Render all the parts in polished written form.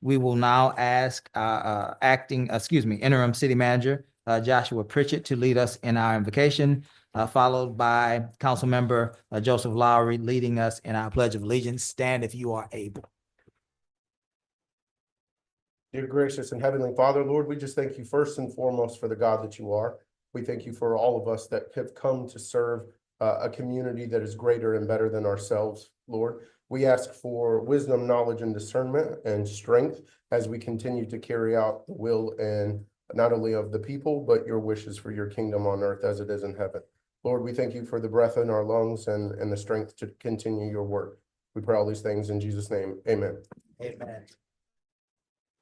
We will now ask interim city manager, Joshua Pritchett, to lead us in our invocation, followed by council member Joseph Lowry leading us in our pledge of allegiance. Stand if you are able. Dear gracious and heavenly Father, Lord, we just thank you first and foremost for the God that you are. We thank you for all of us that have come to serve a community that is greater and better than ourselves, Lord. We ask for wisdom, knowledge, and discernment and strength as we continue to carry out the will and not only of the people, but your wishes for your kingdom on earth as it is in heaven. Lord, we thank you for the breath in our lungs and the strength to continue your work. We pray all these things in Jesus' name. Amen. Amen.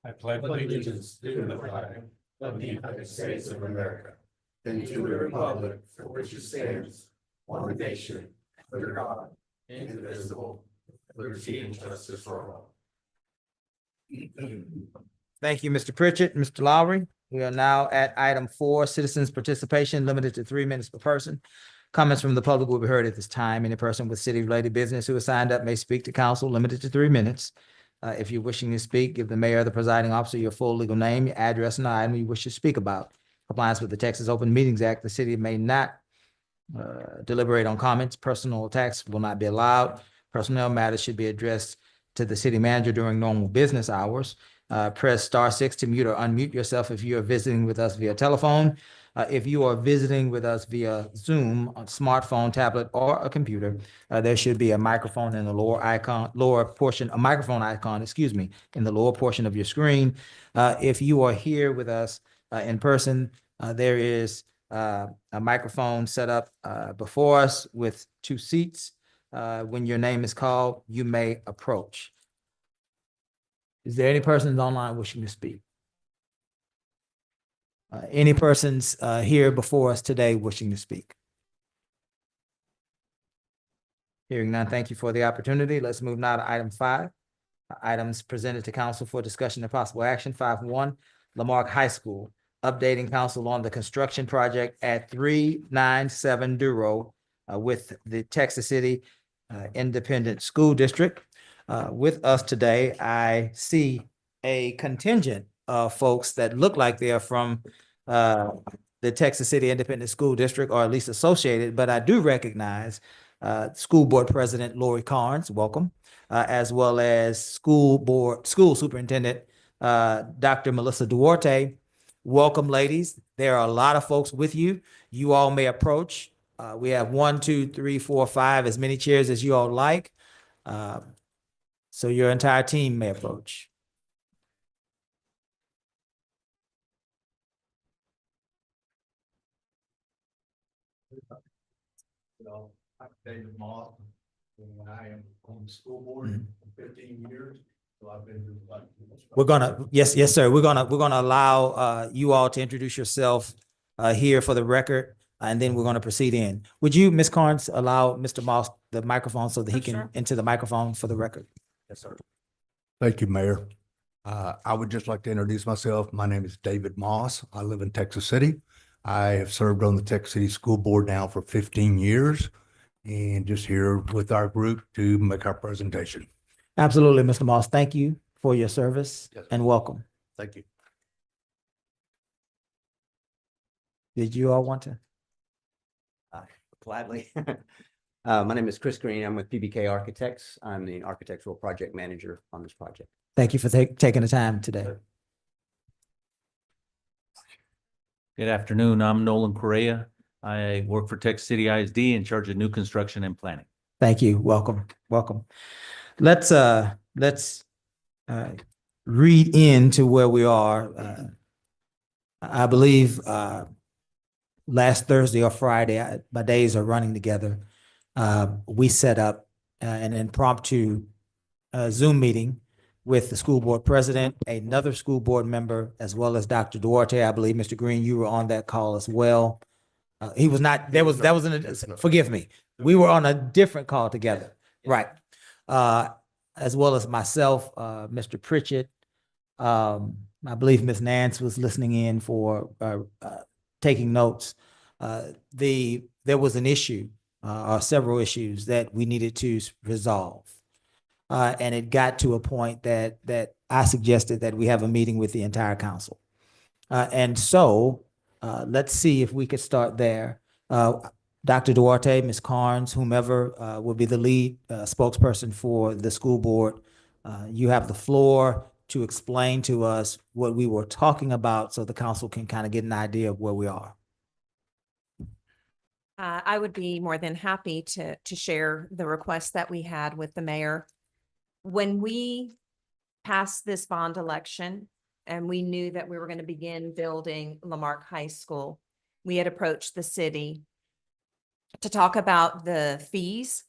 I pledge allegiance to the flag of the United States of America and to the republic for which it stands, one nation, under God, indivisible, with liberty and justice for all. Thank you, Mr. Pritchett. Mr. Lowry, we are now at item 4, citizens' participation limited to 3 minutes per person. Comments from the public will be heard at this time. Any person with city-related business who has signed up may speak to council, limited to 3 minutes. If you're wishing to speak, give the mayor or the presiding officer your full legal name, your address, and the item you wish to speak about. Compliance with the Texas Open Meetings Act, the city may not deliberate on comments. Personal attacks will not be allowed. Personnel matters should be addressed to the city manager during normal business hours. Press *6 to mute or unmute yourself if you are visiting with us via telephone. If you are visiting with us via Zoom, on smartphone, tablet, or a computer, there should be a microphone in the microphone icon, in the lower portion of your screen. If you are here with us in person, there is a microphone set up before us with 2 seats. When your name is called, you may approach. Is there any persons online wishing to speak? Any persons here before us today wishing to speak? Hearing none, thank you for the opportunity. Let's move now to item 5. Items presented to council for discussion and possible action. 5.1, Lamar High School, updating council on the construction project at 397 Duro with the Texas City Independent School District. With us today, I see a contingent of folks that look like they are from the Texas City Independent School District, or at least associated, but I do recognize School Board President Lori Carnes, welcome, as well as School Superintendent Dr. Melissa Duarte. Welcome, ladies. There are a lot of folks with you. You all may approach. We have 1, 2, 3, 4, 5, as many chairs as you all like. So your entire team may approach. I'm David Moss, and I am on the school board for 15 years. So I've been through like. We're gonna, yes, sir. We're gonna allow you all to introduce yourself here for the record, and then we're gonna proceed in. Would you, Ms. Carnes, allow Mr. Moss the microphone so that he can enter the microphone for the record? Yes, sir. Thank you, Mayor. I would just like to introduce myself. My name is David Moss. I live in Texas City. I have served on the Texas City School Board now for 15 years and just here with our group to make our presentation. Absolutely, Mr. Moss. Thank you for your service. Yes, and welcome. Thank you. Did you all want to? Gladly. My name is Chris Green. I'm with PBK Architects. I'm the architectural project manager on this project. Thank you for taking the time today. Good afternoon. I'm Nolan Correa. I work for Texas City ISD in charge of new construction and planning. Thank you. Welcome. Welcome. Let's read into where we are. I believe last Thursday or Friday, my days are running together. We set up an impromptu Zoom meeting with the school board president, another school board member, as well as Dr. Duarte. I believe, Mr. Green, you were on that call as well. He was not, forgive me. We were on a different call together. Right. As well as myself, Mr. Pritchett. I believe Ms. Nance was listening in for taking notes. There was an issue or several issues that we needed to resolve. And it got to a point that I suggested that we have a meeting with the entire council. And so let's see if we could start there. Dr. Duarte, Ms. Carnes, whomever will be the lead spokesperson for the school board, you have the floor to explain to us what we were talking about so the council can kind of get an idea of where we are. I would be more than happy to share the request that we had with the mayor. When we passed this bond election and we knew that we were going to begin building Lamar High School, we had approached the city to talk about the fees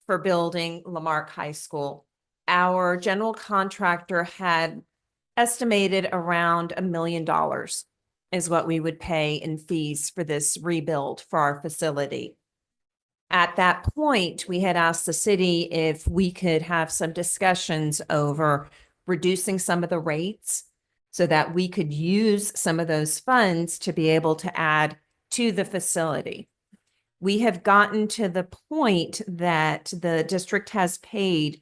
for building Lamar High School. Our general contractor had estimated around $1 million is what we would pay in fees for this rebuild for our facility. At that point, we had asked the city if we could have some discussions over reducing some of the rates so that we could use some of those funds to be able to add to the facility. We have gotten to the point that the district has paid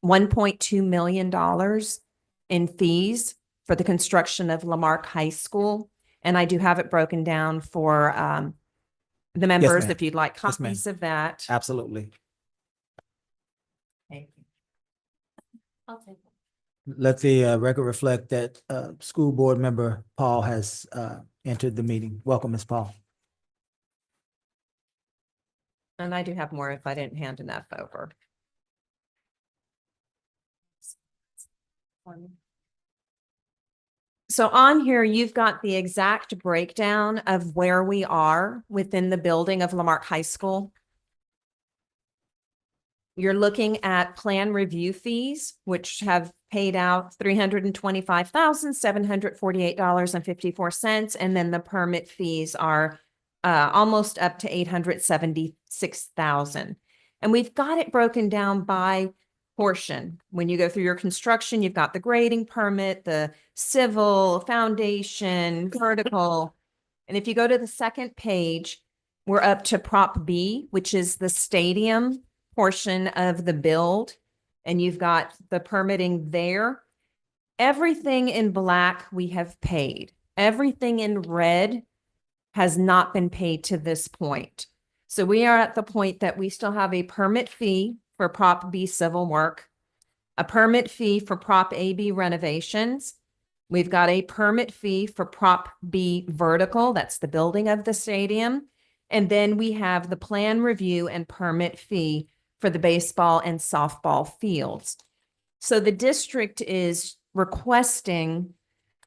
$1.2 million in fees for the construction of Lamar High School. And I do have it broken down for the members, ma'am. if you'd like Yes, ma'am. copies of that. Absolutely. Thank you. I'll take it. Let the record reflect that school board member Paul has entered the meeting. Welcome, Ms. Paul. And I do have more if I didn't hand enough over. So on here, you've got the exact breakdown of where we are within the building of Lamar High School. You're looking at plan review fees, which have paid out $325,748.54. And then the permit fees are almost up to $876,000. And we've got it broken down by portion. When you go through your construction, you've got the grading permit, the civil, foundation, vertical. And if you go to the second page, we're up to Prop B, which is the stadium portion of the build. And you've got the permitting there. Everything in black we have paid. Everything in red has not been paid to this point. So we are at the point that we still have a permit fee for Prop B civil work, a permit fee for Prop AB renovations. We've got a permit fee for Prop B vertical, that's the building of the stadium. And then we have the plan review and permit fee for the baseball and softball fields. So the district is requesting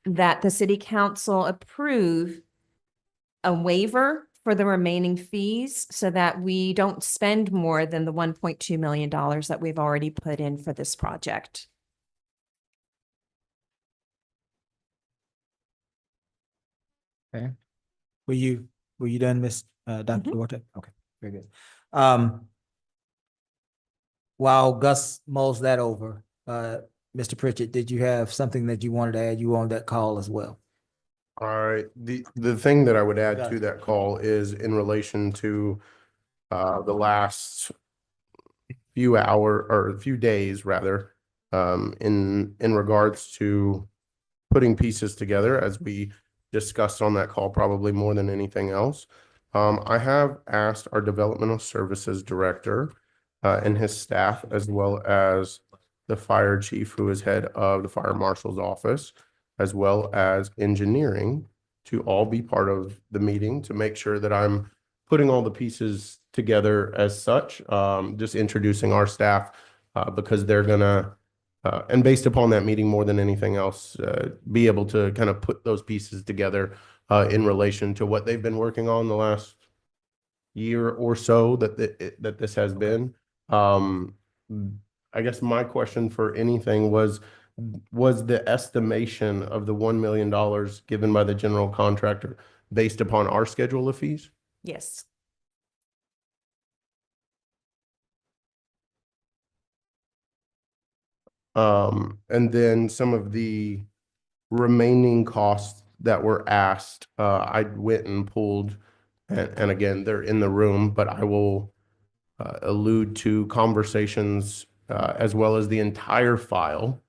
that the city council approve a waiver for the remaining fees so that we don't spend more than the $1.2 million that we've already put in for this project. Okay. Were you done, Ms. Dr. Mhm. Duarte? Okay, very good. While Gus mulls that over, Mr. Pritchett, did you have something that you wanted to add? You were on that call as well. All right, the thing that I would add Got to it. that call is in relation to the last few days rather, in regards to putting pieces together as we discussed on that call, probably more than anything else. I have asked our developmental services director and his staff, as well as the fire chief, who is head of the fire marshal's office, as well as engineering, to all be part of the meeting to make sure that I'm putting all the pieces together as such, just introducing our staff because they're gonna, and based upon that meeting more than anything else, be able to kind of put those pieces together in relation to what they've been working on the last year or so that this has been. I guess my question for anything was the estimation of the $1 million given by the general contractor based upon our schedule of fees? Yes. And then some of the remaining costs that were asked, I went and pulled, and again, they're in the room, but I will allude to conversations as well as the entire file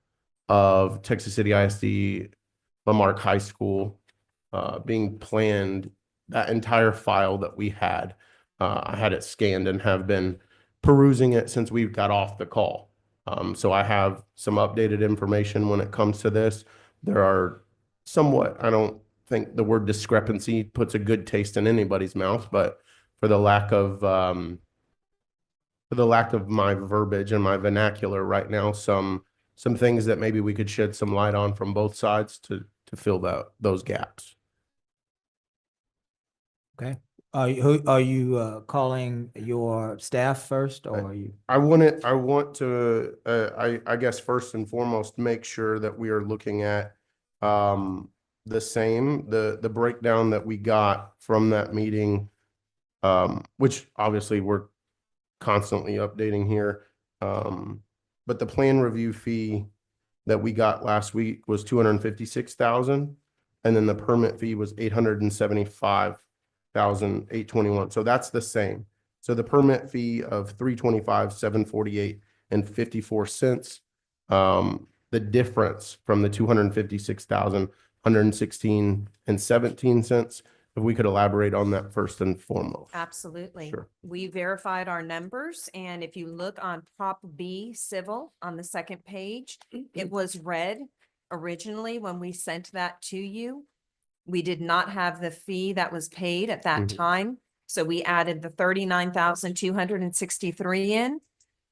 of Texas City ISD, Lamar High School, being planned, that entire file that we had. I had it scanned and have been perusing it since we got off the call. So I have some updated information when it comes to this. There are somewhat, I don't think the word discrepancy puts a good taste in anybody's mouth, but for the lack of my verbiage and my vernacular right now, some things that maybe we could shed some light on from both sides to fill those gaps. Okay. Are you calling your staff first, or are you? I want to, I guess first and foremost, make sure that we are looking at the breakdown that we got from that meeting, which obviously we're constantly updating here. But the plan review fee that we got last week was 256,000, and then the permit fee was 875,821. So that's the same. So the permit fee of 325, 748 and 54 cents. The difference from the 256,000, 116 and 17 cents. If we could elaborate on that first and foremost. Absolutely. Sure. We verified our numbers, and if you look on Prop B Civil on the second page, it was red originally when we sent that to you. We did not have the fee that was paid at that Mhm. time, so we added the 39,263 in.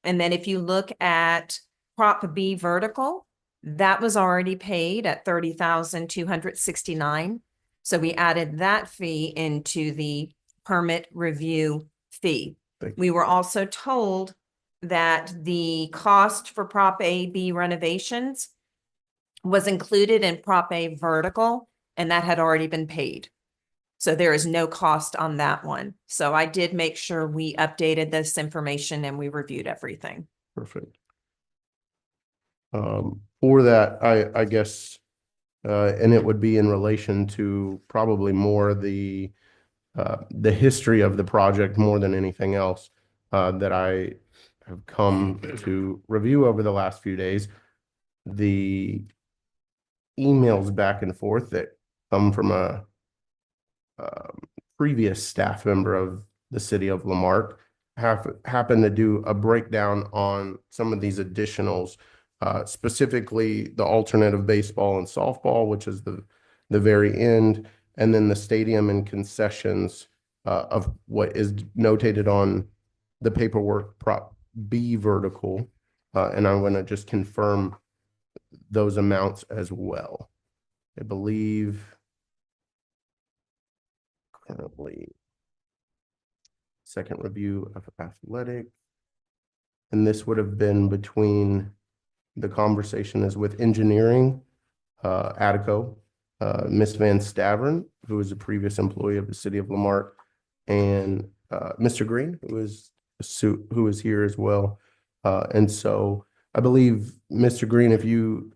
And then if you look at Prop B Vertical, that was already paid at 30,269. So we added that fee into the permit review fee. Thank you. We were also told that the cost for Prop A B renovations was included in Prop A Vertical, and that had already been paid. So there is no cost on that one. So I did make sure we updated this information and we reviewed everything. Perfect. For that, I guess, and it would be in relation to probably more the history of the project more than anything else, that I have come to review over the last few days. The emails back and forth that come from a previous staff member of the city of Lamar happened to do a breakdown on some of these additionals, specifically the alternative baseball and softball, which is the very end, and then the stadium and concessions of what is notated on the paperwork, Prop B Vertical. And I'm going to just confirm those amounts as well. I believe currently second review of athletic. And this would have been between, the conversation is with engineering, Attico, Miss Van Stavern, who is a previous employee of the city of Lamar, and Mr. Green, who is here as well. And so I believe, Mr. Green, if you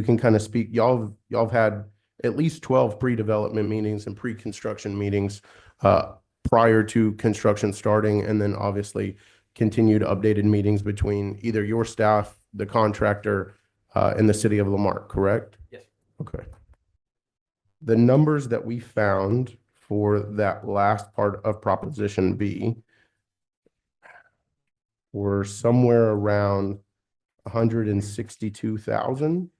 can kind of speak, y'all have had at least 12 pre-development meetings and pre-construction meetings prior to construction starting, and then obviously continued updated meetings between either your staff, the contractor, and the city of Lamar, correct? Yes. Okay. The numbers that we found for that last part of Proposition B were somewhere around 162,000.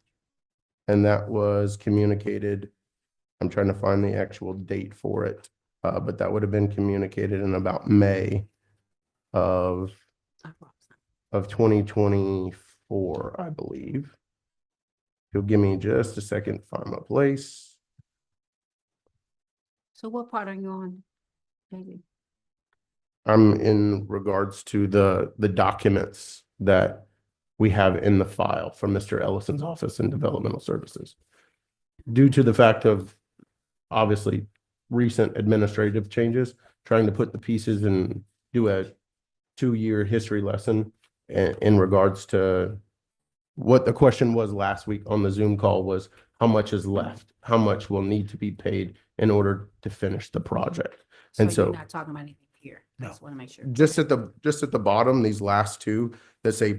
And that was communicated, I'm trying to find the actual date for it, but that would have been communicated in about May of 2024, I believe. You'll give me just a second to find my place. So what part are you on, David? I'm in regards to the documents that we have in the file from Mr. Ellison's office in developmental services. Due to the fact of obviously recent administrative changes, trying to put the pieces and do a 2-year history lesson in regards to what the question was last week on the Zoom call was, how much is left? How much will need to be paid in order to finish the project? And so you're not talking about anything here. No. I just want to make sure. Just at the bottom, these last two that say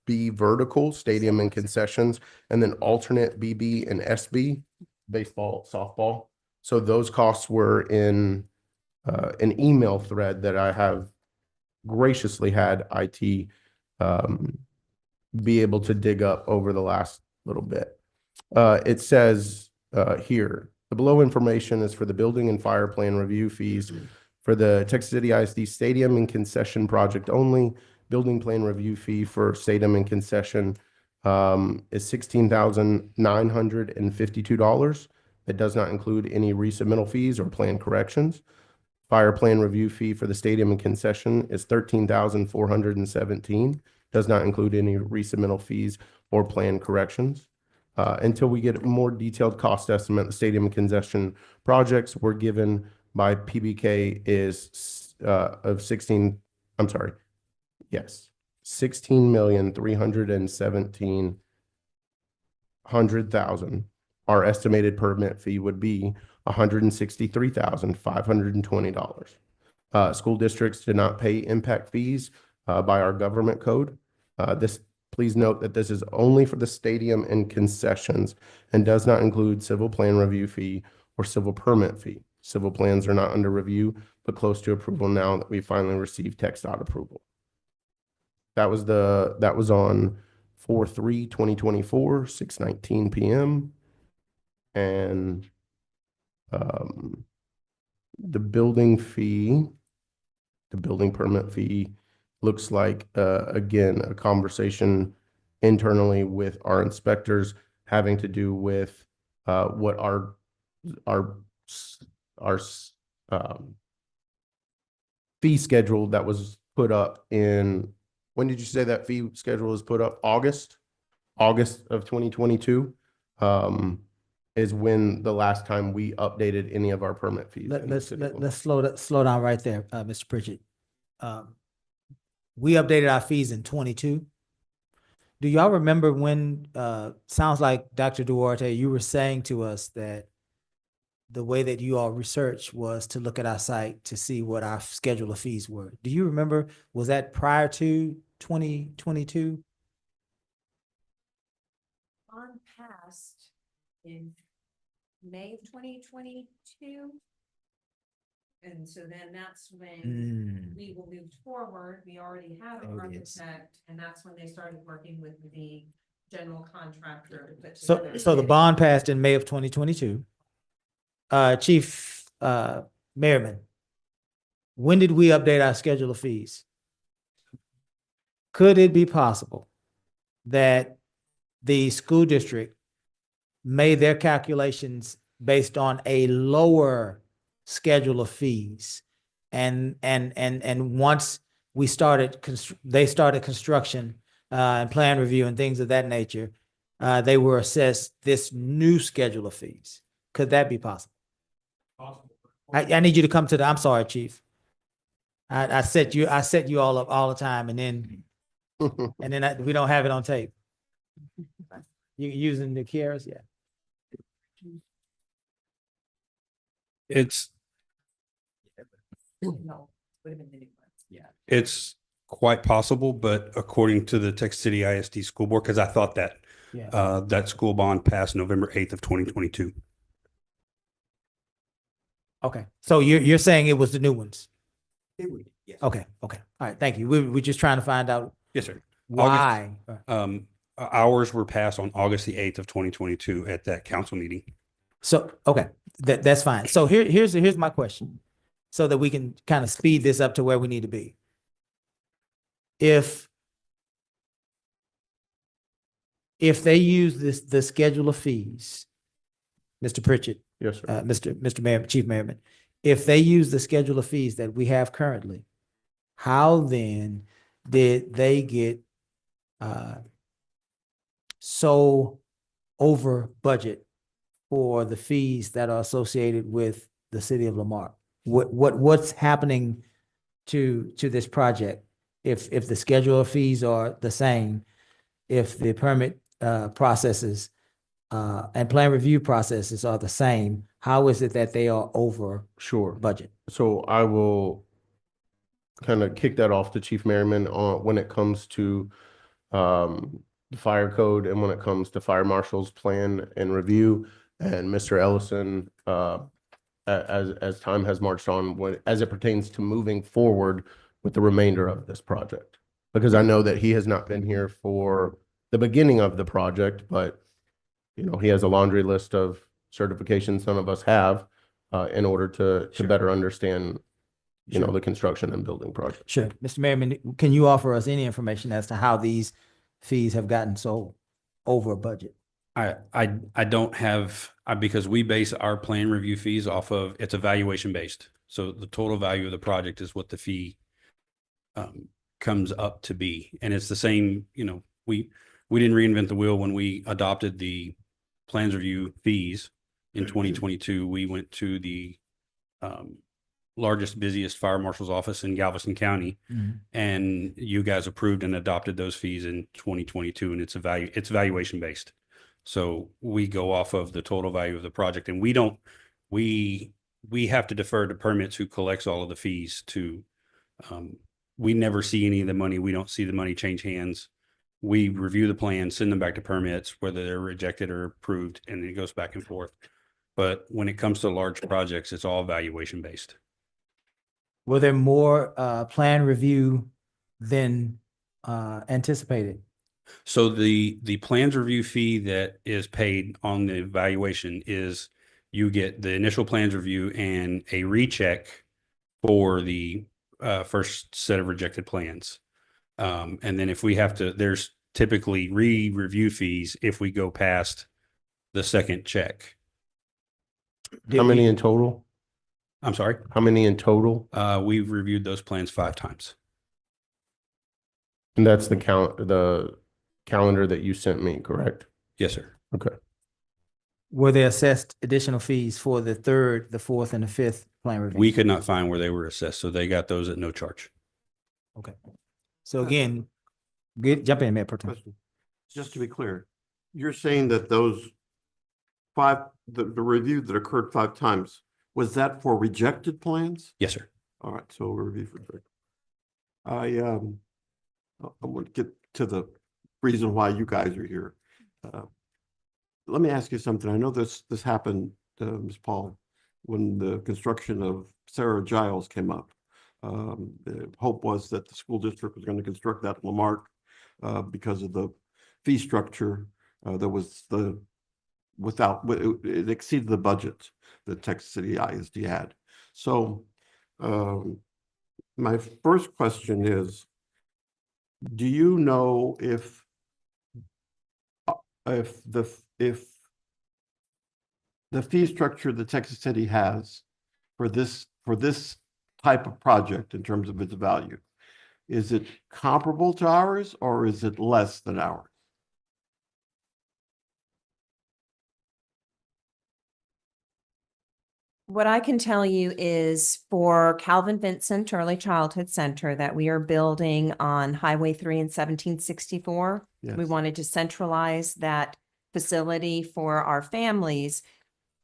B vertical, stadium and concessions, and then alternate BB and SB, baseball, softball. So those costs were in an email thread that I have graciously had IT be able to dig up over the last little bit. It says here, the below information is for the building and fire plan review fees for the Texas City ISD Stadium and Concession Project only. Building plan review fee for stadium and concession is $16,952. It does not include any resubmittal fees or plan corrections. Fire plan review fee for the stadium and concession is $13,417. Does not include any resubmittal fees or plan corrections. Until we get a more detailed cost estimate, the stadium and concession projects were given by PBK is of 16,317,000. Our estimated permit fee would be $163,520. School districts did not pay impact fees by our government code. Please note that this is only for the stadium and concessions and does not include civil plan review fee or civil permit fee. Civil plans are not under review, but close to approval now that we finally received text dot approval. That was on 4/3/2024, 6:19 PM. And the building permit fee looks like, again, a conversation internally with our inspectors having to do with what our fee schedule that was put up in, when did you say that fee schedule was put up? August of 2022 is when the last time we updated any of our permit fees. Let's slow down right there, Mr. Pritchett. We updated our fees in 22. Do y'all remember when, sounds like Dr. Duarte, you were saying to us that the way that you all researched was to look at our site to see what our schedule of fees were. Do you remember, was that prior to 2022? On passed in May of 2022. And so then that's when we will move forward. We already had an There it is. architect, and that's when they started working with the general contractor to put So together the bond passed in May of 2022. Chief Merriman, when did we update our schedule of fees? Could it be possible that the school district made their calculations based on a lower schedule of fees? And once we started, they started construction and plan review and things of that nature, they were assessed this new schedule of fees. Could that be possible? I need you to come to I'm sorry, Chief. I set you all up all the time, and then we don't have it on tape. You using the Kiaras? Yeah. No, would have been the new ones. Yeah. It's quite possible, but according to the Texas City ISD School Board, because I thought that Yeah. that school bond passed November 8th of 2022. Okay. So you're saying it was the new ones? Yes. Okay. Okay. All right. Thank you. We're just trying to find out Yes, sir. why. Ours were passed on August the 8th of 2022 at that council meeting. So, okay, that's fine. So here's my question, so that we can kind of speed this up to where we need to be. If they use the schedule of fees, Mr. Pritchett, Yes, sir. Mr. Mayor, Chief Merriman, if they use the schedule of fees that we have currently, how then did they get so over budget for the fees that are associated with the city of Lamar? What's happening to this project? If the schedule of fees are the same, if the permit processes and plan review processes are the same, how is it that they are over Sure. budget? So I will kind of kick that off to Chief Merriman on when it comes to the fire code and when it comes to fire marshal's plan and review, and Mr. Ellison, as time has marched on, as it pertains to moving forward with the remainder of this project. Because I know that he has not been here for the beginning of the project, but you know, he has a laundry list of certifications some of us have in order to better understand, you know, the construction and building project. Sure. Mr. Merriman, can you offer us any information as to how these fees have gotten so over budget? I don't have, because we base our plan review fees off of, it's evaluation based. So the total value of the project is what the fee comes up to be. And it's the same, you know, we didn't reinvent the wheel when we adopted the plans review fees in 2022. We went to the largest, busiest fire marshal's office in Galveston County. And you guys approved and adopted those fees in 2022, and it's valuation based. So we go off of the total value of the project, and we have to defer to permits who collects all of the fees to, we never see any of the money. We don't see the money change hands. We review the plans, send them back to permits, whether they're rejected or approved, and it goes back and forth. But when it comes to large projects, it's all valuation based. Were there more plan review than anticipated? So the plans review fee that is paid on the evaluation is you get the initial plans review and a recheck for the first set of rejected plans. And then if we have to, there's typically re-review fees if we go past the second check. How many in total? I'm sorry. How many in total? We've reviewed those plans 5 times. And that's the calendar that you sent me, correct? Yes, sir. Okay. Were they assessed additional fees for the third, the fourth, and the fifth plan review? We could not find where they were assessed, so they got those at no charge. Okay. So again, jump in, Mayor Pro Tem. Question. Just to be clear, you're saying that those the review that occurred 5 times, was that for rejected plans? Yes, sir. All right, so a review for I want to get to the reason why you guys are here. Let me ask you something. I know this happened, Ms. Paul, when the construction of Sarah Giles came up. The hope was that the school district was going to construct that Lamar because of the fee structure that was it exceeded the budget that Texas City ISD had. So my first question is, do you know if the fee structure that Texas City has for this type of project in terms of its value, is it comparable to ours or is it less than ours? What I can tell you is for Calvin Vincent Early Childhood Center that we are building on Highway 3 in 1764. Yes. We wanted to centralize that facility for our families.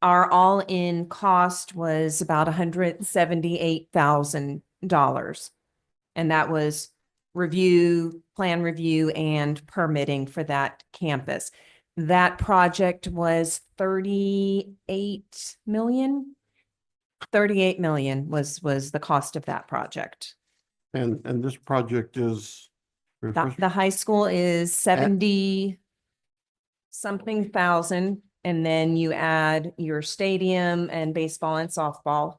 Our all-in cost was about $178,000. And that was plan review, and permitting for that campus. That project was 38 million. 38 million was the cost of that project. And this project is The high school is 70 something thousand, and then you add your stadium and baseball and softball,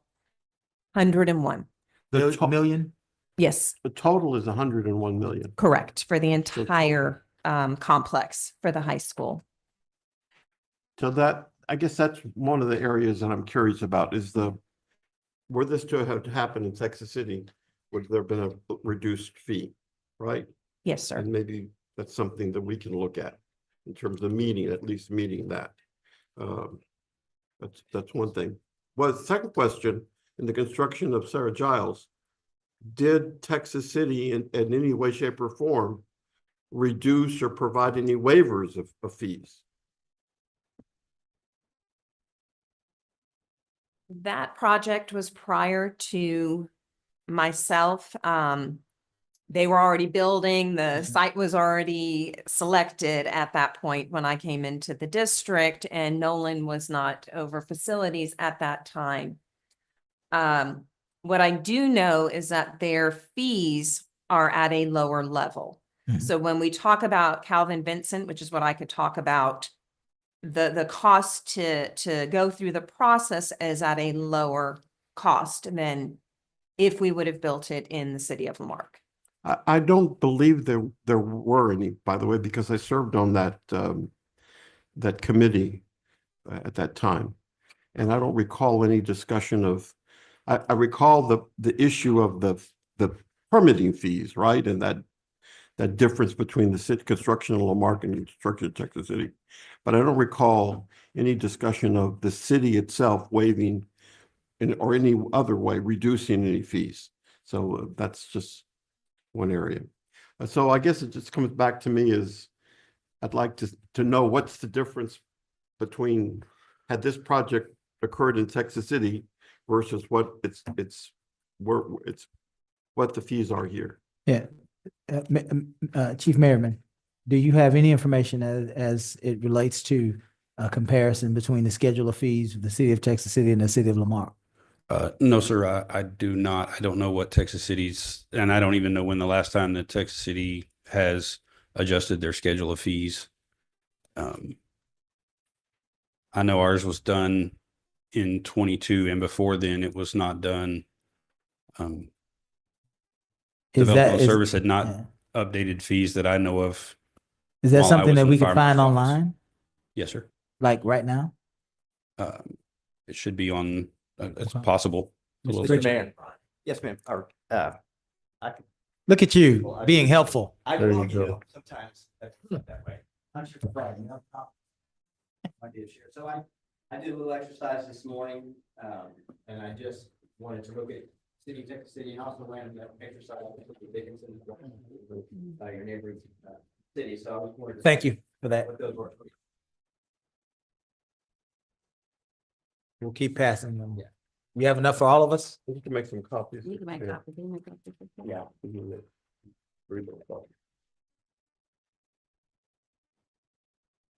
101. Million? Yes, the total is 101 million. correct, for the entire complex for the high school. So that, I guess that's one of the areas that I'm curious about is were this to have happened in Texas City, would there have been a reduced fee, right? Yes, sir. And maybe that's something that we can look at in terms of at least meeting that. That's one thing. Well, the second question, in the construction of Sarah Giles, did Texas City in any way, shape, or form reduce or provide any waivers of fees? That project was prior to myself. They were already building, the site was already selected at that point when I came into the district, and Nolan was not over facilities at that time. What I do know is that their fees are at a lower level. Mhm. So when we talk about Calvin Vincent, which is what I could talk about, the cost to go through the process is at a lower cost than if we would have built it in the city of Lamarque. I don't believe there were any, by the way, because I served on that that committee at that time. And I don't recall any discussion of, I recall the issue of the permitting fees, right? And that difference between the city construction in Lamarque and construction in Texas City. But I don't recall any discussion of the city itself waiving or any other way reducing any fees. So that's just one area. So I guess it just comes back to me is I'd like to know what's the difference between had this project occurred in Texas City versus what what the fees are here. Yeah. Chief Merriman, do you have any information as it relates to a comparison between the schedule of fees of the city of Texas City and the city of Lamarque? No, sir, I do not. I don't know what Texas City's, and I don't even know when the last time that Texas City has adjusted their schedule of fees. I know ours was done in 22, and before then it was not done. Developmental Service had not yeah. updated fees that I know of. Is that while I something was that in we the could fire find marshal's office. online, Yes, sir. like right now? It should be on, it's Okay. possible. A Mr. little bit. Richard. Yes, ma'am. Or, I can. Look at you, being helpful. I There you can, go. sometimes that's that way. I'm sure Friday, I did share. So I did a little exercise this morning, and I just wanted to look at City, Texas City, and also ran that exercise with Dickinson, your neighboring city. So I was wondering. Thank you for that. What those were. We'll keep passing them. You have enough for all of us? We can make some copies. You can make Yeah. copies. You can make copies. Yeah. Read those copies.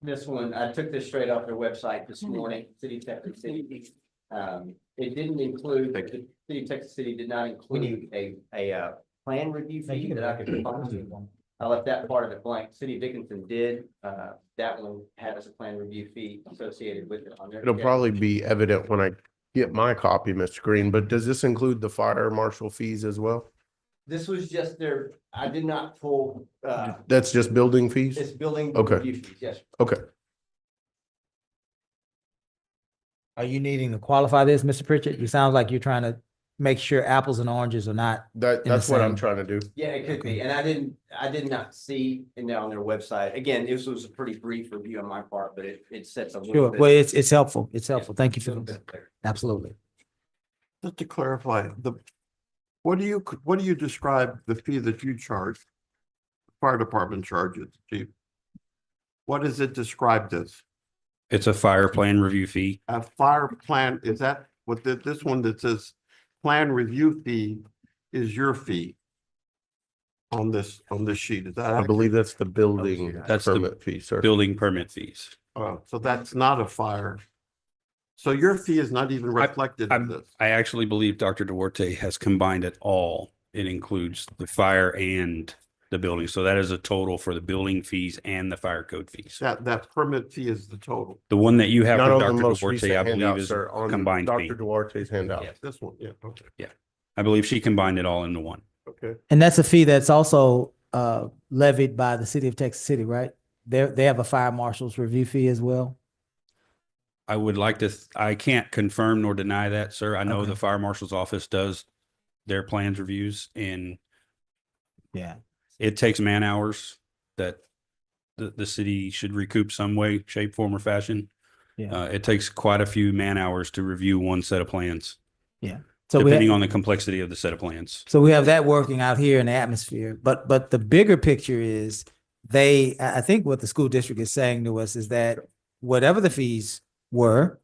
This one, I took this straight off their website this morning, City of Texas City. It didn't include, the City of Texas City did not include a plan review fee that I could find. I left that part of it blank. City of Dickinson did, that one had as a plan review fee associated with it on their. It'll probably be evident when I get my copy, Mr. Green, but does this include the fire marshal fees as well? This was just their, I did not pull, That's just building fees? this building Okay. review fees, yes. Okay. Are you needing to qualify this, Mr. Pritchett? You sound like you're trying to make sure apples and oranges are not. That's what I'm trying to do. Yeah, it could be. And I did not see in there on their website. Again, this was a pretty brief review on my part, but it sets a little Sure, bit. well, it's helpful. It's helpful. Thank you for little this. bit clearer. Absolutely. Just to clarify, what do you describe the fee that you charge? Fire department charges, chief? What is it described as? It's a fire plan review fee. A fire plan, is that what this one that says plan review fee is your fee? On this sheet, is that? I believe that's the building That's the permit fee, sir. Building permit fees. So that's not a fire. So your fee is not even reflected in this. I actually believe Dr. Duarte has combined it all. It includes the fire and the building. So that is a total for the building fees and the fire code fees. That permit fee is the total. The one that you have Not for on the Dr. most Duarte, recent I believe handout, is sir, a on combined fee. Dr. Duarte's handout. Yeah. This one, yeah, okay, I believe she combined it all into one. okay. And that's a fee that's also levied by the city of Texas City, right? They have a fire marshal's review fee as well. I would like to, I can't confirm nor deny that, sir. I know Okay. the fire marshal's office does their plans reviews, and Yeah. it takes man hours that the city should recoup some way, shape, form, or fashion. Yeah. It takes quite a few man hours to review one set of plans, So depending on the complexity of the set of plans. So we have that working out here in the atmosphere, but the bigger picture is I think what the school district is saying to us is that whatever the fees were,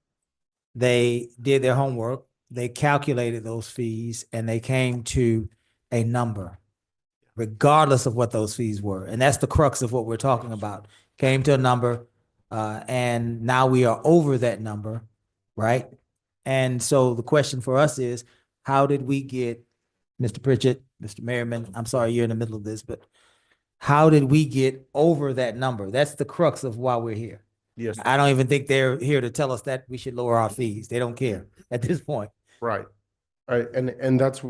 they did their homework they calculated those fees and they came to a number, regardless of what those fees were. And that's the crux of what we're talking about. Came to a number, and now we are over that number, right? And so the question for us is, how did we get, Mr. Pritchett, Mr. Merriman, I'm sorry, you're in the middle of this, but how did we get over that number? That's the crux of why we're here. Yes, I don't even think they're here to tell us that we should lower our fees. They don't care at this point. right. Right, and that's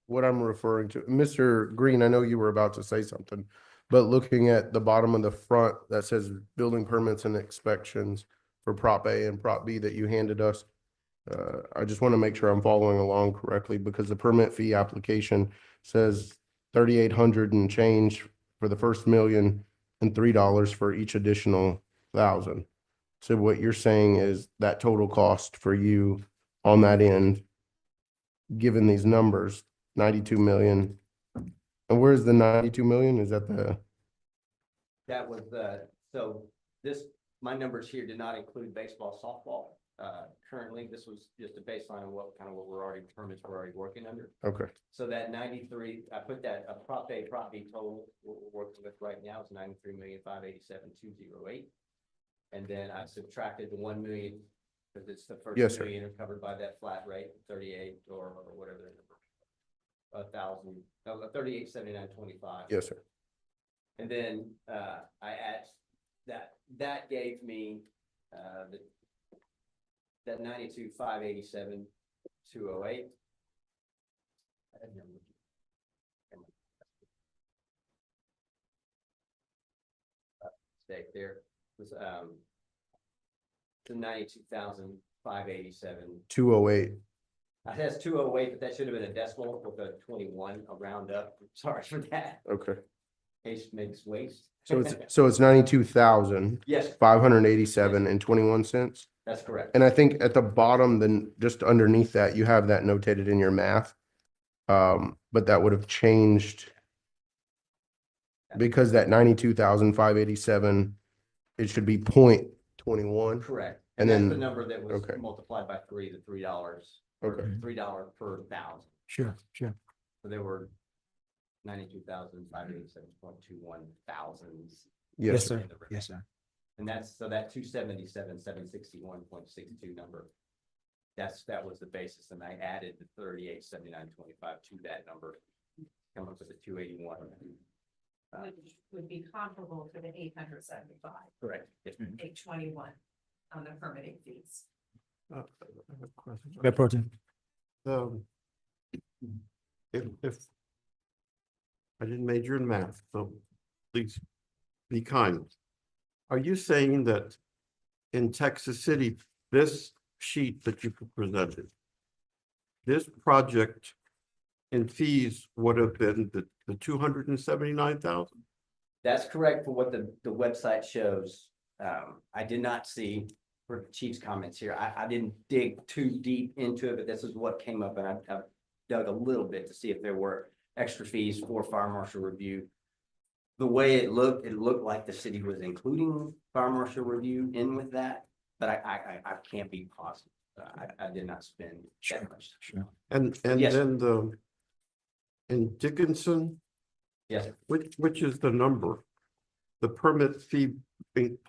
what I'm referring to. Mr. Green, I know you were about to say something, but looking at the bottom of the front that says building permits and inspections for Prop A and Prop B that you handed us, I just want to make sure I'm following along correctly because the permit fee application says 3,800 and change for the first $1,000,000 and $3 for each additional 1,000. So what you're saying is that total cost for you on that end, given these numbers, 92 million. And where's the 92 million? Is that That was so my numbers here did not include baseball, softball. Currently, this was just a baseline of what permits we're already working under. okay? So that 93, I put that a Prop A, Prop B total we're working with right now is 93,587,208. And then I subtracted the 1 million because it's the first Yes, sir. million are covered by that flat rate, 38 or whatever the number, 3879.25. Yes, sir. And then I add that gave me that 92,587,208. Mistake there was the 92,587. 208. It says 208, but that should have been a decimal with a 21, a round up. Sorry for that. Okay. Case makes waste. So it's 92,587 Yes, and 21 cents. that's correct. And I think at the bottom, then just underneath that, you have that notated in your math. But that would have changed because that 92,587, it should be 0.21. Correct. And That's then- the number that was okay. multiplied by three, the $3. Okay. $3 per 1,000. Sure, sure. So there were 92,587.21 thousands. Yes, sir. in the record. Yes, sir. And that's, so that 277,761.62 number. That was the basis, and I added the 3879.25 to that number. Come up with a 281. Which would be comparable to the 875, Correct. Yes, ma'am. 821 on the permitting fees. Mayor Pro Tem. If I didn't major in math, so please be kind. Are you saying that in Texas City, this sheet that you presented, this project in fees would have been the 279,000? That's correct for what the website shows. I did not see for Chief's comments here. I didn't dig too deep into it, but this is what came up, and I dug a little bit to see if there were extra fees for fire marshal review. The way it looked like the city was including fire marshal review in with that, but I can't be positive. I did not spend that much. Sure. And Yes. then in Dickinson, Yes, sir. which is the number? The permit fee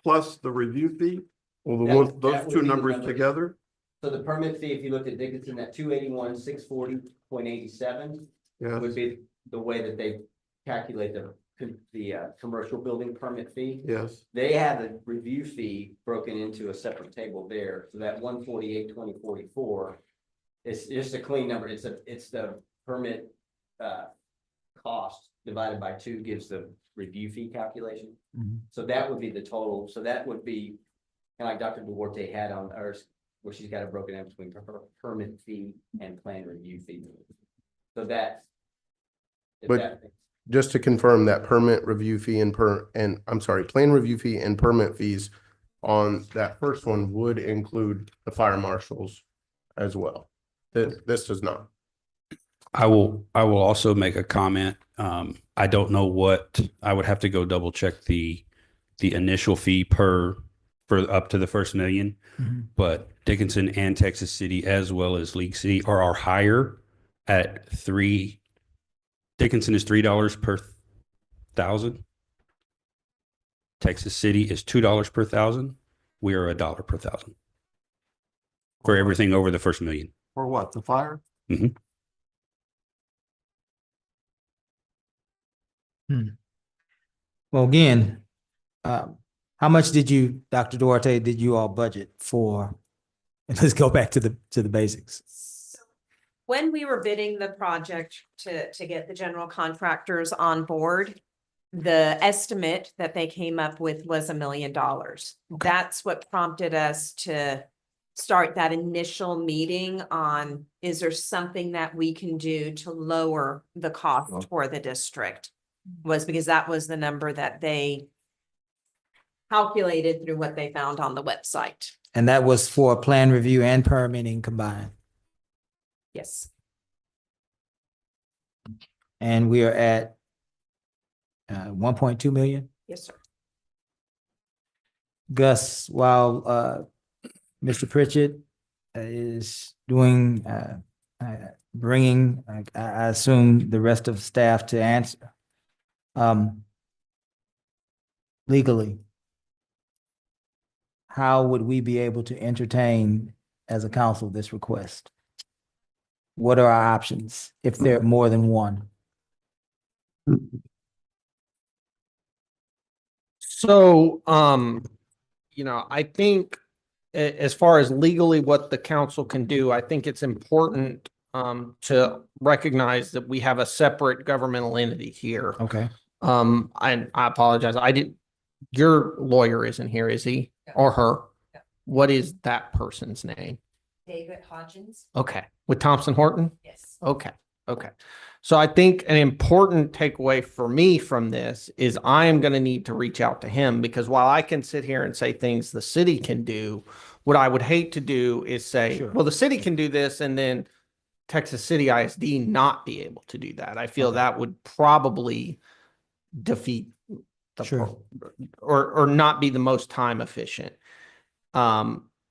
plus the review fee? Well, That would those be two the numbers number. together? So the permit fee, if you looked at Dickinson, at 281,640.87 Yeah, would be the way that they calculate the commercial building permit fee. yes. They have the review fee broken into a separate table there, so that 148,2044 is just a clean number. It's the permit cost divided by 2 gives the review fee calculation. Mhm. So that would be the total. So that would be kind of like Dr. Duarte had on hers, where she's got it broken down between her permit fee and plan review fee. So that. if But- that- Just to confirm that permit review fee and plan review fee and permit fees on that first one would include the fire marshals as well. This does not. I will also make a comment. I don't know what, I would have to go double check the initial fee per for up to the first million. Mhm. But Dickinson and Texas City, as well as League City, are higher at Dickinson is $3 per thousand. Texas City is $2 per thousand. We are $1 per thousand for everything over the first million. For what, the fire? Well, again, how much did you, Dr. Duarte, did you all budget for? And let's go back to the basics. When we were bidding the project to get the general contractors on board, the estimate that they came up with was $1 million. That's what prompted us to start that initial meeting on, is there something that we can do to lower the cost for the district? Was because that was the number that they calculated through what they found on the website. And that was for plan review and permitting combined. Yes. And we are at 1.2 million. Yes, sir. Gus, while Mr. Pritchett is doing, bringing, I assume the rest of staff to answer. Legally, how would we be able to entertain as a council this request? What are our options if there are more than one? So, I think as far as legally what the council can do, I think it's important to recognize that we have a separate governmental entity here. Okay. I apologize. Your lawyer isn't here, is he? Or her? Yeah. What is that person's name? David Hodgins? Okay. With Thompson Horton? Yes. Okay. So I think an important takeaway for me from this is I am going to need to reach out to him, because while I can sit here and say things the city can do, what I would hate to do is say, Sure. well, the city can do this, and then Texas City ISD not be able to do that. I feel Okay. that would probably defeat the Sure. or not be the most time efficient.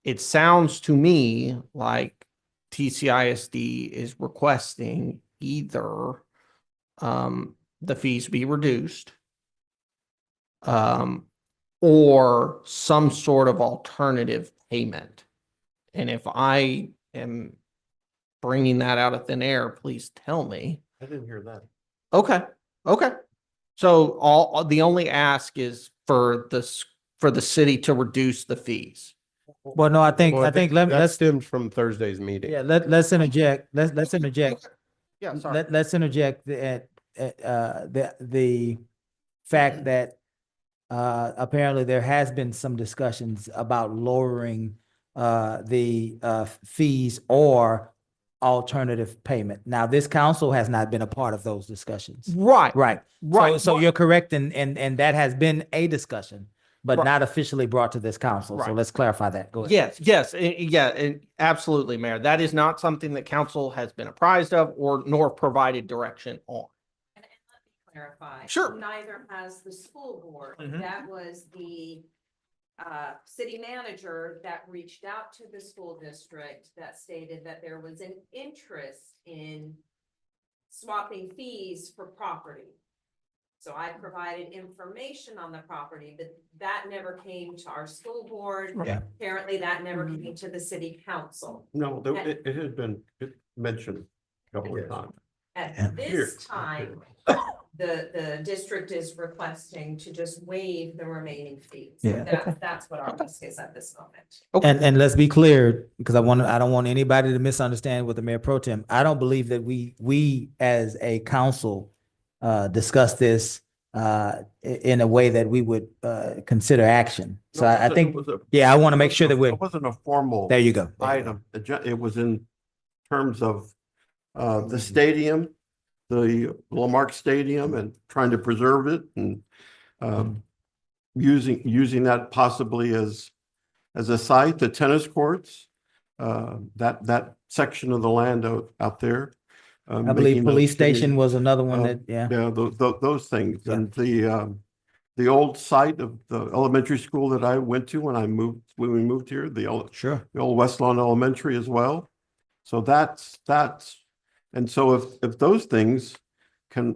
It sounds to me like TCISD is requesting either the fees be reduced or some sort of alternative payment. And if I am bringing that out of thin air, please tell me. I didn't hear that. Okay. So the only ask is for the city to reduce the fees. Well, no, I think, That let's, stems from Thursday's meeting. yeah, let's interject, let's interject. Yeah, sorry. Let's interject the fact that apparently there has been some discussions about lowering the fees or alternative payment. Now, this council has not been a part of those discussions. Right. Right. Right. So you're correct, and that has been a discussion, but Right. not officially brought to this council. So Right. let's clarify that. Go ahead. Yes, and absolutely, Mayor. That is not something that council has been apprised of nor provided direction on. And let me clarify. Sure. Neither has the school board. Mhm. That was the city manager that reached out to the school district that stated that there was an interest in swapping fees for property. So I provided information on the property, but that never came to our school board. Yeah. Apparently that never came to the city council. No, it had been mentioned a couple of times. Yeah. At this time, the district is requesting to just waive the remaining fees. Yeah. That's what our risk is at this moment. And let's be clear, because I don't want anybody to misunderstand with the mayor pro tem. I don't believe that we as a council discuss this in a way that we would consider action. So I think, I want to make sure that we're, It wasn't a formal there you go. item. It was in terms of the stadium, the Lamar Stadium, and trying to preserve it, and using that possibly as a site, the tennis courts, that section of the land out there. I believe police station was another one that, yeah. Yeah, those things, Yeah. and the the old site of the elementary school that I went to when we moved here, the old West Lawn Elementary as well. So that's, and so if those things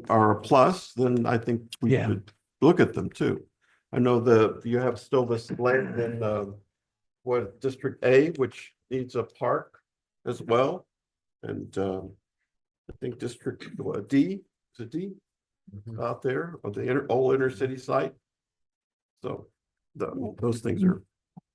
are a plus, then I think we should look at them too. I know you have still this land in, District A, which needs a park as well. And, I think District D, is it D? Out there of the old inner city site. So those things are.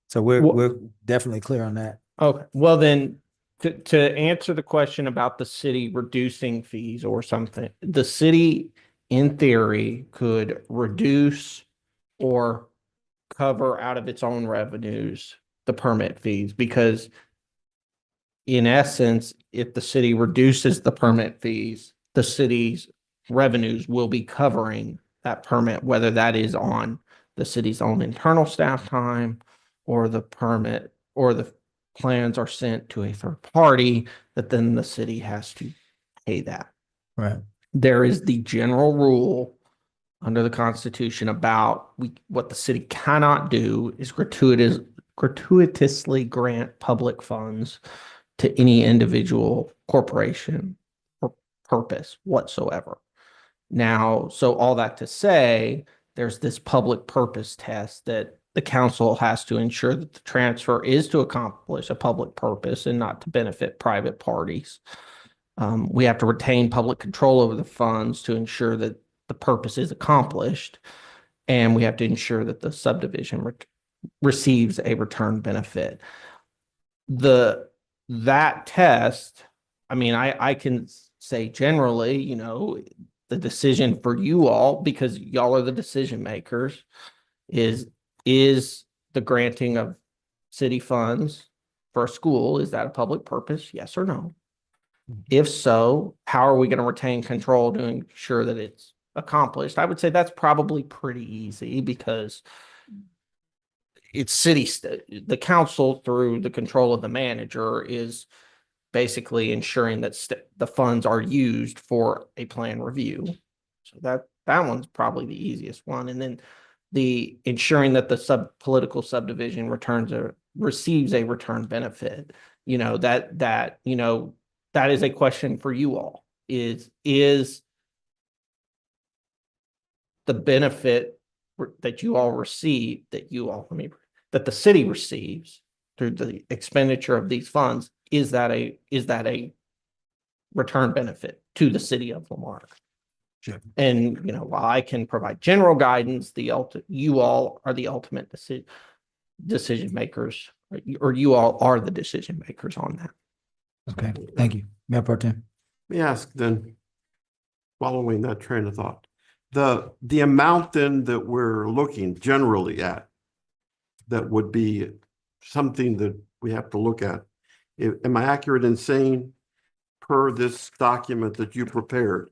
So we're definitely clear on that. Okay, well then, to answer the question about the city reducing fees or something, the city in theory could reduce or cover out of its own revenues the permit fees, because in essence, if the city reduces the permit fees, the city's revenues will be covering that permit, whether that is on the city's own internal staff time or the permit or the plans are sent to a third party that then the city has to pay that. Right. There is the general rule under the Constitution about what the city cannot do is gratuitously grant public funds to any individual corporation or purpose whatsoever. Now, so all that to say, there's this public purpose test that the council has to ensure that the transfer is to accomplish a public purpose and not to benefit private parties. We have to retain public control over the funds to ensure that the purpose is accomplished. And we have to ensure that the subdivision receives a return benefit. That test, I mean, I can say generally, you know, the decision for you all, because y'all are the decision makers, is the granting of city funds for a school, is that a public purpose? Yes or no? If so, how are we going to retain control to ensure that it's accomplished? I would say that's probably pretty easy because it's the council through the control of the manager is basically ensuring that the funds are used for a plan review. So that one's probably the easiest one. And then the ensuring that the political subdivision receives a return benefit, you know, that is a question for you all is the benefit that you all receive, that the city receives through the expenditure of these funds, is that a return benefit to the city of Lamar? Sure. And, you know, while I can provide general guidance, you all are the ultimate decision makers, or you all are the decision makers on that. Okay, thank you. Mayor Pro Tem. Let me ask then, following that train of thought, the amount then that we're looking generally at, that would be something that we have to look at. Am I accurate in saying, per this document that you prepared,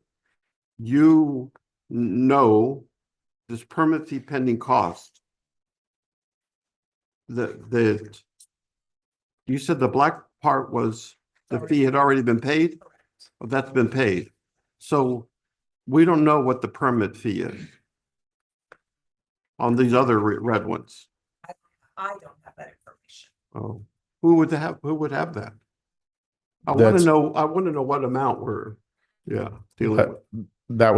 you know this permit fee pending cost that you said the black part was the fee had already been paid? Oh, that's been paid. So we don't know what the permit fee is on these other red ones. I don't have that information. Oh, who would have that? I want to know what amount we're, dealing with. That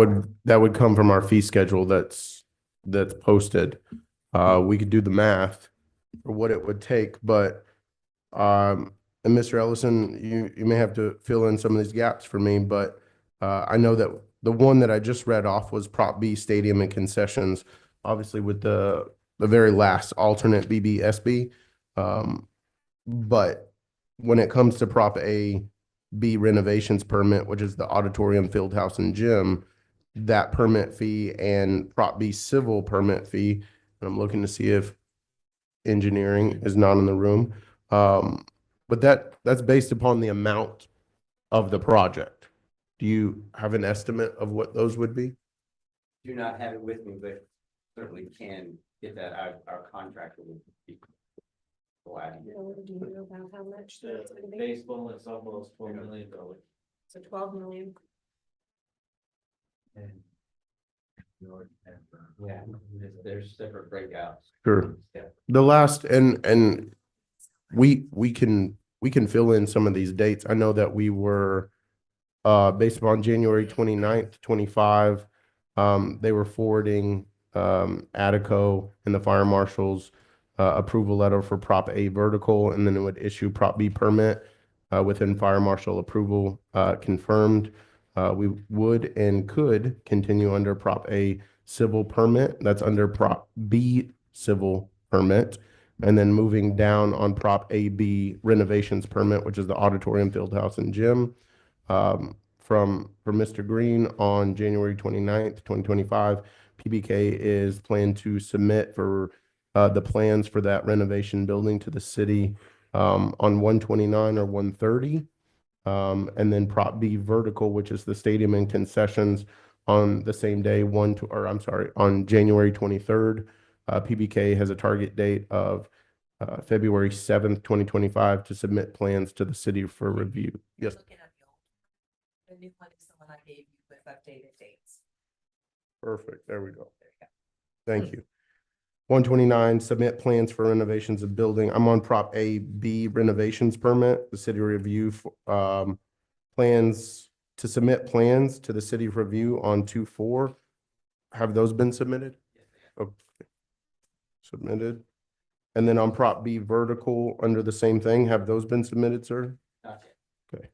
would come from our fee schedule that's posted. We could do the math for what it would take, but and Mr. Ellison, you may have to fill in some of these gaps for me, but I know that the one that I just read off was Prop B, Stadium and Concessions, obviously with the very last alternate BBSB. But when it comes to Prop A, B renovations permit, which is the auditorium, field house, and gym, that permit fee, and Prop B civil permit fee, and I'm looking to see if engineering is not in the room. But that's based upon the amount of the project. Do you have an estimate of what those would be? Do not have it with me, but certainly can get that. Our contractor would be glad. Do you know about how much that's gonna be? Baseball is almost $12 million. So 12 million. Yeah, there's separate breakouts. Sure. Yeah. The last, and we can fill in some of these dates. I know that we were, based upon January 29th, 25, they were forwarding, Attico and the fire marshals, approval letter for Prop A vertical, and then it would issue Prop B permit, within fire marshal approval, confirmed. We would and could continue under Prop A civil permit. That's under Prop B civil permit. And then moving down on Prop AB renovations permit, which is the auditorium, field house, and gym. From Mr. Green on January 29th, 2025, PBK is planned to submit for the plans for that renovation building to the city on 129 or 130. And then Prop B vertical, which is the stadium and concessions, on the same day, on January 23rd. PBK has a target date of February 7th, 2025 to submit plans to the city for review. Yes. The new one is the one I gave you with updated dates. Perfect. There we go. Thank you. 129, submit plans for renovations of building. I'm on Prop A B renovations permit, the city review, plans to submit plans to the city review on 2/4. Have those been submitted? Okay. Submitted. And then on Prop B vertical, under the same thing, have those been submitted, sir? Not yet. Okay.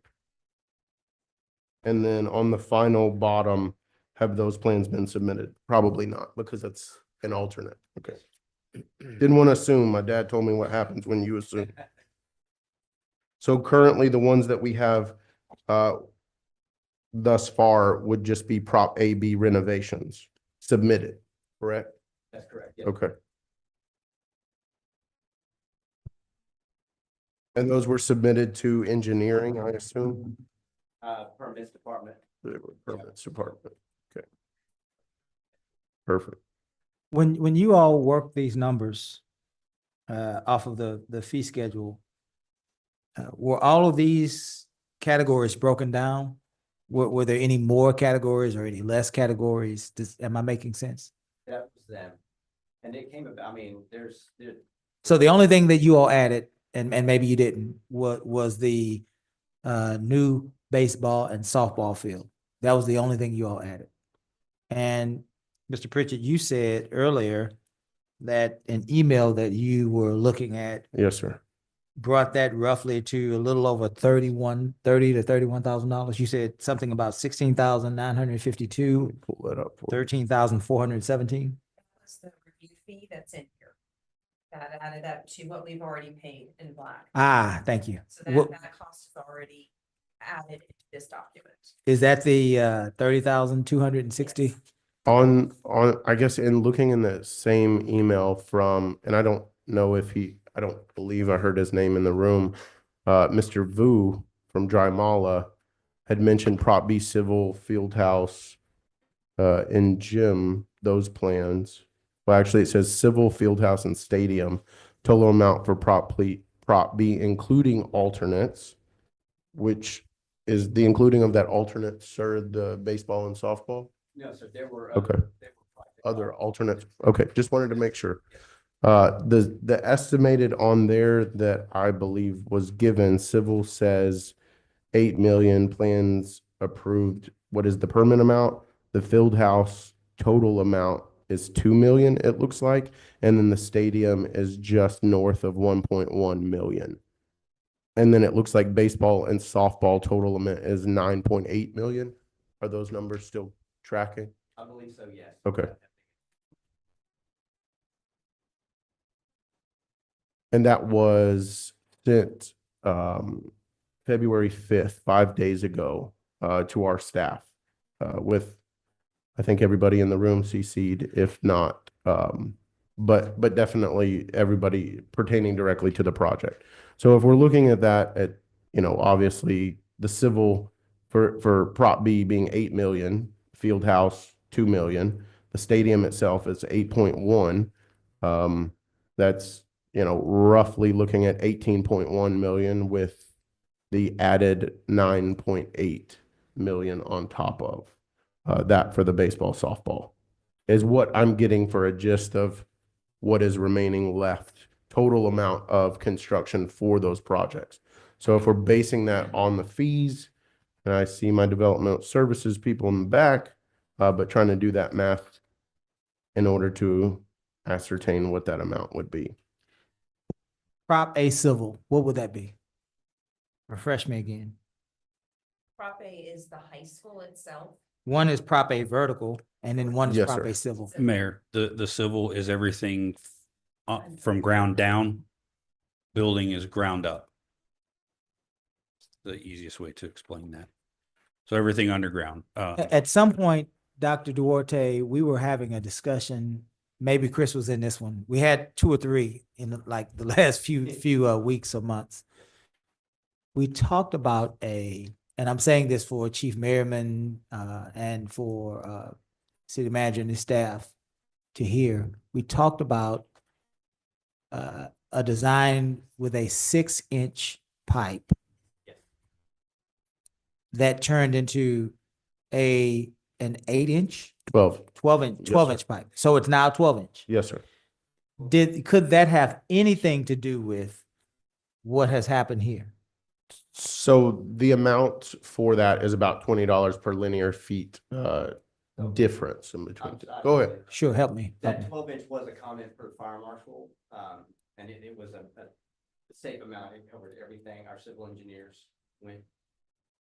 And then on the final bottom, have those plans been submitted? Probably not, because that's an alternate. Okay. Didn't want to assume. My dad told me what happens when you assume. So currently, the ones that we have thus far would just be Prop AB renovations submitted, correct? That's correct. Yeah. Okay. And those were submitted to engineering, I assume? Permits department. They were permits department. Okay. Perfect. When you all work these numbers off of the fee schedule, were all of these categories broken down? Were there any more categories or any less categories? Am I making sense? That was them. And it came about, I mean, there's So the only thing that you all added, and maybe you didn't, was the new baseball and softball field. That was the only thing you all added. And Mr. Pritchett, you said earlier that an email that you were looking at Yes, sir. brought that roughly to a little over $30,000 to $31,000. You said something about 16,952, Pull that up. 13,417. That was the review fee that's in here. That added up to what we've already paid in black. Ah, thank you. So What- that cost is already added into this document. Is that the 30,260? On, I guess in looking in the same email from, and I don't know if I don't believe I heard his name in the room. Mr. Vu from Dry had mentioned Prop B civil field house, in gym, those plans. Well, actually it says civil field house and stadium, total amount for Prop B, including alternates, which is the including of that alternate, sir, the baseball and softball? no, so there were Okay. Other alternates. Okay, just wanted to make sure. Yeah. The estimated on there that I believe was given, civil says 8 million, plans approved. What is the permit amount? The field house total amount is 2 million, it looks like. And then the stadium is just north of 1.1 million. And then it looks like baseball and softball total amount is 9.8 million. Are those numbers still tracking? I believe so, yes. Okay. And that was sent February 5th, 5 days ago, to our staff, with, I think, everybody in the room CC'd, if not, but definitely everybody pertaining directly to the project. So if we're looking at that at, obviously the civil for Prop B being 8 million, field house 2 million, the stadium itself is 8.1. That's, roughly looking at 18.1 million with the added 9.8 million on top of that for the baseball, softball. is what I'm getting for a gist of what is remaining left, total amount of construction for those projects. So if we're basing that on the fees, and I see my development services people in the back, but trying to do that math in order to ascertain what that amount would be. Prop A civil, what would that be? Refresh me again. Prop A is the high school itself. One is Prop A vertical, and then one is Yes, Prop sir. A civil. Mayor, the civil is everything from ground down. Building is ground up. The easiest way to explain that. So everything underground. At some point, Dr. Duarte, we were having a discussion, maybe Chris was in this one. We had two or three in like the last few weeks or months. We talked about and I'm saying this for Chief Merriman and for city manager and his staff to hear. We talked about a design with a 6-inch pipe that turned into an 8-inch, 12. 12-inch pipe. So it's now 12-inch. Yes, sir. Could that have anything to do with what has happened here? So the amount for that is about $20 per linear feet difference in between. Go ahead. Sure, help me. That 12-inch was a comment for fire marshal, and it was a safe amount. It covered everything. Our civil engineers went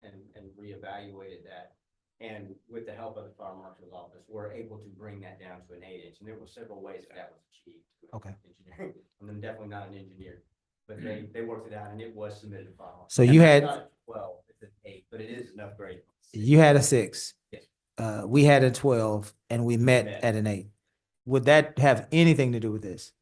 and reevaluated that. And with the help of the fire marshal's office, we're able to bring that down to an 8-inch. And there were several ways that was achieved. Okay. Engineering. I'm definitely not an engineer, but they worked it out and it was submitted to fire marshal. So you had- It's not 12, it's an 8, but it is enough grade. You had a 6. Yes. We had a 12 and we met at an 8. Would that have anything to do with this?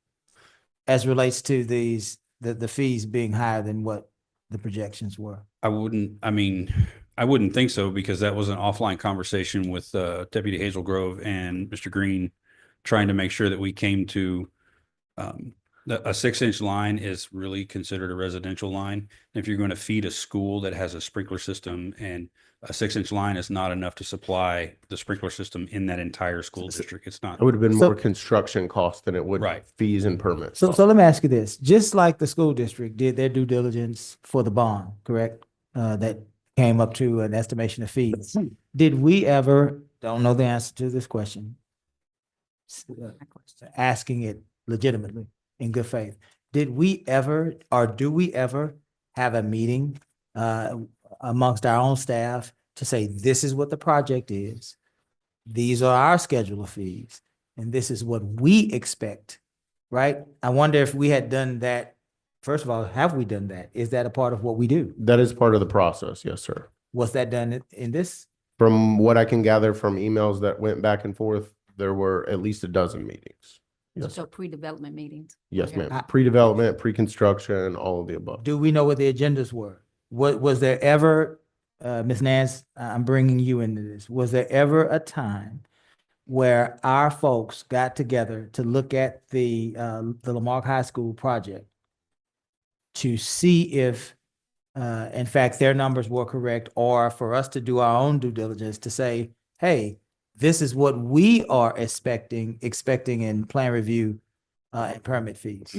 As relates to the fees being higher than what the projections were? I wouldn't think so, because that was an offline conversation with Deputy Hazel Grove and Mr. Green, trying to make sure that we came to a 6-inch line is really considered a residential line. If you're going to feed a school that has a sprinkler system, and a 6-inch line is not enough to supply the sprinkler system in that entire school district. It's not. It would have been So- more construction cost than it would Right. fees and permits. So let me ask you this, just like the school district did their due diligence for the bond, correct? That came up to an estimation of fees. Did we ever, don't know the answer to this question, asking it legitimately in good faith. Did we ever, or do we ever have a meeting amongst our own staff to say, this is what the project is, these are our schedule of fees, and this is what we expect, right? I wonder if we had done that. First of all, have we done that? Is that a part of what we do? That is part of the process. Yes, sir. Was that done in this? From what I can gather from emails that went back and forth, there were at least a dozen meetings. Yes, So pre-development meetings. yes, Okay. ma'am. Pre-development, pre-construction, all of the above. Do we know what the agendas were? Was there ever, Ms. Nance, I'm bringing you into this. Was there ever a time where our folks got together to look at the Lamar High School project to see if, in fact, their numbers were correct, or for us to do our own due diligence to say, hey, this is what we are expecting in plan review and permit fees?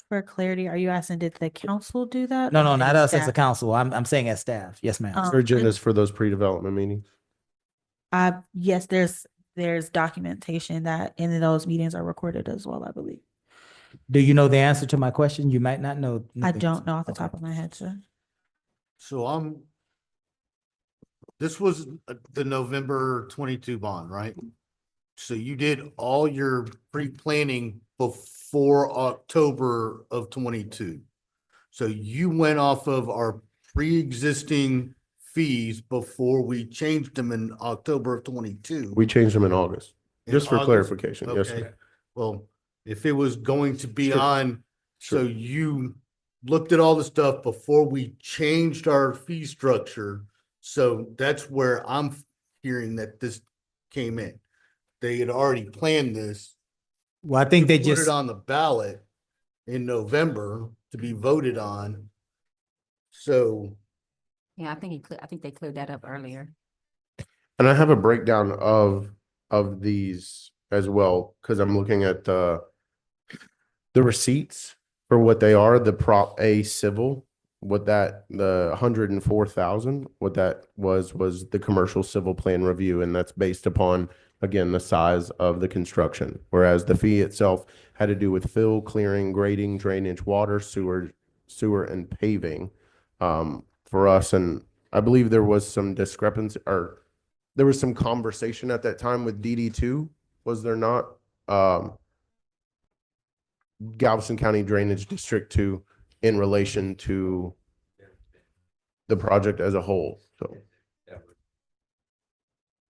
For clarity, are you asking, did the council do that? No, or no, did not us as a staff? council. I'm saying as staff. Yes, ma'am. Is there agendas for those pre-development meetings? Yes, there's documentation that in those meetings are recorded as well, I believe. Do you know the answer to my question? You might not know. I don't know off the top of my head, sir. So this was the November 22 bond, right? So you did all your pre-planning before October of 22. So you went off of our pre-existing fees before we changed them in October of 22. We changed them in August, In just for August? clarification. Yes, Okay. sir. Well, if it was going to be Sure. on, so Sure. you looked at all the stuff before we changed our fee structure. So that's where I'm hearing that this came in. They had already planned this. Well, I think they Put just, it on the ballot in November to be voted on. So Yeah, I think they cleared that up earlier. And I have a breakdown of of these as well, because I'm looking at the receipts for what they are, the Prop A civil, what that, the 104,000, what that was the commercial civil plan review, and that's based upon, again, the size of the construction. Whereas the fee itself had to do with fill, clearing, grading, drainage, water, sewer, and paving for us. And I believe there was some discrepancy, or there was some conversation at that time with DD2, was there not? Galveston County Drainage District 2 in relation to the project as a whole. So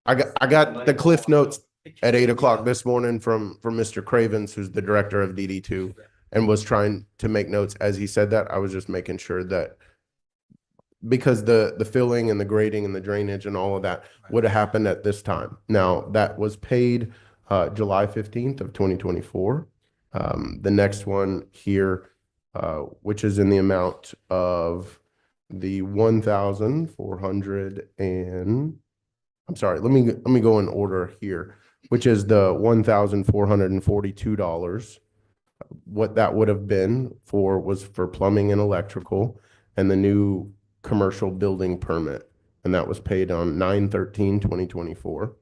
I got the Cliff Notes at 8 o'clock this morning from Mr. Cravens, who's the director of DD2, and was trying to make notes as he said that. I was just making sure that, because the filling and the grading and the drainage and all of that would have happened at this time. Now, that was paid July 15th of 2024. The next one here, which is in the amount of the 1,400 and, I'm sorry, let me go in order here, which is the $1,442. What that would have been for was for plumbing and electrical and the new commercial building permit. And that was paid on 9/13/2024.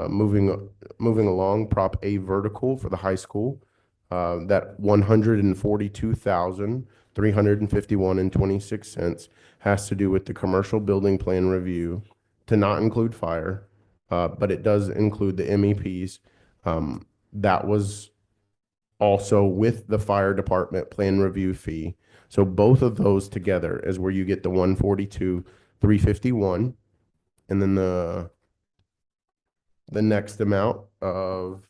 Moving along, Prop A vertical for the high school. That 142,351.26 has to do with the commercial building plan review, to not include fire, but it does include the MEPs. That was also with the fire department plan review fee. So both of those together is where you get the 142,351, and then the next amount of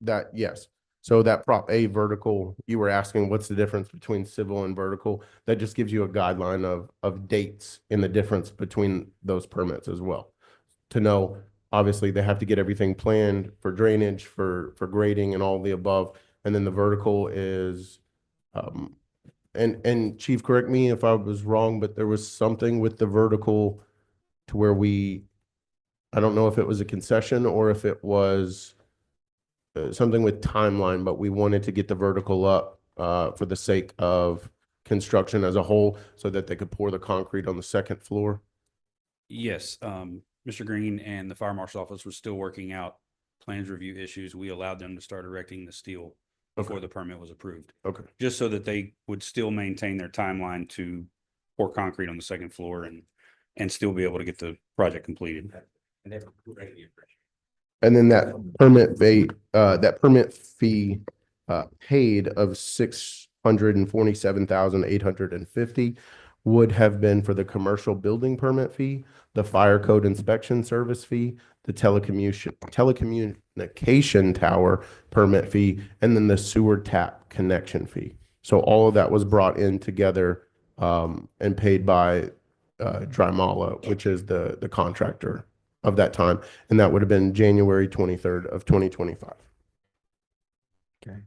that, yes. So that Prop A vertical, you were asking what's the difference between civil and vertical. That just gives you a guideline of dates in the difference between those permits as well. To know, obviously, they have to get everything planned for drainage, for grading and all the above. And then the vertical is, and Chief, correct me if I was wrong, but there was something with the vertical to where I don't know if it was a concession or if it was something with timeline, but we wanted to get the vertical up for the sake of construction as a whole, so that they could pour the concrete on the second floor. Yes, Mr. Green and the fire marshal's office was still working out plans review issues. We allowed them to start erecting the steel before the permit was approved. Okay. Just so that they would still maintain their timeline to pour concrete on the second floor and still be able to get the project completed. And then that permit fee paid of $647,850 would have been for the commercial building permit fee, the fire code inspection service fee, the telecommunication tower permit fee, and then the sewer tap connection fee. So all of that was brought in together and paid by Drimala, which is the contractor of that time. And that would have been January 23rd of 2025. Okay.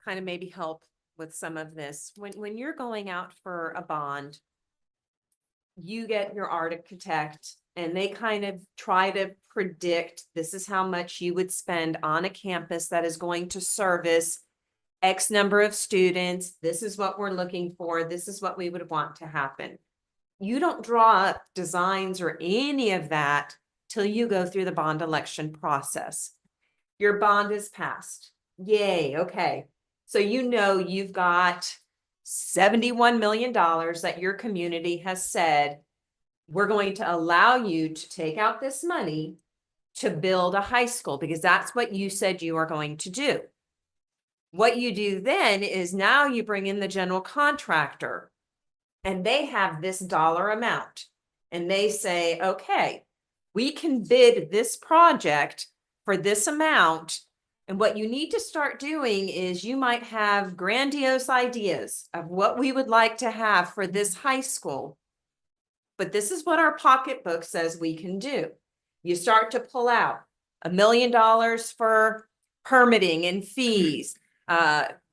Kind of maybe help with some of this. When you're going out for a bond, you get your architect and they kind of try to predict this is how much you would spend on a campus that is going to service X number of students. This is what we're looking for. This is what we would want to happen. You don't draw up designs or any of that till you go through the bond election process. Your bond is passed. Yay. Okay. So you know you've got $71 million that your community has said, we're going to allow you to take out this money to build a high school, because that's what you said you are going to do. What you do then is now you bring in the general contractor and they have this dollar amount and they say, okay, we can bid this project for this amount. And what you need to start doing is you might have grandiose ideas of what we would like to have for this high school. But this is what our pocketbook says we can do. You start to pull out $1 million for permitting and fees,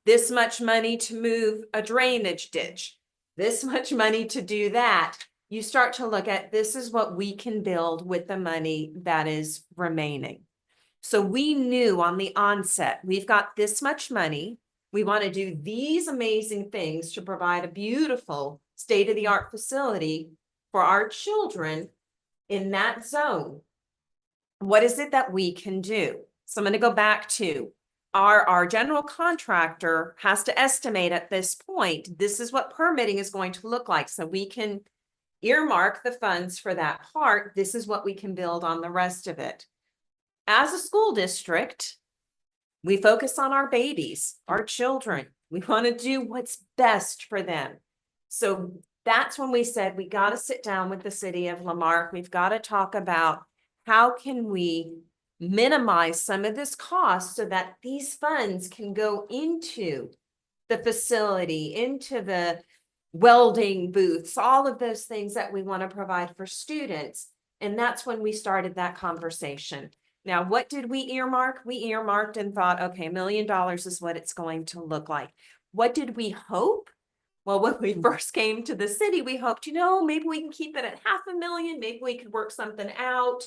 this much money to move a drainage ditch. this much money to do that. You start to look at, this is what we can build with the money that is remaining. So we knew on the onset, we've got this much money. We want to do these amazing things to provide a beautiful state-of-the-art facility for our children in that zone. What is it that we can do? So I'm going to go back to our general contractor has to estimate at this point, this is what permitting is going to look like. So we can earmark the funds for that part. This is what we can build on the rest of it. As a school district, we focus on our babies, our children. We want to do what's best for them. So that's when we said, we got to sit down with the city of Lamar. We've got to talk about how can we minimize some of this cost so that these funds can go into the facility, into the welding booths, all of those things that we want to provide for students. And that's when we started that conversation. Now, what did we earmark? We earmarked and thought, okay, $1 million is what it's going to look like. What did we hope? Well, when we first came to the city, we hoped, maybe we can keep it at $500,000. Maybe we could work something out,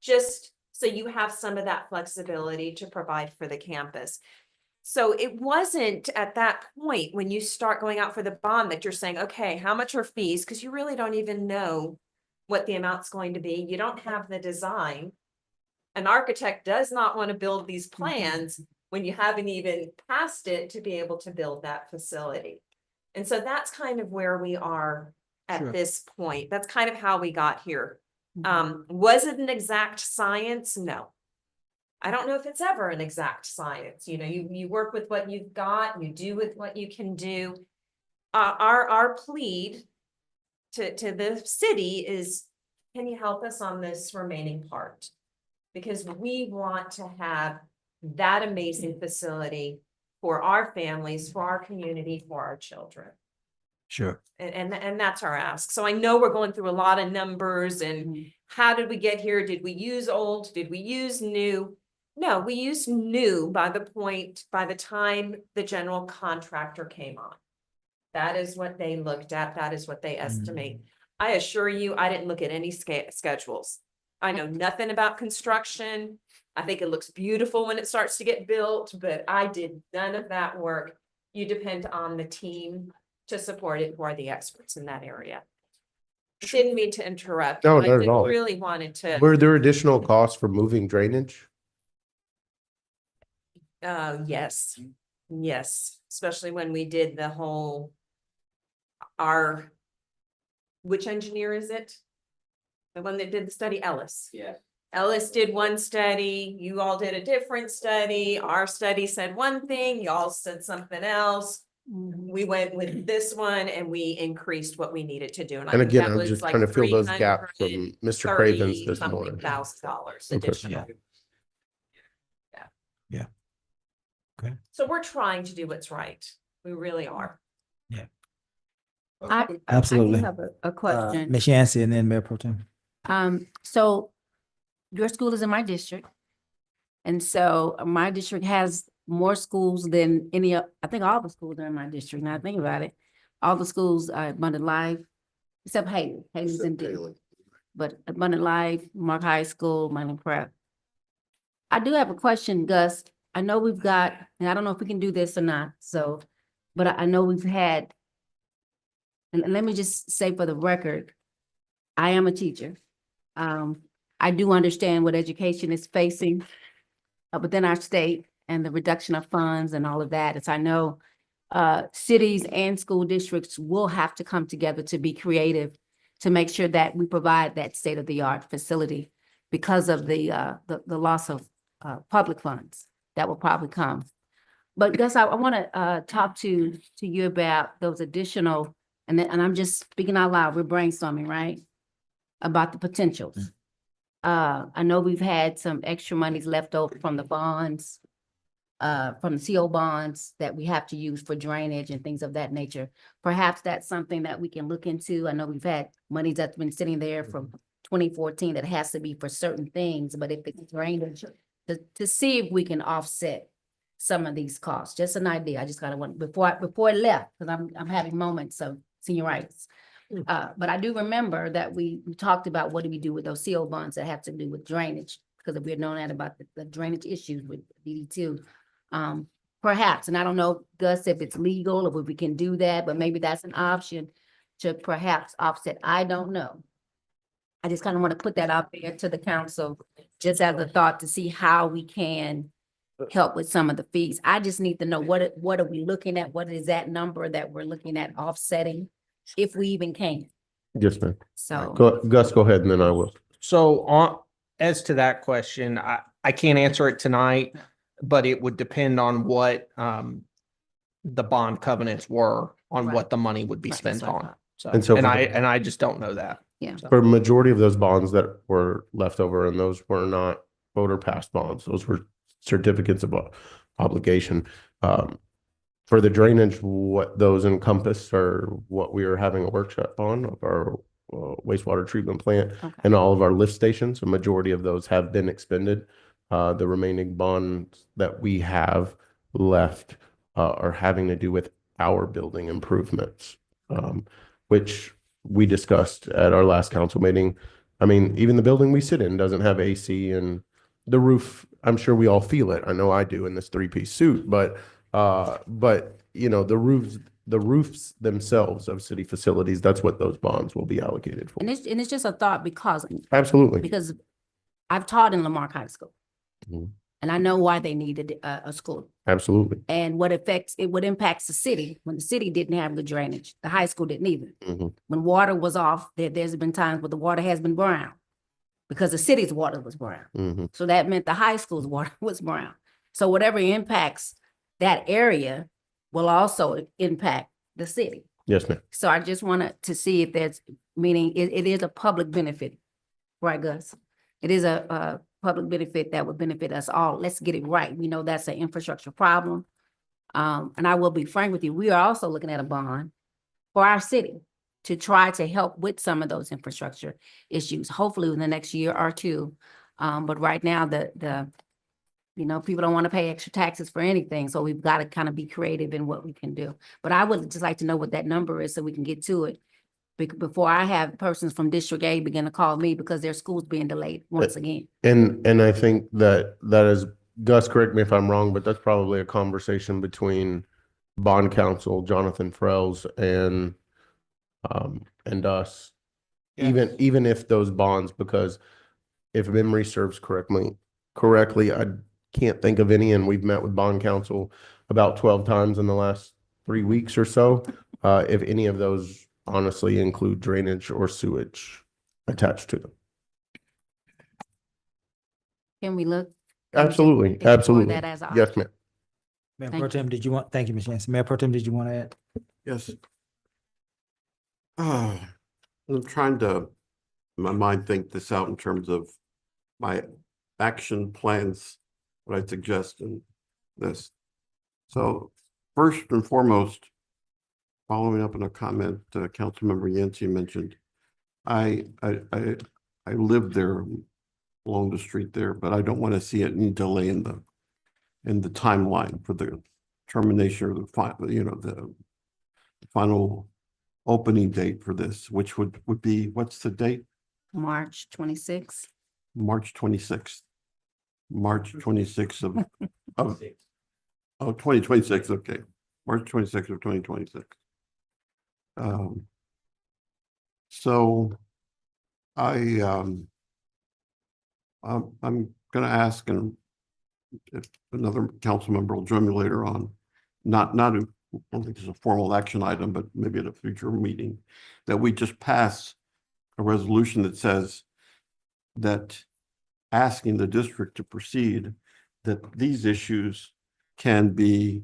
just so you have some of that flexibility to provide for the campus. So it wasn't at that point when you start going out for the bond that you're saying, okay, how much are fees? Because you really don't even know what the amount's going to be. You don't have the design. An architect does not want to build these plans when you haven't even passed it to be able to build that facility. And so that's kind of where we are at this point. That's kind of how we got here. Was it an exact science? No. I don't know if it's ever an exact science. You work with what you've got, you do with what you can do. Our plead to the city is, can you help us on this remaining part? Because we want to have that amazing facility for our families, for our community, for our children. Sure. And that's our ask. So I know we're going through a lot of numbers and how did we get here? Did we use old? Did we use new? No, we used new by the time the general contractor came on. That is what they looked at. That is what they estimate. I assure you, I didn't look at any schedules. I know nothing about construction. I think it looks beautiful when it starts to get built, but I did none of that work. You depend on the team to support it, who are the experts in that area. Didn't mean to interrupt. No, I not at did all. really wanted to. Were there additional costs for moving drainage? Yes, especially when we did the whole, which engineer is it? The one that did the study, Ellis. Yeah. Ellis did one study, you all did a different study, our study said one thing, y'all said something else. We went with this one and we increased what we needed to do. I And think again, that I'm was just like trying to fill those gaps from Mr. Cravens this morning. $30,000 Okay. additional. Yeah. Okay. So we're trying to do what's right. We really are. Absolutely. I do have a question. Ms. Yancey and then Mayor Pro Tem. So your school is in my district. And so my district has more schools than I think all the schools are in my district. Now I think about it. All the schools are Abundant Life, except Haley. Haley's in D. But Abundant Life, Marque High School, Mining Prep. I do have a question, Gus. I know we've got, and I don't know if we can do this or not, but I know we've had, and let me just say for the record, I am a teacher. I do understand what education is facing within our state and the reduction of funds and all of that. As I know, cities and school districts will have to come together to be creative to make sure that we provide that state-of-the-art facility because of the loss of public funds that will probably come. But Gus, I want to talk to you about those additional, and I'm just speaking out loud, we're brainstorming, right? About the potentials. I know we've had some extra monies left over from the bonds, from the CO bonds that we have to use for drainage and things of that nature. Perhaps that's something that we can look into. I know we've had money that's been sitting there from 2014 that has to be for certain things, but if it's drainage, to see if we can offset some of these costs. Just an idea. I just gotta want before it left, because I'm having moments of senioritis. But I do remember that we talked about what do we do with those CO bonds that have to do with drainage, because we had known that about the drainage issues with DD2. Perhaps, and I don't know, Gus, if it's legal or if we can do that, but maybe that's an option to perhaps offset. I don't know. I just kind of want to put that out there to the council, just as a thought to see how we can help with some of the fees. I just need to know what are we looking at? What is that number that we're looking at offsetting, if we even can? Yes, ma'am. So, Gus, go ahead and then I will. So as to that question, I can't answer it tonight, but it would depend on what the bond covenants were on Right. what the money would be Right, spent that's what I on. thought. So, And so and for I just don't know that. Yeah. So- For a majority of those bonds that were left over, and those were not voter passed bonds, those were certificates of obligation. For the drainage, what those encompass are what we are having a workshop on of our wastewater treatment plant Okay. and all of our lift stations. A majority of those have been expended. The remaining bonds that we have left are having to do with our building improvements, which we discussed at our last council meeting. I mean, even the building we sit in doesn't have AC, and the roof, I'm sure we all feel it. I know I do in this three-piece suit, but you know, the roofs themselves of city facilities, that's what those bonds will be allocated for. And it's just a thought because Absolutely. I've taught in Lamar High School. Mhm. And I know why they needed a school. Absolutely. And what impacts the city when the city didn't have good drainage. The high school didn't either. Mhm. When water was off, there's been times where the water has been brown because the city's water was brown. Mhm. So that meant the high school's water was brown. So whatever impacts that area will also impact the city. Yes, ma'am. So I just wanted to see if there's, meaning it is a public benefit, right, Gus? It is a public benefit that would benefit us all. Let's get it right. We know that's an infrastructure problem. And I will be frank with you, we are also looking at a bond for our city to try to help with some of those infrastructure issues, hopefully in the next year or two. But right now, people don't want to pay extra taxes for anything, so we've got to kind of be creative in what we can do. But I would just like to know what that number is so we can get to it before I have persons from District A begin to call me because their school's being delayed once again. And I think that is, Gus, correct me if I'm wrong, but that's probably a conversation between bond counsel, Jonathan Frells, and us. Even if those bonds, because if memory serves correctly, I can't think of any, and we've met with bond counsel about 12 times in the last 3 weeks or so. If any of those honestly include drainage or sewage attached to them. Can we look? Absolutely, explore absolutely. that as an Yes, option? ma'am. Mayor Thank Pro Tem, thank you, Ms. Yancey. Mayor Pro Tem, did you want to add? Yes. I'm trying to, in my mind, think this out in terms of my action plans, what I suggest in this. So first and foremost, following up on a comment Councilmember Yancey mentioned, I live there along the street there, but I don't want to see any delay in the timeline for the termination or the final opening date for this, which would be, what's the date? March 26th. March 26th. March 26th of 2026, okay. March 26th of 2026. So I'm gonna ask, and if another council member will join me later on, I don't think it's a formal action item, but maybe at a future meeting, that we just pass a resolution that says that asking the district to proceed, that these issues can be,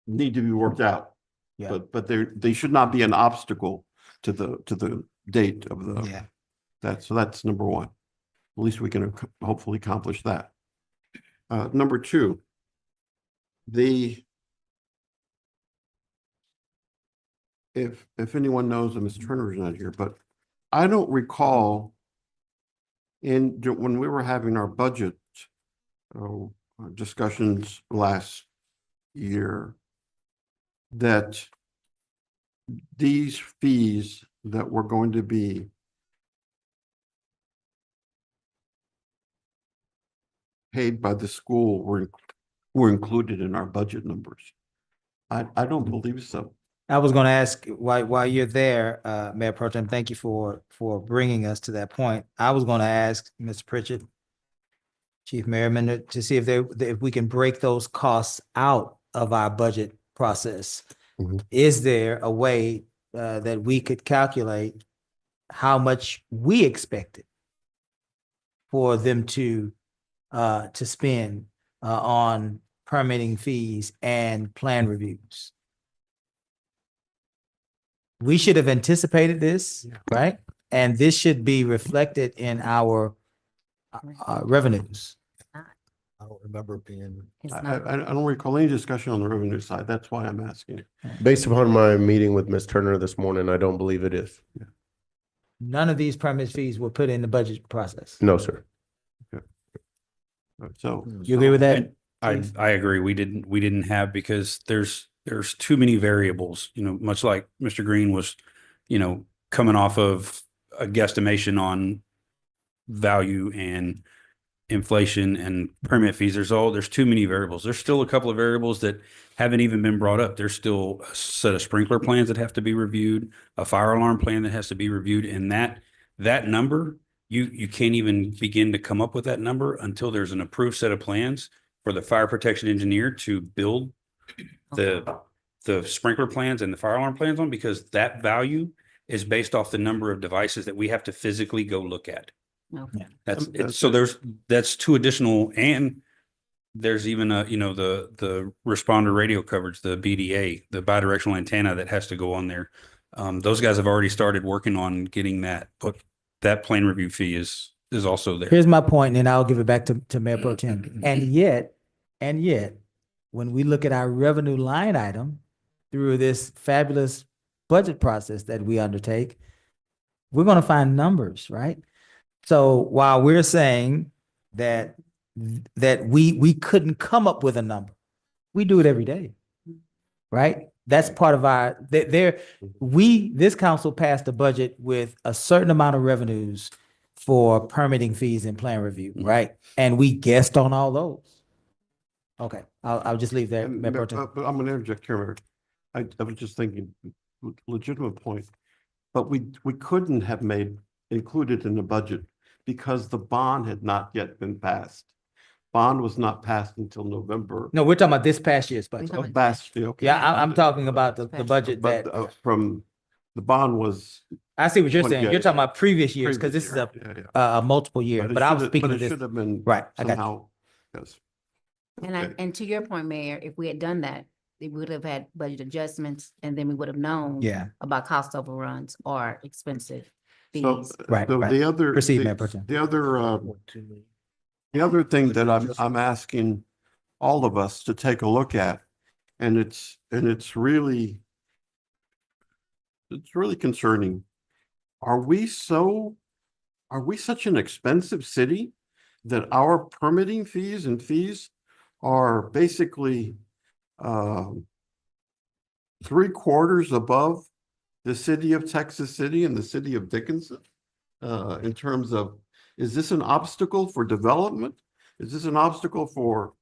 need to be worked out. Yeah. But they should not be an obstacle to the date of so that's number one. At least we can hopefully accomplish that. Number two, if anyone knows, and Ms. Turner's not here, but I don't recall when we were having our budget discussions last year that these fees that were going to be paid by the school were included in our budget numbers. I don't believe so. I was going to ask while you're there, Mayor Pro Tem, thank you for bringing us to that point. I was going to ask Mr. Pritchett, Chief Merriman, to see if we can break those costs out of our budget process. Mhm. Is there a way that we could calculate how much we expected for them to spend on permitting fees and plan reviews? We should have anticipated this, right? And this should be reflected in our revenues. I don't remember being. It's I not. don't recall any discussion on the revenue side. That's why I'm asking. Based upon my meeting with Ms. Turner this morning, I don't believe it is. None of these permit fees were put in the budget process. No, sir. So. You agree with that? And I agree. We didn't have, because there's too many variables, much like Mr. Green was, coming off of a guesstimation on value and inflation and permit fees. There's too many variables. There's still a couple of variables that haven't even been brought up. There's still a set of sprinkler plans that have to be reviewed, a fire alarm plan that has to be reviewed, and that number, you can't even begin to come up with that number until there's an approved set of plans for the fire protection engineer to build the sprinkler plans and the fire alarm plans on, because that value is based off the number of devices that we have to physically go look at. Okay. That's two additional, and there's even the responder radio coverage, the BDA, the bidirectional antenna that has to go on there. Those guys have already started working on getting that, but that plan review fee is also there. Here's my point, and then I'll give it back to Mayor Pro Tem. And yet, when we look at our revenue line item through this fabulous budget process that we undertake, we're going to find numbers, right? So while we're saying that we couldn't come up with a number, we do it every day, right? That's part of our, this council passed a budget with a certain amount of revenues for permitting fees and plan review, right? And we guessed on all those. Okay, I'll just leave that. Mayor Pro Tem. But I'm going to interject here, Mayor. I was just thinking, legitimate point, but we couldn't have included in the budget because the bond had not yet been passed. Bond was not passed until November. No, we're talking about this past year's budget. talking Of last year, okay. Yeah, I'm talking about the budget But that, from, the bond was. I see what you're saying. yeah, You're talking about previous years, because this is previous year. Yeah, yeah. a multiple year, it but I was should have- speaking but to it this. should have been. Right, I got you. Somehow, yes. Okay. And to your point, Mayor, if we had done that, we would have had budget adjustments, and then we would have known Yeah, about cost overruns or expensive So, fees. Right, so right. the other. Proceed, the- Mayor Pro Tem. The other thing that I'm asking all of us to take a look at, and it's really concerning. Are we such an expensive city that our permitting fees and fees are basically 3/4 above the city of Texas City and the city of Dickinson? In terms of, is this an obstacle for development? Is this an obstacle for,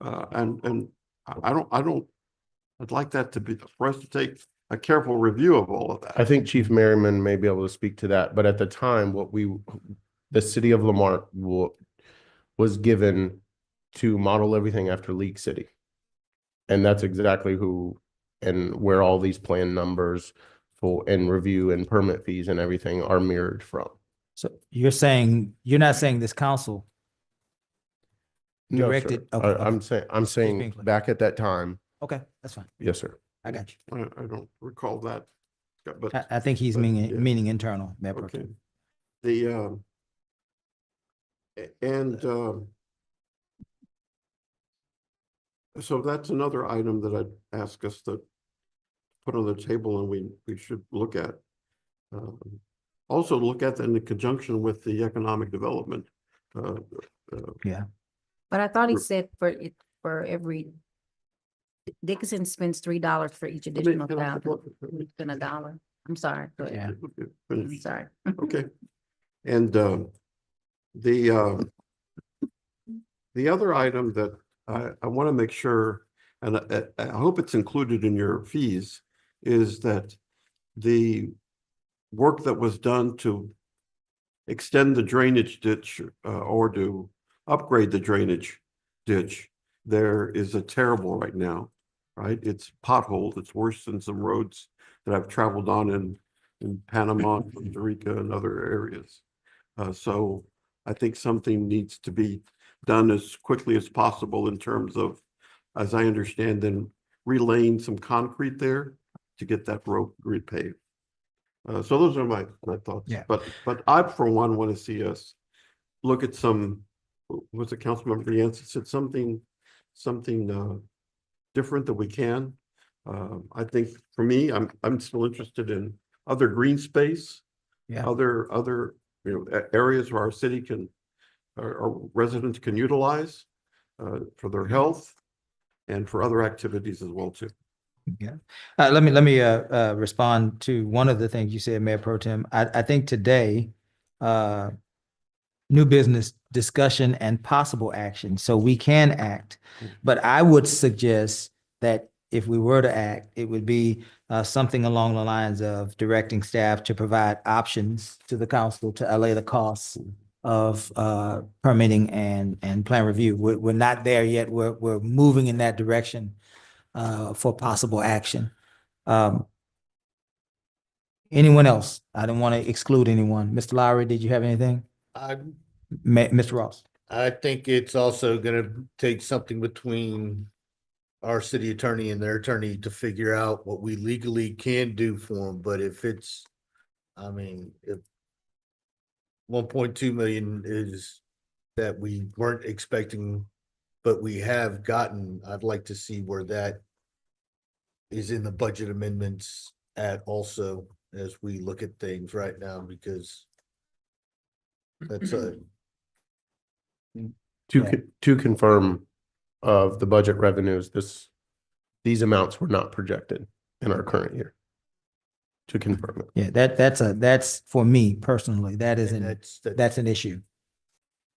and I'd like that to be, for us to take a careful review of all of that. I think Chief Merriman may be able to speak to that, but at the time, the city of Lamar was given to model everything after League City. And that's exactly who and where all these plan numbers and review and permit fees and everything are mirrored from. So you're not saying this council No, sir. directed? Okay, I'm being saying clear. back at that time, okay, that's fine. yes, sir. I got you. I don't recall that, but. I think he's but, meaning, yeah. meaning internal, Mayor Pro Okay. Tem. The, so that's another item that I'd ask us to put on the table and we should look at. Also look at that in conjunction with the economic development. Yeah. But I thought he Re- said for every Dickinson spends $3 for each additional thousand. We spend $1. I'm sorry. Go ahead. I'm sorry. Okay. And the other item that I want to make sure, and I hope it's included in your fees, is that the work that was done to extend the drainage ditch or to upgrade the drainage ditch there is a terrible right now, right? It's potholed. It's worse than some roads that I've traveled on in Panama, Costa Rica, and other areas. So I think something needs to be done as quickly as possible in terms of, as I understand, then relaying some concrete there to get that road repaved. So those are my thoughts. Yeah. But I, for one, want to see us look at some, what's the Councilmember Yancey said, something different that we can. I think for me, I'm still interested in other green space. Yeah. Other areas where our city can, our residents can utilize for their health and for other activities as well too. Yeah. Let me respond to one of the things you said, Mayor Pro Tem. I think today, new business discussion and possible action, so we can act. But I would suggest that if we were to act, it would be something along the lines of directing staff to provide options to the council to allay the costs of permitting and plan review. We're not there yet. We're moving in that direction for possible action. Anyone else? I don't want to exclude anyone. Mr. Lowry, did you have anything? Mr. Ross? I think it's also gonna take something between our city attorney and their attorney to figure out what we legally can do for them, but if it's, I mean, if 1.2 million is that we weren't expecting, but we have gotten, I'd like to see where that is in the budget amendments at also as we look at things right now, because that's a To confirm of the budget revenues, these amounts were not projected in our current year. To confirm it. Yeah, that's for me personally, that's an issue.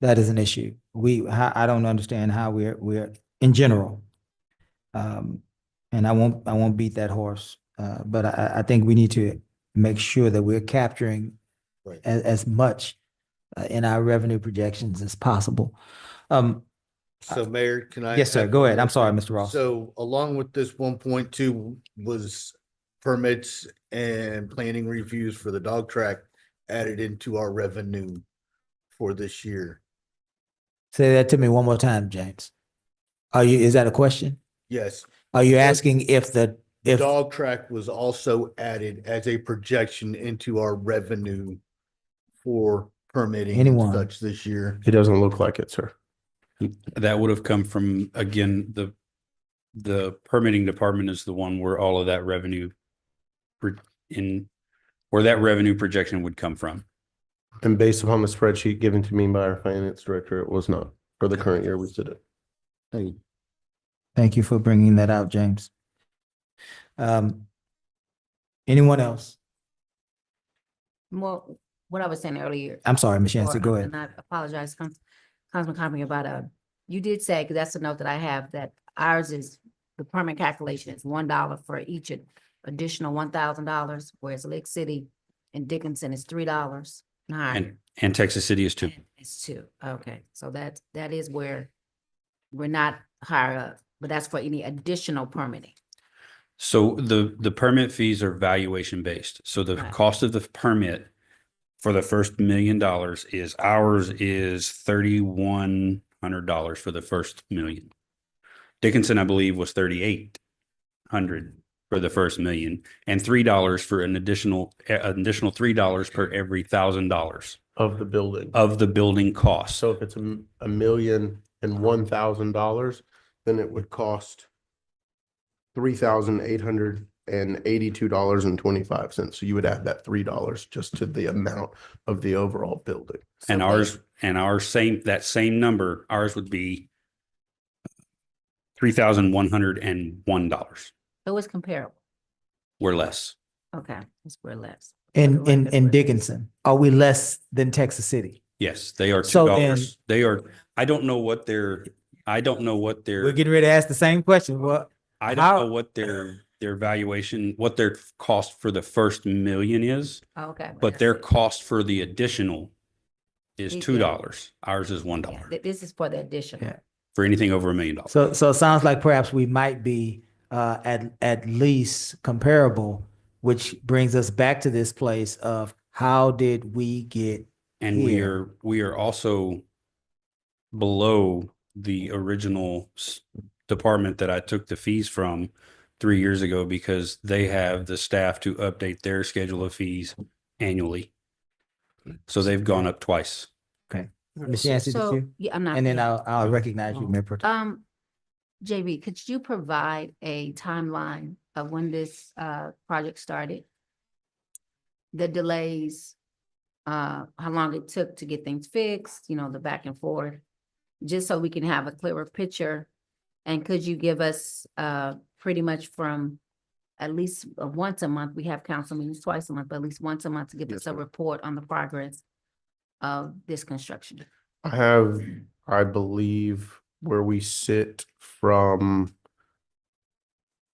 That is an issue. I don't understand how we're in general. And I won't beat that horse. But I think we need to make sure that we're capturing Right. as much in our revenue projections as possible. So Mayor, can I? Yes, sir. have Go one ahead. more I'm sorry, thing? Mr. Ross. So along with this 1.2 was permits and planning reviews for the dog track added into our revenue for this year. Say that to me one more time, James. Is that a question? Yes, Are you asking if dog track was also added as a projection into our revenue for permitting and Anyone. such this year? It doesn't look like it, sir. That would have come from, again, the permitting department is the one where all of that revenue where that revenue projection would come from. And based upon the spreadsheet given to me by our finance director, it was not for the current year we did it. Thank you for bringing that out, James. Anyone else? Well, what I was saying earlier. I'm sorry, Ms. Yancey, go ahead. And I apologize, Councilman Conley, about, you did say, because that's the note that I have, that ours is, the permit calculation is $1 for each additional $1,000, whereas Lake City and Dickinson is $3 higher. And Texas City is 2. It's 2. Okay, so that is where we're not higher up, but that's for any additional permitting. So the permit fees are valuation based. So the Right. cost of the permit for the first $1 million is $3,100 for the first $1 million. Dickinson, I believe, was $3,800 for the first $1 million, and $3 for an additional $3 per every $1,000 Of the building. of the building cost. So if it's $1,001,000, then it would cost $3,882.25. So you would add that $3 just to the amount of the overall building. And ours that same number, ours would be $3,101. It was comparable. We're less. Okay, it's we're less. In Dickinson, are we less than Texas City? Yes, they are So $2. They are, I don't know what their, We're getting ready to ask the same question. What? I don't know what their valuation, what their cost for the first million is, Okay. but their cost for the additional is Yeah. $2. Ours is Yeah, $1 this is for the additional. Yeah. for anything over $1 million. So it sounds like perhaps we might be at least comparable, which brings us back to this place of how did we get And here? we are also below the original department that I took the fees from 3 years ago because they have the staff to update their schedule of fees annually. So they've gone up twice. Ms. Yancey, did So, you? yeah, I'm not. And then yeah. I'll recognize you, Mayor Pro Tem. JB, could you provide a timeline of when this project started? The delays, how long it took to get things fixed, you know, the back and forth, just so we can have a clearer picture. And could you give us pretty much from at least once a month, we have council meetings twice a month, but at least once a month to give us a report on the progress of this construction? I have, I believe, where we sit from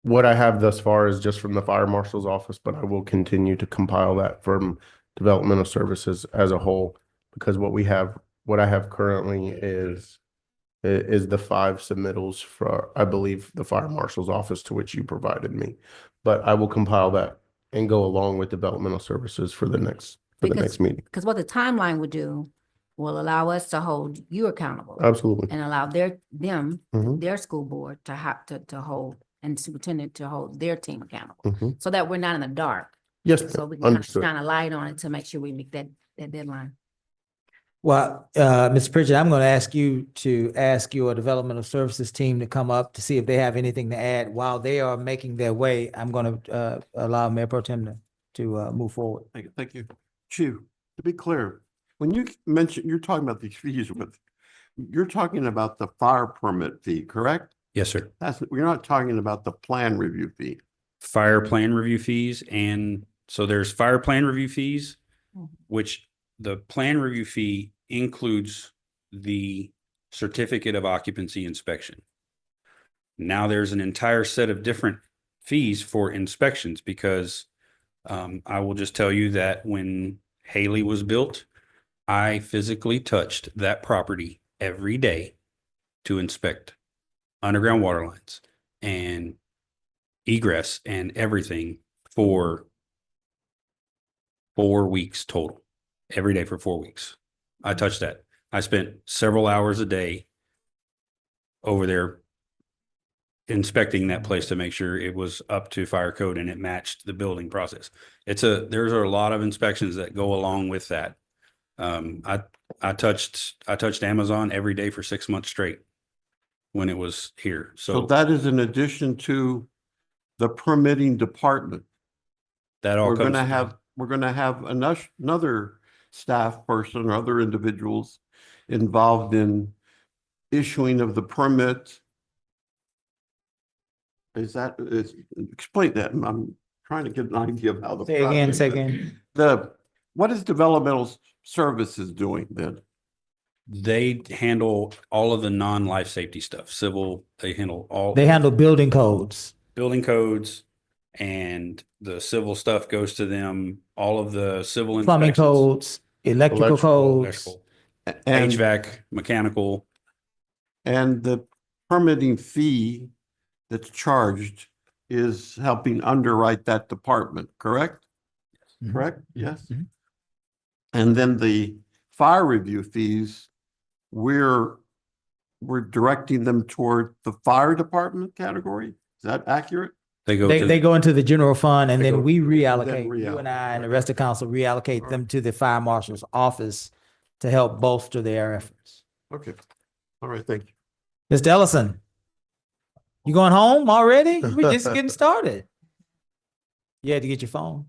what I have thus far is just from the fire marshal's office, but I will continue to compile that from developmental services as a whole, because what I have currently is the 5 submittals for, I believe, the fire marshal's office to which you provided me. But I will compile that and go along with developmental services for the next meeting. Because what the timeline would do will allow us to hold you accountable. Absolutely. And allow their Mhm. school board to have to hold, and superintendent to hold their team accountable, Mhm. so that we're not in the dark. Yes, So we can understood. shine a light on it to make sure we meet that deadline. Well, Mr. Pritchett, I'm going to ask you to ask your developmental services team to come up to see if they have anything to add. While they are making their way, I'm going to allow Mayor Pro Tem to move forward. Thank you. Chief, to be clear, when you mention, you're talking about these fees you're talking about the fire permit fee, correct? Yes, sir. We're not talking about the plan review fee. Fire plan review fees. And so there's fire plan review fees, which the plan review fee includes the certificate of occupancy inspection. Now there's an entire set of different fees for inspections because I will just tell you that when Haley was built, I physically touched that property every day to inspect underground water lines and egress and everything for 4 weeks total. Every day for 4 weeks. I touched that. I spent several hours a day over there inspecting that place to make sure it was up to fire code and it matched the building process. There's a lot of inspections that go along with that. I touched Amazon every day for 6 months straight when it was here. So So that is in addition to the permitting department. that all We're comes. gonna have another staff person or other individuals involved in issuing of the permit. Explain that. I'm trying to get an idea of how the. Say again, process say is. again. What is developmental services doing then? They handle all of the non-life safety stuff, civil, they handle all. They handle building codes. Building codes and the civil stuff goes to them, all of the civil Plumbing inspections. codes, electrical Electrical, codes. Electrical, And, HVAC, mechanical. and the permitting fee that's charged is helping underwrite that department, correct? Mhm. Correct? Yes. Mhm. And then the fire review fees, we're directing them toward the fire department category. Is that accurate? They go They to, go into the general fund and They then go- we then reallocate, you and I and the rest of council reallocate them to the fire marshal's office to help bolster their efforts. Okay. All right, thank you. Mr. Ellison, you going home already? We're just getting started. You had to get your phone.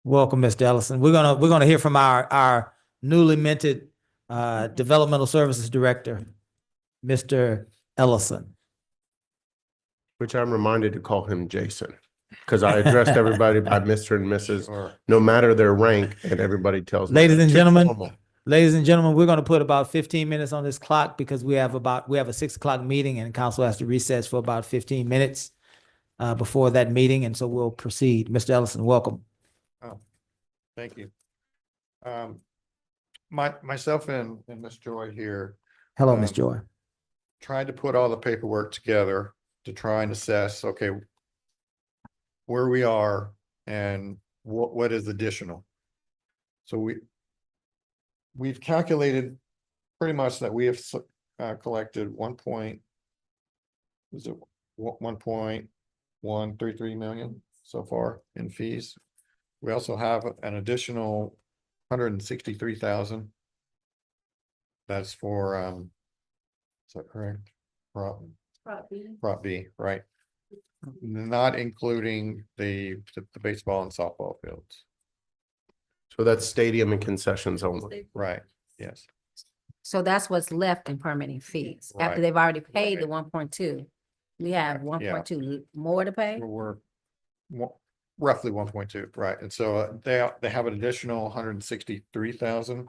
Welcome, Mr. Ellison. We're gonna hear from our newly minted developmental services director, Mr. Ellison. Which I'm reminded to call him Jason, because I addressed everybody by Mr. and Mrs., no matter their rank, and everybody tells me. Ladies and too gentlemen, formal. Ladies and gentlemen, we're going to put about 15 minutes on this clock because we have a 6 o'clock meeting and council has to recess for about 15 minutes before that meeting. And so we'll proceed. Mr. Ellison, welcome. Thank you. Myself and Miss Joy here Hello, Ms. Joy. tried to put all the paperwork together to try and assess, okay, where we are and what is additional. So we've calculated pretty much that we have collected 1.133 million so far in fees. We also have an additional 163,000. That's for is that correct? Prop B, right? Not including the baseball and softball fields. So that's stadium and concessions only. Right, yes. So that's what's left in permitting fees. Right. After they've already paid the 1.2. We have 1.2 more to pay? We're roughly 1.2, right? And so they have an additional 163,000.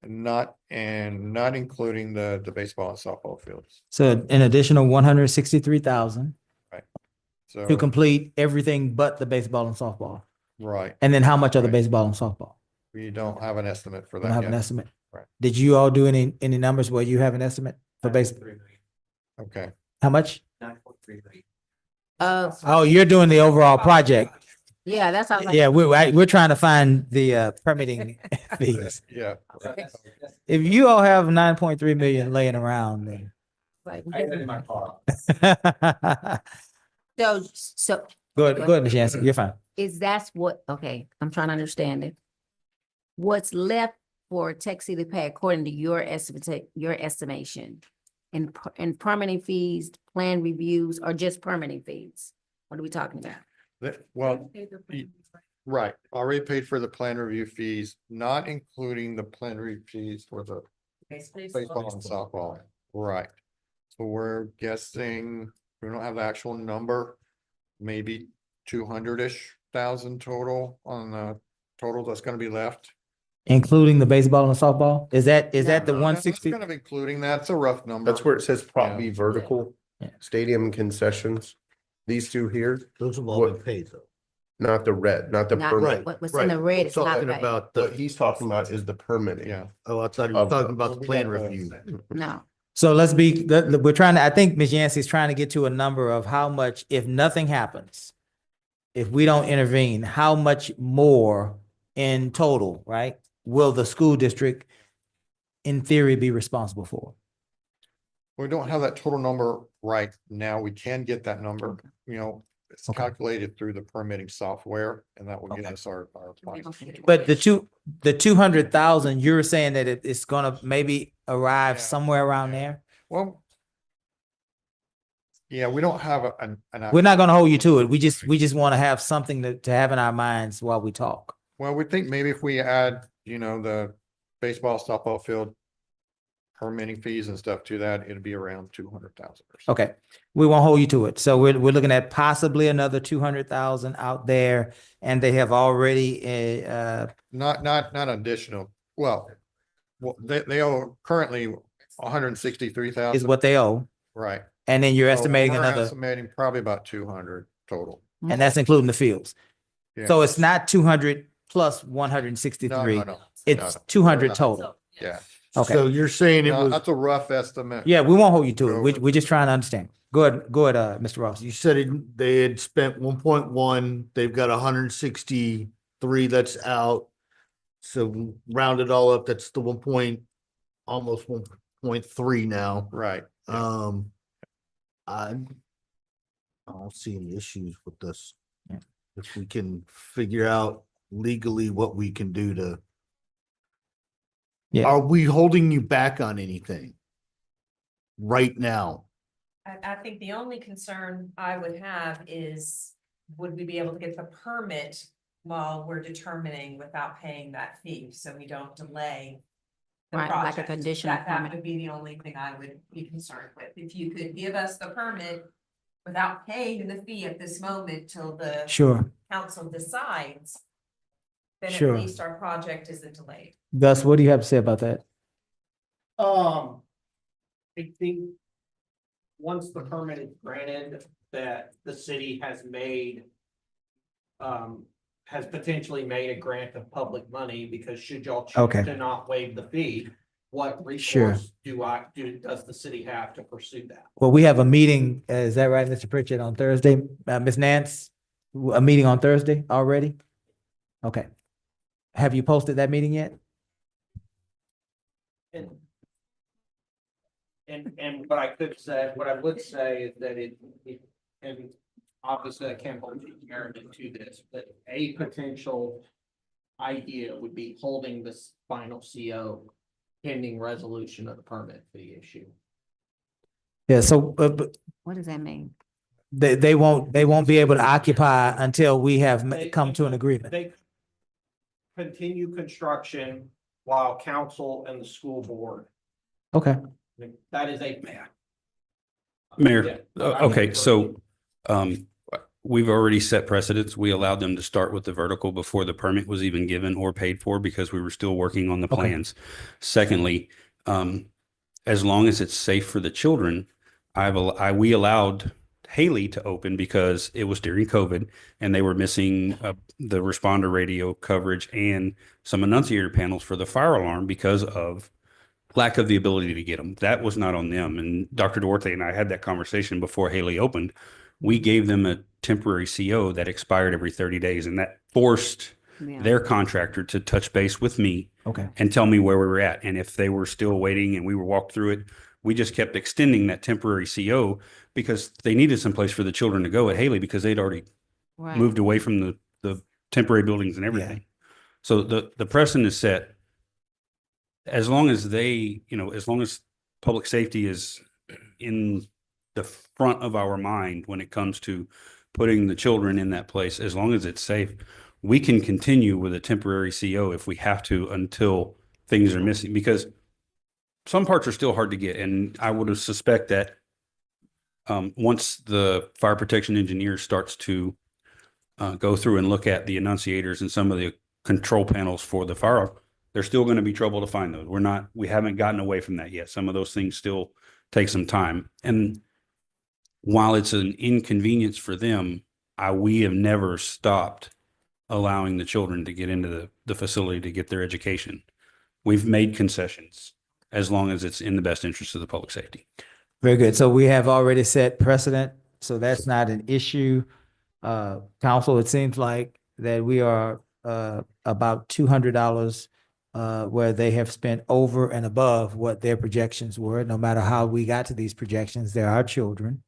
Not including the baseball and softball fields. So an additional 163,000 So to complete everything but the baseball and softball. right, And then how much are the Right. baseball and softball? we don't have an estimate for We that don't have yet. an estimate. Right. Did you all do any numbers where you have an estimate for baseball? Okay. How much? Uh, Oh, you're doing the overall project. yeah, that's all. Yeah, we're trying to find the permitting fees. Yeah. If you all have 9.3 million laying around, then. my car. So Go ahead, Ms. Yancey, you're fine. is that's what, okay, I'm trying to understand it. What's left for Tech City to pay according to your estimation? In permitting fees, plan reviews, or just permitting fees? What are we talking about? Well, right, already paid for the plan review fees, not including the plan review fees for the baseball and softball. Right. So we're guessing, we don't have the actual number, maybe 200-ish thousand total on the total that's gonna be left. Including the baseball and softball? Is that the That's 160? kind of including that. It's a rough number. That's where it says Prop B Yeah. vertical, Yeah. stadium and concessions. These two here, Those have all been paid though. not the red, not the Not permit. what's in the red is not Talking paid. about What the, he's talking about is the permitting. Yeah. oh, I thought you were Of the- talking about the plan review. No. So we're trying to, I think Ms. Yancey's trying to get to a number of how much, if nothing happens, if we don't intervene, how much more in total, right, will the school district in theory be responsible for? We don't have that total number right now. We can get that number, it's Okay. calculated through the permitting software and that will get Okay. us our. But the 200,000, you're saying that it's gonna maybe arrive Yeah. somewhere around Yeah. there? Well. Yeah, we don't have an. We're not gonna hold you to it. We just want to have something to have in our minds while we talk. Well, we think maybe if we add, the baseball, softball field. Permitting fees and stuff to that, it'd be around 200,000. Okay, we won't hold you to it. So we're looking at possibly another 200,000 out there, and they have already Not additional, well, they owe currently 163,000. is what they owe, Right. and then you're So estimating we're another, Estimating probably about 200 total. and that's including the fields. Yeah. So it's not 200 plus 163. No. It's No. 200 total. Yeah. Okay. So you're saying it No, was, that's a rough estimate. Yeah, we won't hold you to it. We're just trying to understand. Go ahead, Mr. Ross. you said they had spent 1.1, they've got 163 that's out. So round it all up, that's the almost 1.3 now. Right. I don't see any issues with this. Yeah. If we can figure out legally what we can do to. Yeah. Are we holding you back on anything? Right now? I think the only concern I would have is, would we be able to get the permit while we're determining without paying that fee, so we don't delay the Right, like a project. conditional That permit. would be the only thing I would be concerned with. If you could give us the permit without paying the fee at this moment till the Sure. council decides, then at Sure. least our project isn't delayed. Gus, what do you have to say about that? I think once the permit is granted, that the city has made, has potentially made a grant of public money, because should y'all Okay. choose to not waive the fee, what Sure. recourse does the city have to pursue that? Well, we have a meeting, is that right, Mr. Pritchett, on Thursday? Ms. Nance, a meeting on Thursday already? Okay. Have you posted that meeting yet? And what I could say, what I would say is that and obviously I can't hold you guarantee to this, but a potential idea would be holding this final CO pending resolution of the permit fee issue. Yeah, so, but What does that mean? they won't be able to occupy until we have They- come to an agreement. They continue construction while council and the school board. Okay. That is a. Mayor, Yeah. okay, so we've already set precedents. We allowed them to start with the vertical before the permit was even given or paid for because we were still working on the Okay. plans. Secondly, as long as it's safe for the children, we allowed Haley to open because it was during COVID and they were missing the responder radio coverage and some annunciator panels for the fire alarm because of lack of the ability to get them. That was not on them. And Dr. Duarte and I had that conversation before Haley opened. We gave them a temporary CO that expired every 30 days, and that forced Yeah. their contractor to touch base with me Okay. and tell me where we were at. And if they were still waiting and we were walked through it, we just kept extending that temporary CO because they needed some place for the children to go at Haley because they'd already Right. moved away from the temporary buildings and everything. So the precedent is set. As long as as long as public safety is in the front of our mind when it comes to putting the children in that place, as long as it's safe, we can continue with a temporary CO if we have to until things are missing, because some parts are still hard to get. And I would suspect that once the fire protection engineer starts to go through and look at the annunciators and some of the control panels for the fire, there's still going to be trouble to find those. We haven't gotten away from that yet. Some of those things still take some time. And while it's an inconvenience for them, we have never stopped allowing the children to get into the facility to get their education. We've made concessions as long as it's in the best interest of the public safety. Very good. So we have already set precedent, so that's not an issue. Council, it seems like that we are about $200 where they have spent over and above what their projections were. No matter how we got to these projections, they're our children.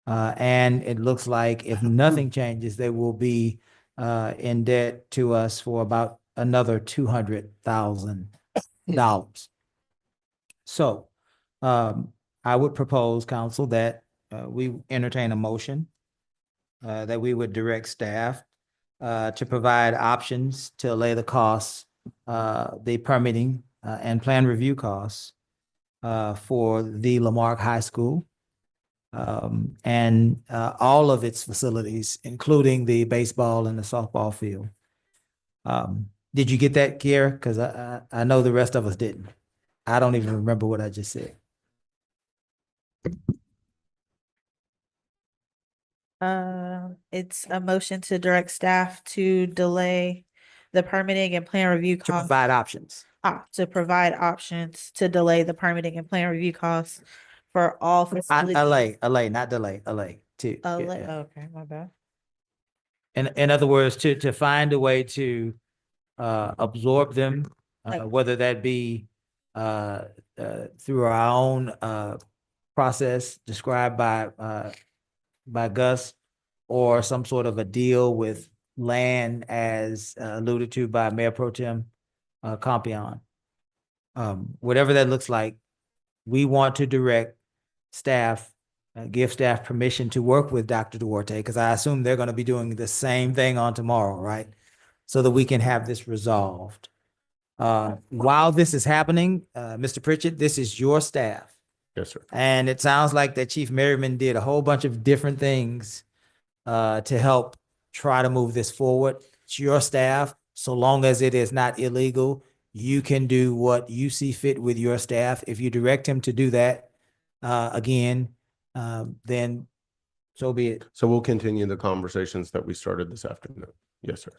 And it looks like if nothing changes, they will be in debt to us for about another $200,000. So I would propose, council, that we entertain a motion that we would direct staff to provide options to allay the costs, the permitting and plan review costs for the Lamar High School and all of its facilities, including the baseball and the softball field. Did you get that, Kiera? Because I know the rest of us didn't. I don't even remember what I just said. It's a motion to direct staff to delay the permitting and plan review To costs. provide options. To provide options to delay the permitting and plan review costs for all facilities. Allay, not delay, allay. Okay, my bad. In other words, to find a way to absorb them, whether that be through our own process described by Gus, or some sort of a deal with land as alluded to by Mayor Pro Tem Compion. Whatever that looks like, we want to direct staff, give staff permission to work with Dr. Duarte, because I assume they're going to be doing the same thing on tomorrow, right? So that we can have this resolved. While this is happening, Mr. Pritchett, this is your staff. Yes, sir. And it sounds like that Chief Merriman did a whole bunch of different things to help try to move this forward. It's your staff. So long as it is not illegal, you can do what you see fit with your staff. If you direct him to do that, then so be it. So we'll continue the conversations that we started this afternoon. Yes, sir.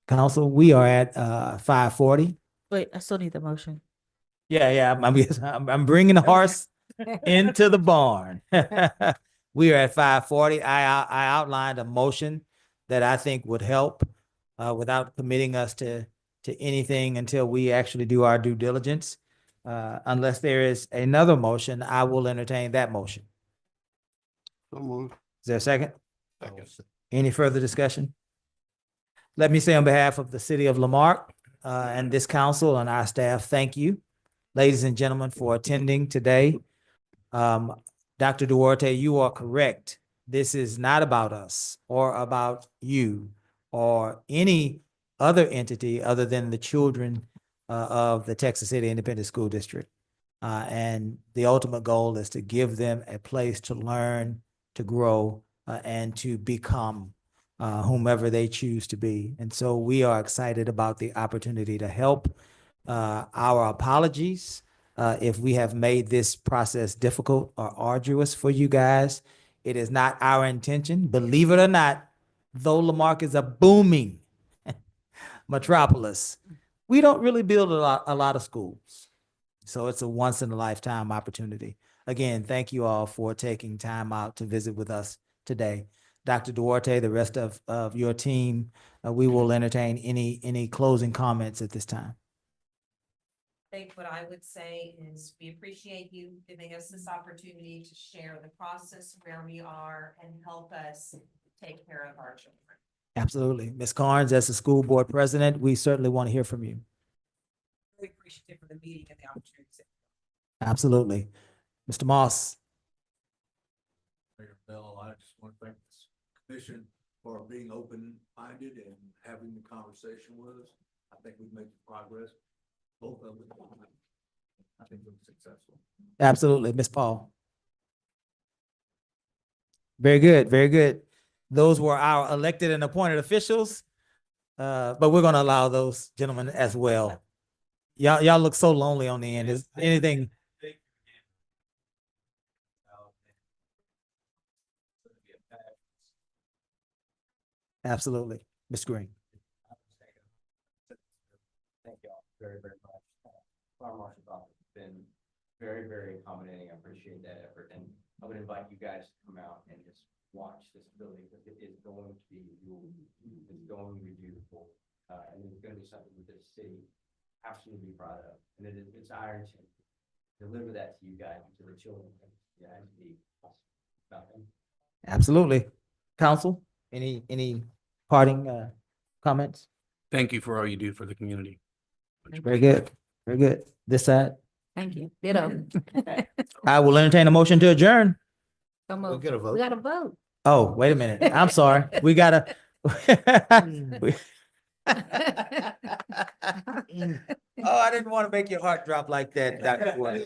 Council, we are at 5:40. Wait, I still need the motion. Yeah, I'm bringing the horse into the barn. We are at 5:40. I outlined a motion that I think would help without committing us to anything until we actually do our due diligence. Unless there is another motion, I will entertain that motion. Is there a second? Any further discussion? Let me say on behalf of the city of Lamar and this council and our staff, thank you, ladies and gentlemen, for attending today. Dr. Duarte, you are correct. This is not about us or about you or any other entity other than the children of the Texas City Independent School District. And the ultimate goal is to give them a place to learn, to grow, and to become whomever they choose to be. And so we are excited about the opportunity to help. Our apologies if we have made this process difficult or arduous for you guys. It is not our intention. Believe it or not, though Lamarque is a booming metropolis, we don't really build a lot of schools. So it's a once in a lifetime opportunity. Again, thank you all for taking time out to visit with us today. Dr. Duarte, the rest of your team, we will entertain any closing comments at this time. I think what I would say is we appreciate you giving us this opportunity to share the process where we are and help us take care of our children. Absolutely. Ms. Carnes, as the school board president, we certainly want to hear from you. Very appreciative for the meeting and the opportunity. Absolutely. Mr. Moss. Mayor Bell, I just want to thank this commission for being open-minded and having the conversation with us. I think we've made progress. Both of them. I think we're successful. Absolutely. Ms. Paul. Very good. Very good. Those were our elected and appointed officials. But we're going to allow those gentlemen as well. Y'all look so lonely on the end. Is anything? Absolutely. Ms. Green. Thank you all very, very much. Fire Marshal's office has been very, very accommodating. I appreciate that effort. And I would invite you guys to come out and just watch this building because it is going to be, it's going to be beautiful. And it's going to be something that the city absolutely be proud of. And it's our intent to deliver that to you guys, to the children. Yeah, and to be awesome. Absolutely. Council, any parting comments? Thank you for all you do for the community. Very good. Very good. This side. Thank you. Ditto. I will entertain a motion to adjourn. Come We'll on. get a vote. We got to vote. Oh, wait a minute. I'm sorry. We gotta. Oh, I didn't want to make your heart drop like that, Dr. Ward.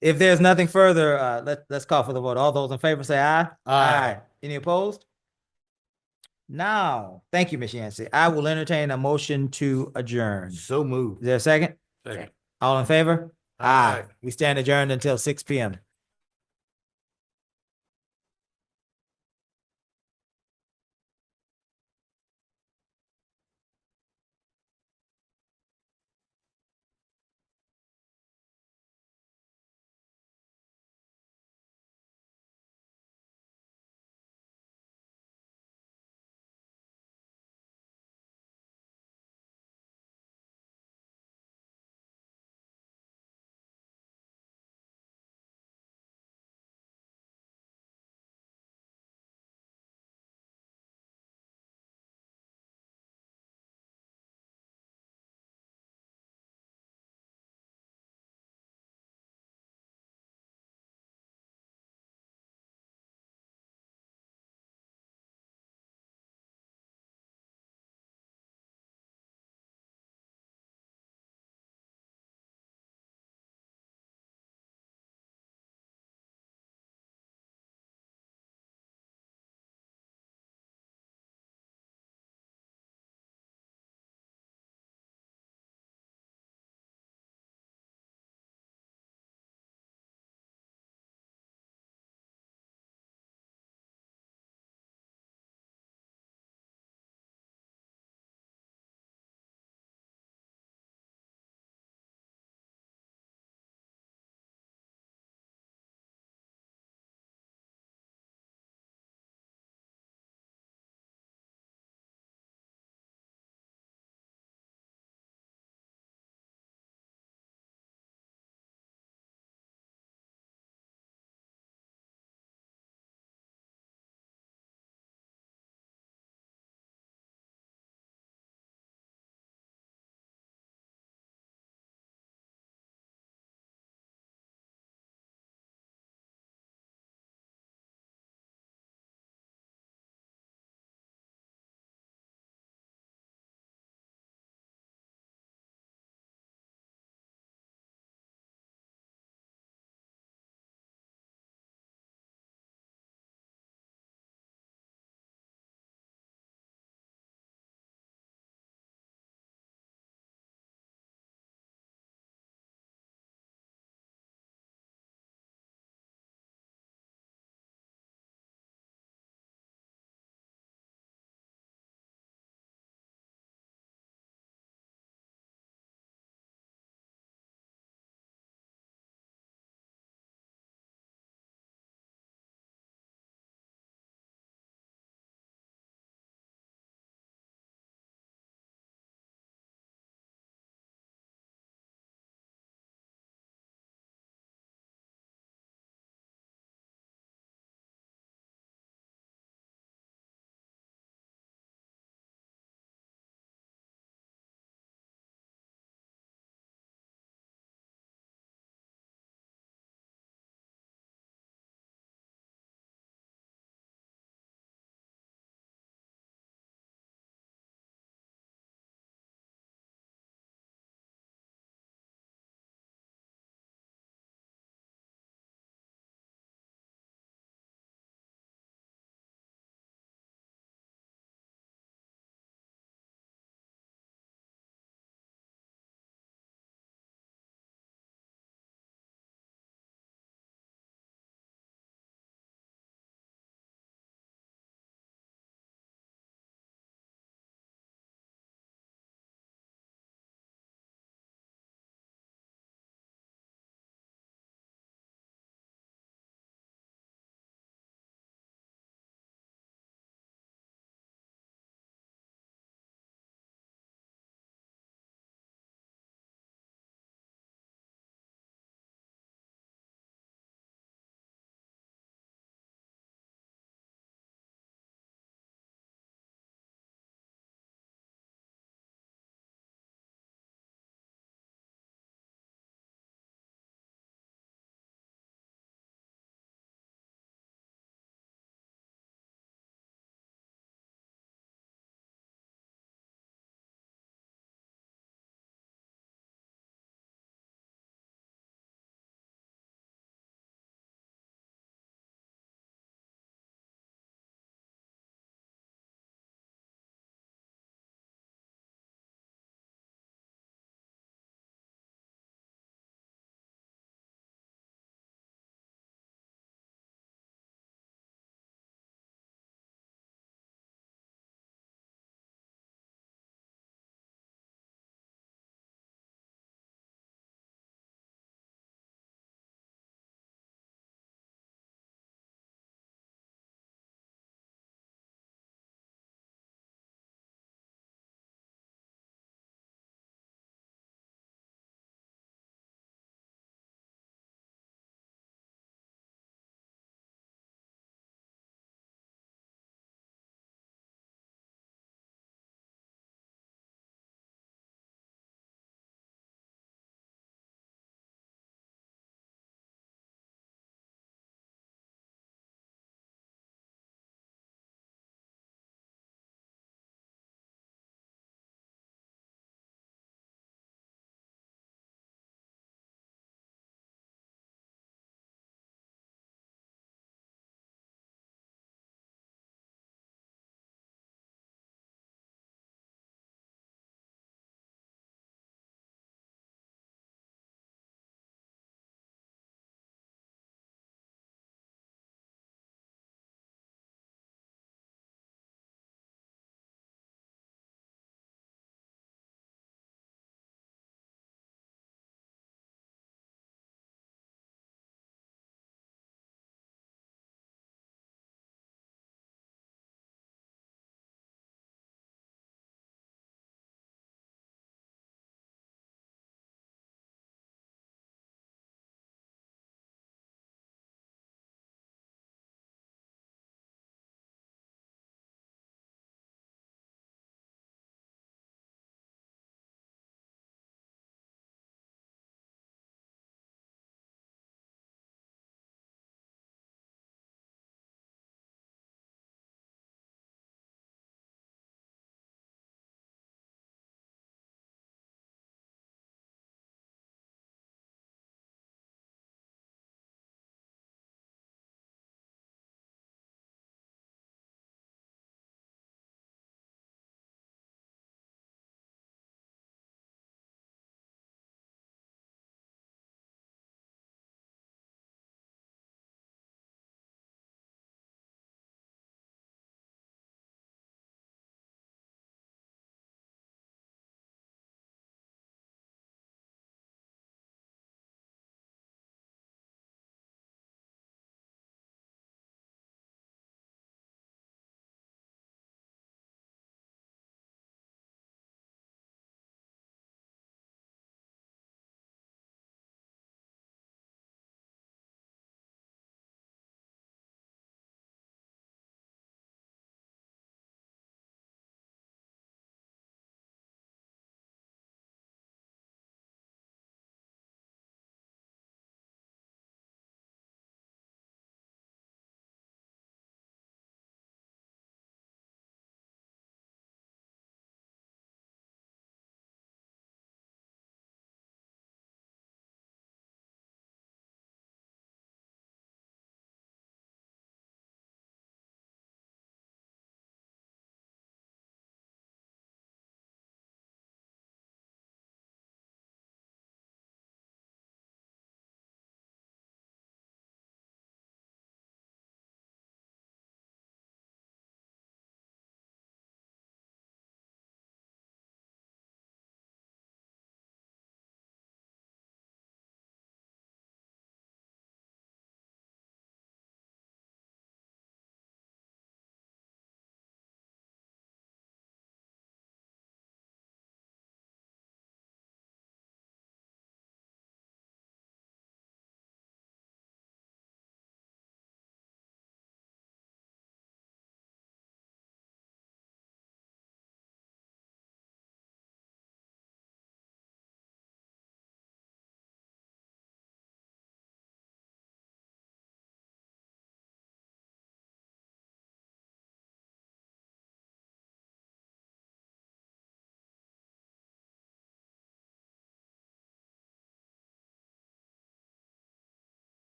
If there's nothing further, let's call for the vote. All those in favor say aye. Aye. Any opposed? Now, thank you, Ms. Yancey. I will entertain a motion to adjourn. Is So moved. there a second? Second. All in favor? Aye. We stand adjourned until 6 p.m.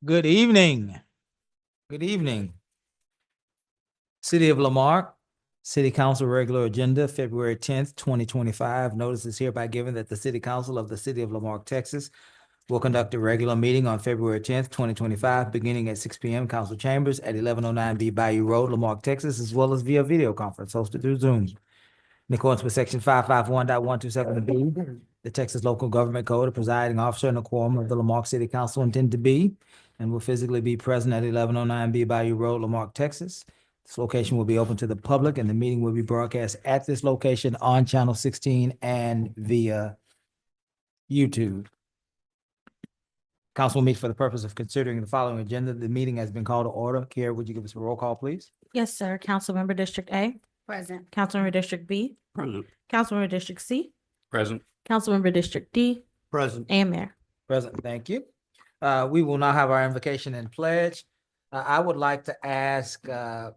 Good evening. Good evening. City of Lamar, City Council regular agenda, February 10th, 2025. Notice is hereby given that the City Council of the City of Lamar, Texas will conduct a regular meeting on February 10th, 2025, beginning at 6 p.m. Council Chambers at 1109 B Bayou Road, Lamar, Texas, as well as via video conference hosted through Zoom. In accordance with section 551.127B, the Texas Local Government Code, a presiding officer and a quorum of the Lamar City Council intend to be and will physically be present at 1109 B Bayou Road, Lamar, Texas. This location will be open to the public and the meeting will be broadcast at this location on Channel 16 and via YouTube. Council will meet for the purpose of considering the following agenda. The meeting has been called to order. Kiera, would you give us a roll call, please? Yes, sir. Councilmember District A, Present. Councilmember District B, Present. Councilmember District C, Present. Councilmember District D, Present. and Mayor. Present, thank you. We will now have our invocation and pledge. I would like to ask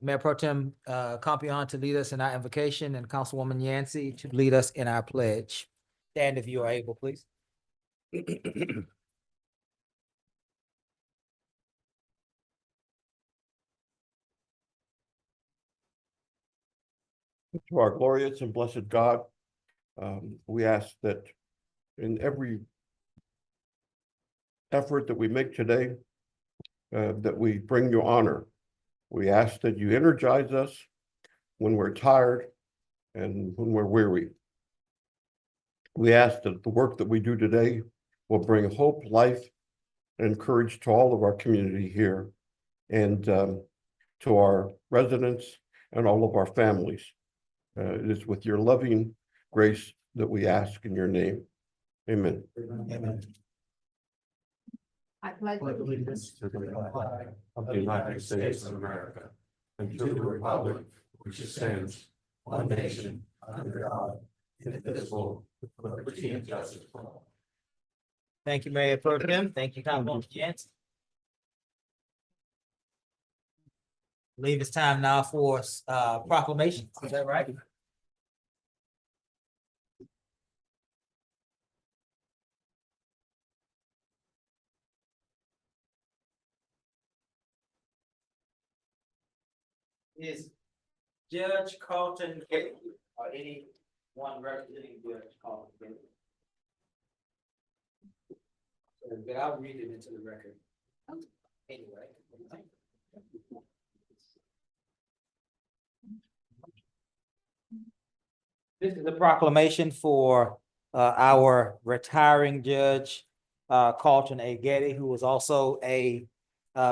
Mayor Pro Tem Compion to lead us in our invocation and Councilwoman Yancey to lead us in our pledge. Stand if you are able, please. To our glorious and blessed God, we ask that in every effort that we make today, that we bring you honor. We ask that you energize us when we're tired and when we're weary. We ask that the work that we do today will bring hope, life, and courage to all of our community here and to our residents and all of our families. It is with your loving grace that we ask in your name. Amen. Amen. I pledge allegiance to the flag of the United States of America and to the republic which stands one nation under God, indivisible, with liberty and justice for all. Thank you, Mayor Pro Tem. Thank you, Councilwoman Yancey. I believe it's time now for proclamations. Is that right? Is Judge Carlton Getty or anyone representing Judge Carlton Getty? But I'll read it into the record. Anyway. This is a proclamation for our retiring judge, Carlton A. Getty, who was also a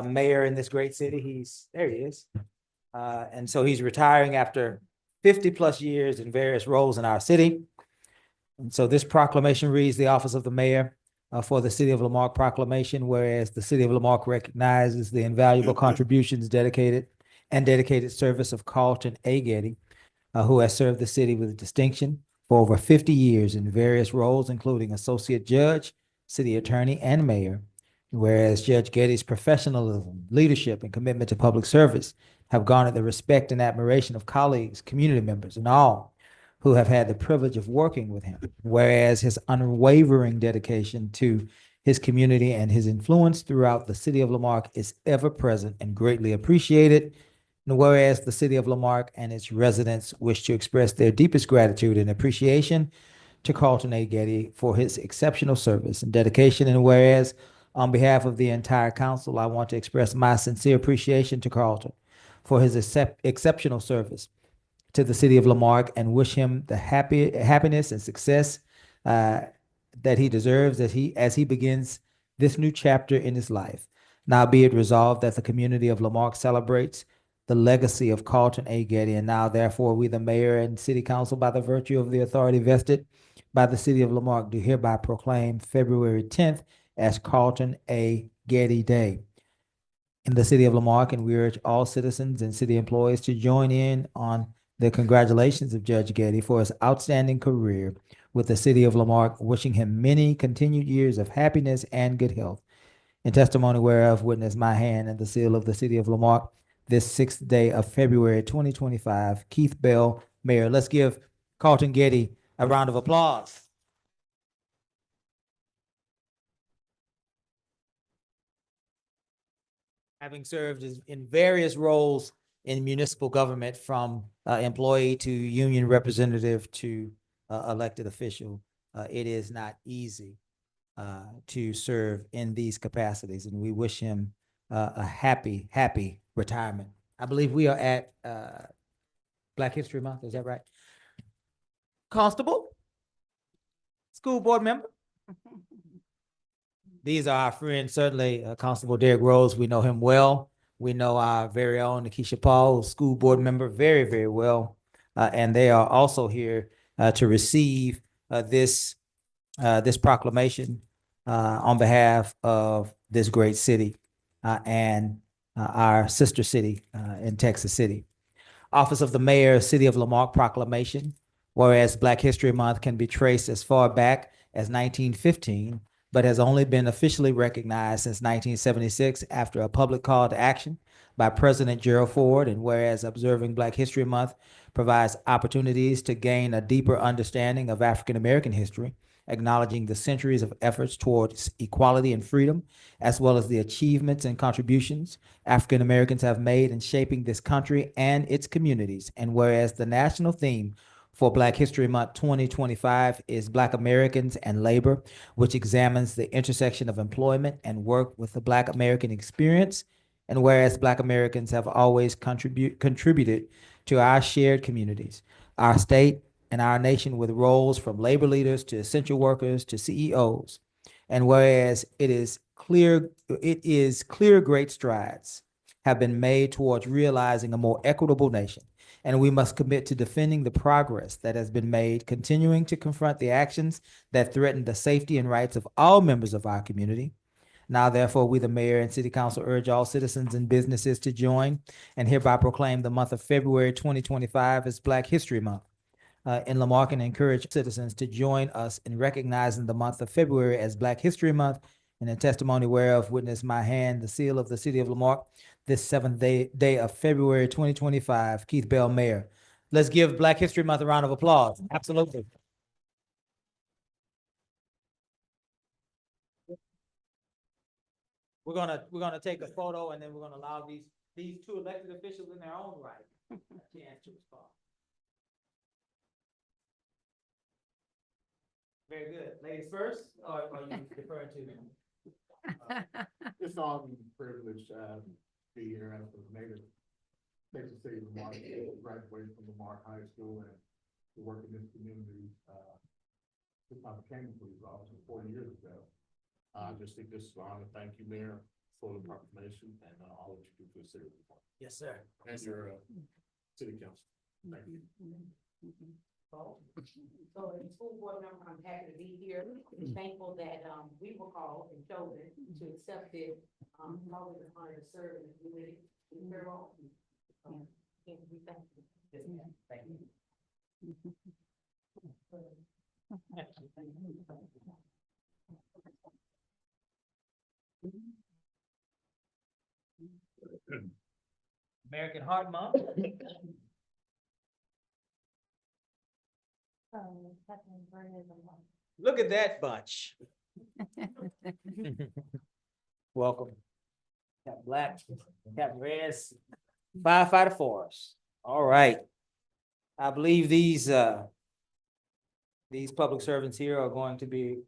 mayor in this great city. There he is. And so he's retiring after 50+ years in various roles in our city. And so this proclamation reads: the office of the mayor for the city of Lamar proclamation, whereas the city of Lamar recognizes the invaluable contributions dedicated service of Carlton A. Getty, who has served the city with distinction for over 50 years in various roles, including associate judge, city attorney, and mayor. Whereas Judge Getty's professionalism, leadership, and commitment to public service have garnered the respect and admiration of colleagues, community members, and all who have had the privilege of working with him. Whereas his unwavering dedication to his community and his influence throughout the city of Lamar is ever present and greatly appreciated. And whereas the city of Lamar and its residents wish to express their deepest gratitude and appreciation to Carlton A. Getty for his exceptional service and dedication. And whereas on behalf of the entire council, I want to express my sincere appreciation to Carlton for his exceptional service to the city of Lamar and wish him the happiness and success that he deserves as he begins this new chapter in his life. Now be it resolved that the community of Lamar celebrates the legacy of Carlton A. Getty, and now therefore we, the mayor and city council, by the virtue of the authority vested by the city of Lamar, do hereby proclaim February 10th as Carlton A. Getty Day in the city of Lamar, and we urge all citizens and city employees to join in on the congratulations of Judge Getty for his outstanding career with the city of Lamar, wishing him many continued years of happiness and good health. In testimony whereof, witness my hand and the seal of the city of Lamar, this 6th day of February 2025. Keith Bell, Mayor. Let's give Carlton Getty a round of applause. having served in various roles in municipal government, from employee to union representative to elected official. It is not easy to serve in these capacities, and we wish him a happy, happy retirement. I believe we are at Black History Month, is that right? Constable? School board member? These are our friends, certainly Constable Derek Rose, we know him well. We know our very own Nikisha Paul, school board member, very, very well. And they are also here to receive this proclamation on behalf of this great city and our sister city in Texas City. Office of the Mayor, City of Lamar Proclamation. Whereas Black History Month can be traced as far back as 1915, but has only been officially recognized since 1976 after a public call to action by President Gerald Ford. And whereas observing Black History Month provides opportunities to gain a deeper understanding of African American history, acknowledging the centuries of efforts towards equality and freedom, as well as the achievements and contributions African Americans have made in shaping this country and its communities. And whereas the national theme for Black History Month 2025 is Black Americans and Labor, which examines the intersection of employment and work with the Black American experience. And whereas Black Americans have always contributed to our shared communities, our state, and our nation, with roles from labor leaders to essential workers to CEOs. And whereas it is clear great strides have been made towards realizing a more equitable nation, and we must commit to defending the progress that has been made, continuing to confront the actions that threaten the safety and rights of all members of our community. Now, therefore, we, the mayor and city council, urge all citizens and businesses to join and hereby proclaim the month of February 2025 as Black History Month in Lamarque, and encourage citizens to join us in recognizing the month of February as Black History Month, and in testimony whereof witness my hand, the seal of the city of Lamarque, this seventh day of February 2025. Keith Bell, Mayor. Let's give Black History Month a round of applause. Absolutely. We're gonna take a photo, and then we're gonna allow these two elected officials in their own right a chance to respond. Very good. Ladies first, or are you deferring to them? It's all a privilege to be here as the native Texas City of Marque, graduated from Lamar High School and to work in this community. Since I became a police officer 40 years ago. I just think this is an honor. Thank you, Mayor, for the proclamation and all that you do for the city of Lamar. Yes, sir. And your city council. Thank you. So as a school board member, I'm happy to be here. Thankful that we were called and chosen to accept it. Always an honor to serve in the community. Thank you. Thank you. American Heart Month. Look at that bunch. Welcome. Got black, got reds, firefighter force. All right. I believe these public servants here are going to be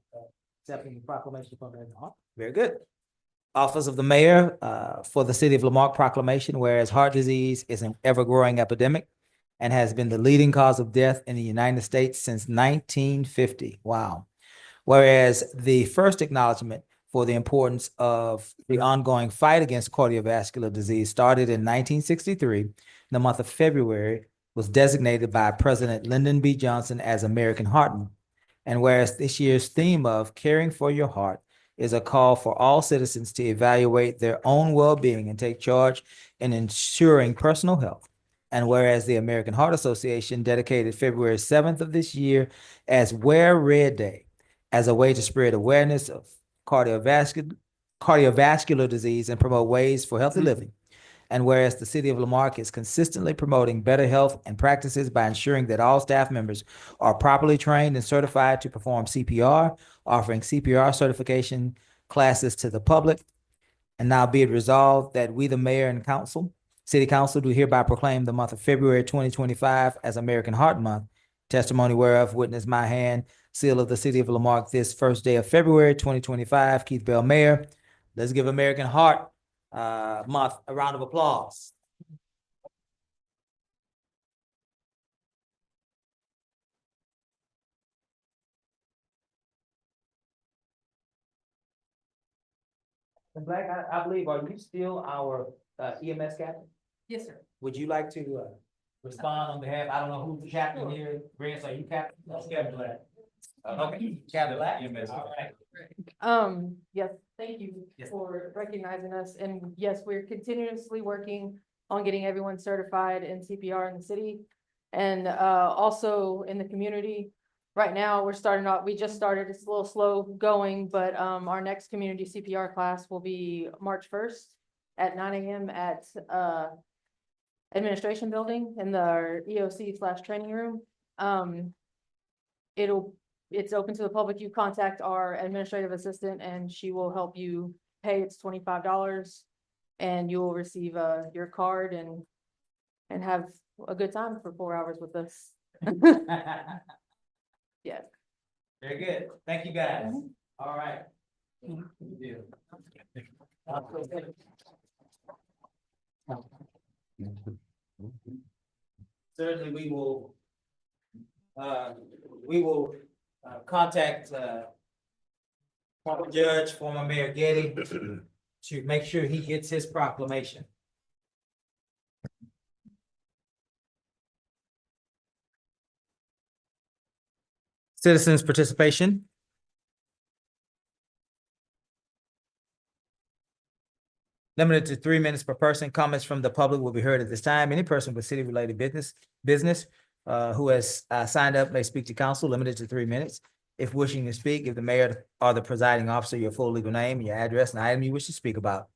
accepting the proclamation from their heart. Very good. Office of the Mayor for the City of Lamarque proclamation, whereas heart disease is an ever-growing epidemic and has been the leading cause of death in the United States since 1950. Wow. Whereas the first acknowledgement for the importance of the ongoing fight against cardiovascular disease started in 1963. The month of February was designated by President Lyndon B. Johnson as American Heart Month. And whereas this year's theme of caring for your heart is a call for all citizens to evaluate their own well-being and take charge in ensuring personal health. And whereas the American Heart Association dedicated February 7th of this year as Wear Red Day as a way to spread awareness of cardiovascular disease and promote ways for healthy living. And whereas the city of Lamarque is consistently promoting better health and practices by ensuring that all staff members are properly trained and certified to perform CPR, offering CPR certification classes to the public. And now be it resolved that we, the mayor and council, city council, do hereby proclaim the month of February 2025 as American Heart Month. Testimony whereof witness my hand, seal of the city of Lamarck this first day of February 2025. Keith Bell, Mayor. Let's give American Heart Month a round of applause. Black, I believe, are you still our EMS captain? Yes, sir. Would you like to respond on behalf, I don't know who's the captain here, Grant, are you captain? That's Captain Black. Okay, Captain Black. All right. Yes, thank you Yes. for recognizing us. And yes, we're continuously working on getting everyone certified in CPR in the city. And also in the community. Right now, we're starting out, we just started, it's a little slow going, but our next community CPR class will be March 1st at 9 a.m. at administration building in the EOC/training room. It's open to the public. You contact our administrative assistant and she will help you pay. It's $25 and you will receive your card and have a good time for 4 hours with us. Yes. Very good. Thank you, guys. All right. Certainly, we will contact former Judge, former Mayor Getty to make sure he gets his proclamation. Citizens' participation. Limited to 3 minutes per person. Comments from the public will be heard at this time. Any person with city-related business who has signed up may speak to council, limited to 3 minutes. If wishing to speak, give the mayor or the presiding officer your full legal name, your address, and item you wish to speak about.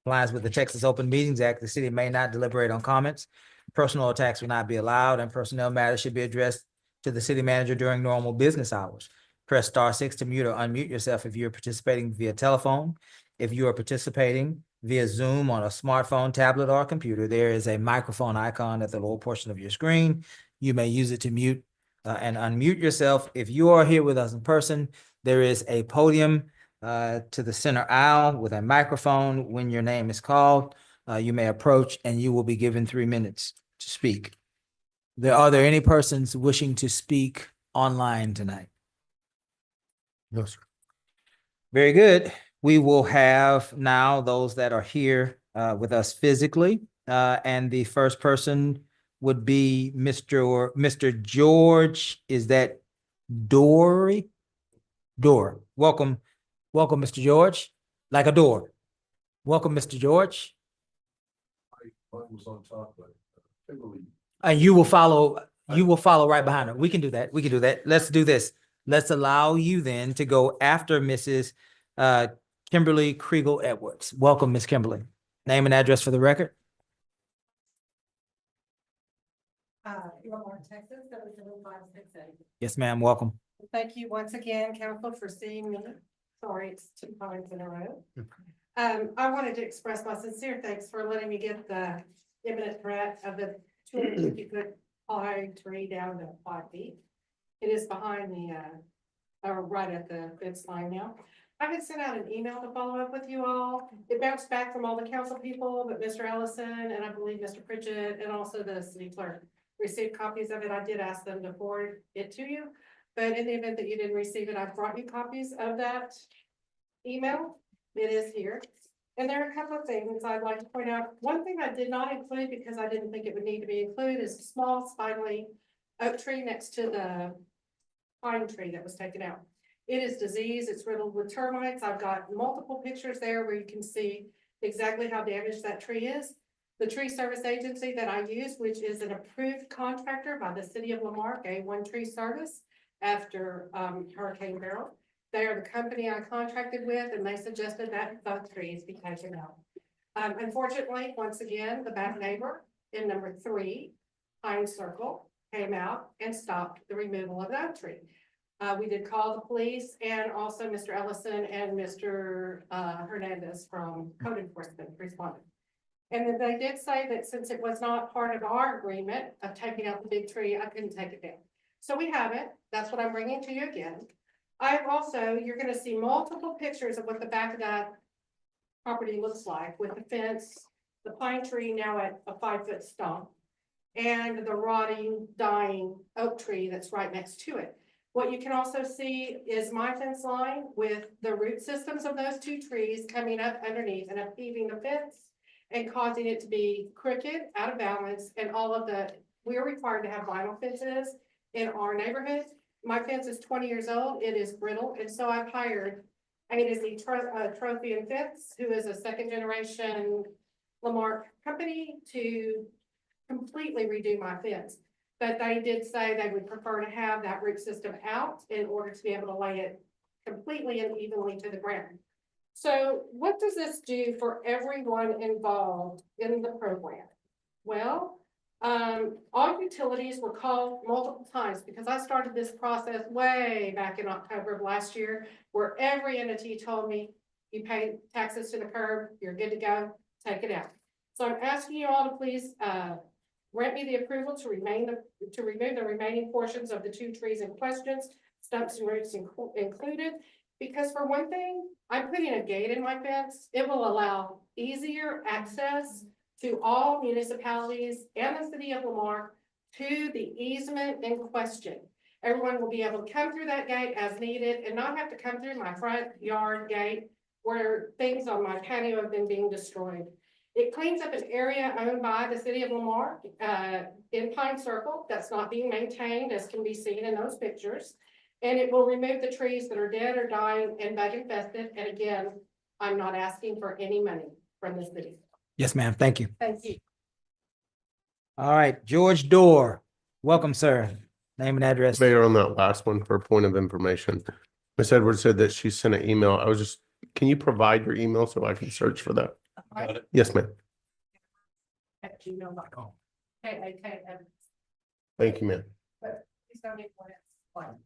Compliance with the Texas Open Meetings Act, the city may not deliberate on comments. Personal attacks will not be allowed, and personnel matters should be addressed to the city manager during normal business hours. Press *6 to mute or unmute yourself if you're participating via telephone. If you are participating via Zoom on a smartphone, tablet, or computer, there is a microphone icon at the lower portion of your screen. You may use it to mute and unmute yourself. If you are here with us in person, there is a podium to the center aisle with a microphone. When your name is called, you may approach and you will be given 3 minutes to speak. Are there any persons wishing to speak online tonight? No, sir. Very good. We will have now those that are here with us physically. And the first person would be Mr. George. Is that Dory? Door. Welcome, Mr. George. Like a door. Welcome, Mr. George. And you will follow right behind her. We can do that. Let's do this. Let's allow you then to go after Mrs. Kimberly Kriegel Edwards. Welcome, Miss Kimberly. Name and address for the record. Lamar, Texas, 77568. Yes, ma'am. Welcome. Thank you once again, council, for seeing me. Sorry, it's 2 times in a row. I wanted to express my sincere thanks for letting me get the imminent threat of the 250-foot high tree down to 5 feet. It is behind the, right at the fence line now. I had sent out an email to follow up with you all. It bounced back from all the council people, but Mr. Ellison and I believe Mr. Pritchett and also the city clerk received copies of it. I did ask them to forward it to you, but in the event that you didn't receive it, I brought you copies of that email. It is here. And there are a couple of things I'd like to point out. One thing I did not include because I didn't think it would need to be included is a small spindly oak tree next to the pine tree that was taken out. It is diseased. It's riddled with termites. I've got multiple pictures there where you can see exactly how damaged that tree is. The tree service agency that I use, which is an approved contractor by the city of Lamarck, A1 Tree Service after Hurricane Beryl. They are the company I contracted with, and they suggested that both trees be taken out. Unfortunately, once again, the back neighbor in number 3, Pine Circle, came out and stopped the removal of that tree. We did call the police and also Mr. Ellison and Mr. Hernandez from code enforcement responded. And then they did say that since it was not part of our agreement of taking out the big tree, I couldn't take it down. So we have it. That's what I'm bringing to you again. I've also, you're gonna see multiple pictures of what the back of that property looks like with the fence, the pine tree now at a 5-foot stump, and the rotting, dying oak tree that's right next to it. What you can also see is my fence line with the root systems of those 2 trees coming up underneath and upheaving the fence and causing it to be crooked, out of balance, and all of the, we're required to have vinyl fences in our neighborhood. My fence is 20 years old, it is brittle, and so I've hired A-to-Z Trophy and Fence, who is a 2nd generation Lamar company, to completely redo my fence. But they did say they would prefer to have that root system out in order to be able to lay it completely and evenly to the ground. So what does this do for everyone involved in the program? Well, all utilities were called multiple times because I started this process way back in October of last year, where every entity told me, you pay taxes to the curb, you're good to go, take it out. So I'm asking you all to please grant me the approval to remove the remaining portions of the 2 trees in questions, stumps and roots included. Because for one thing, I'm putting a gate in my fence. It will allow easier access to all municipalities and the city of Lamar to the easement in question. Everyone will be able to come through that gate as needed and not have to come through my front yard gate where things on my patio have been being destroyed. It cleans up an area owned by the city of Lamar in Pine Circle that's not being maintained, as can be seen in those pictures. And it will remove the trees that are dead or dying and bug infested. And again, I'm not asking for any money from the city. Yes, ma'am. Thank you. Thank you. All right, George Dorr. Welcome, sir. Name and address. Mayor, on that last one, for a point of information, Ms. Edwards said that she sent an email. Can you provide your email so I can search for that? Got it. Yes, ma'am. At gmail.com. K-A-K-M. Thank you, ma'am. But please don't need one.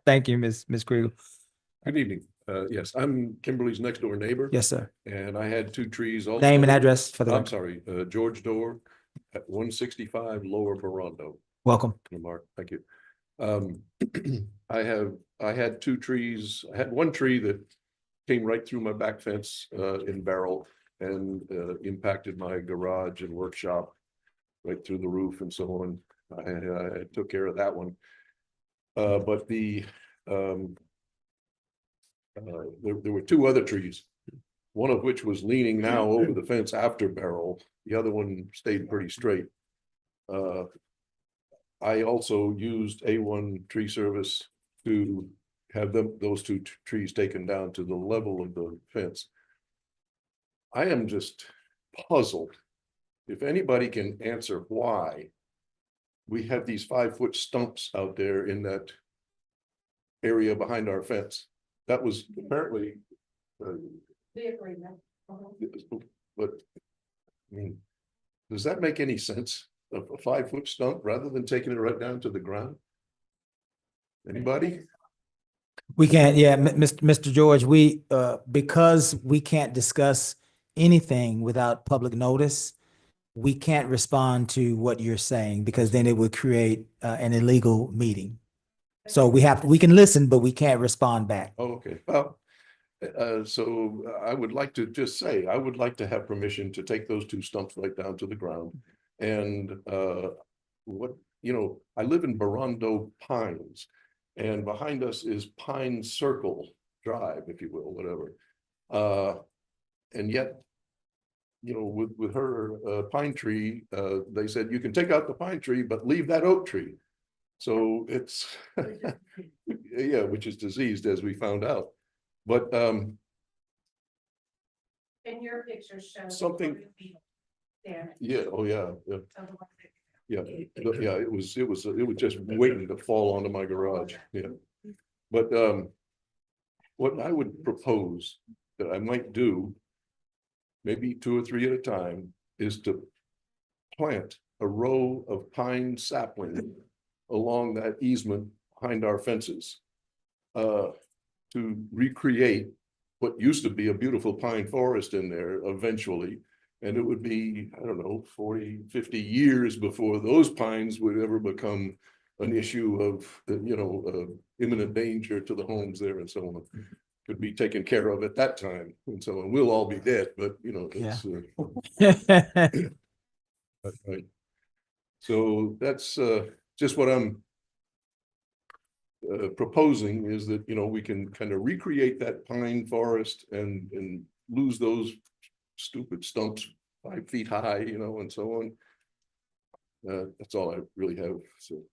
Thank you, Ms. Kriegel. Good evening. Yes, I'm Kimberly's next door neighbor. Yes, sir. And I had 2 trees also. Name and address for the I'm record. sorry, George Dorr at 165 Lower Barondo. Welcome. Mark, thank you. I had 2 trees. I had 1 tree that came right through my back fence in Barrel and impacted my garage and workshop right through the roof and so on. I took care of that one. But there were 2 other trees, one of which was leaning now over the fence after Barrel. The other one stayed pretty straight. I also used A1 Tree Service to have those 2 trees taken down to the level of the fence. I am just puzzled. If anybody can answer why we have these 5-foot stumps out there in that area behind our fence. That was apparently The agreement. but I mean, does that make any sense? A 5-foot stump rather than taking it right down to the ground? Anybody? We can't, yeah, Mr. George, because we can't discuss anything without public notice, we can't respond to what you're saying because then it would create an illegal meeting. So we can listen, but we can't respond back. Oh, okay. Well, so I would like to just say, I would like to have permission to take those 2 stumps right down to the ground. And I live in Barondo Pines, and behind us is Pine Circle Drive, if you will, whatever. And yet, with her pine tree, they said you can take out the pine tree, but leave that oak tree. So it's, yeah, which is diseased, as we found out. But And your pictures show. Something- Damage. yeah, oh yeah, yeah. of the one that- Yeah, yeah, it was just waiting to fall onto my garage, yeah. But what I would propose that I might do, maybe 2 or 3 at a time, is to plant a row of pine sapling along that easement behind our fences to recreate what used to be a beautiful pine forest in there eventually. And it would be, I don't know, 40, 50 years before those pines would ever become an issue of, imminent danger to the homes there and so on. Could be taken care of at that time. And so on. We'll all be dead, but it's right. So that's just what I'm proposing, is that, we can kind of recreate that pine forest and lose those stupid stumps 5 feet high, and so on. That's all I really have. So,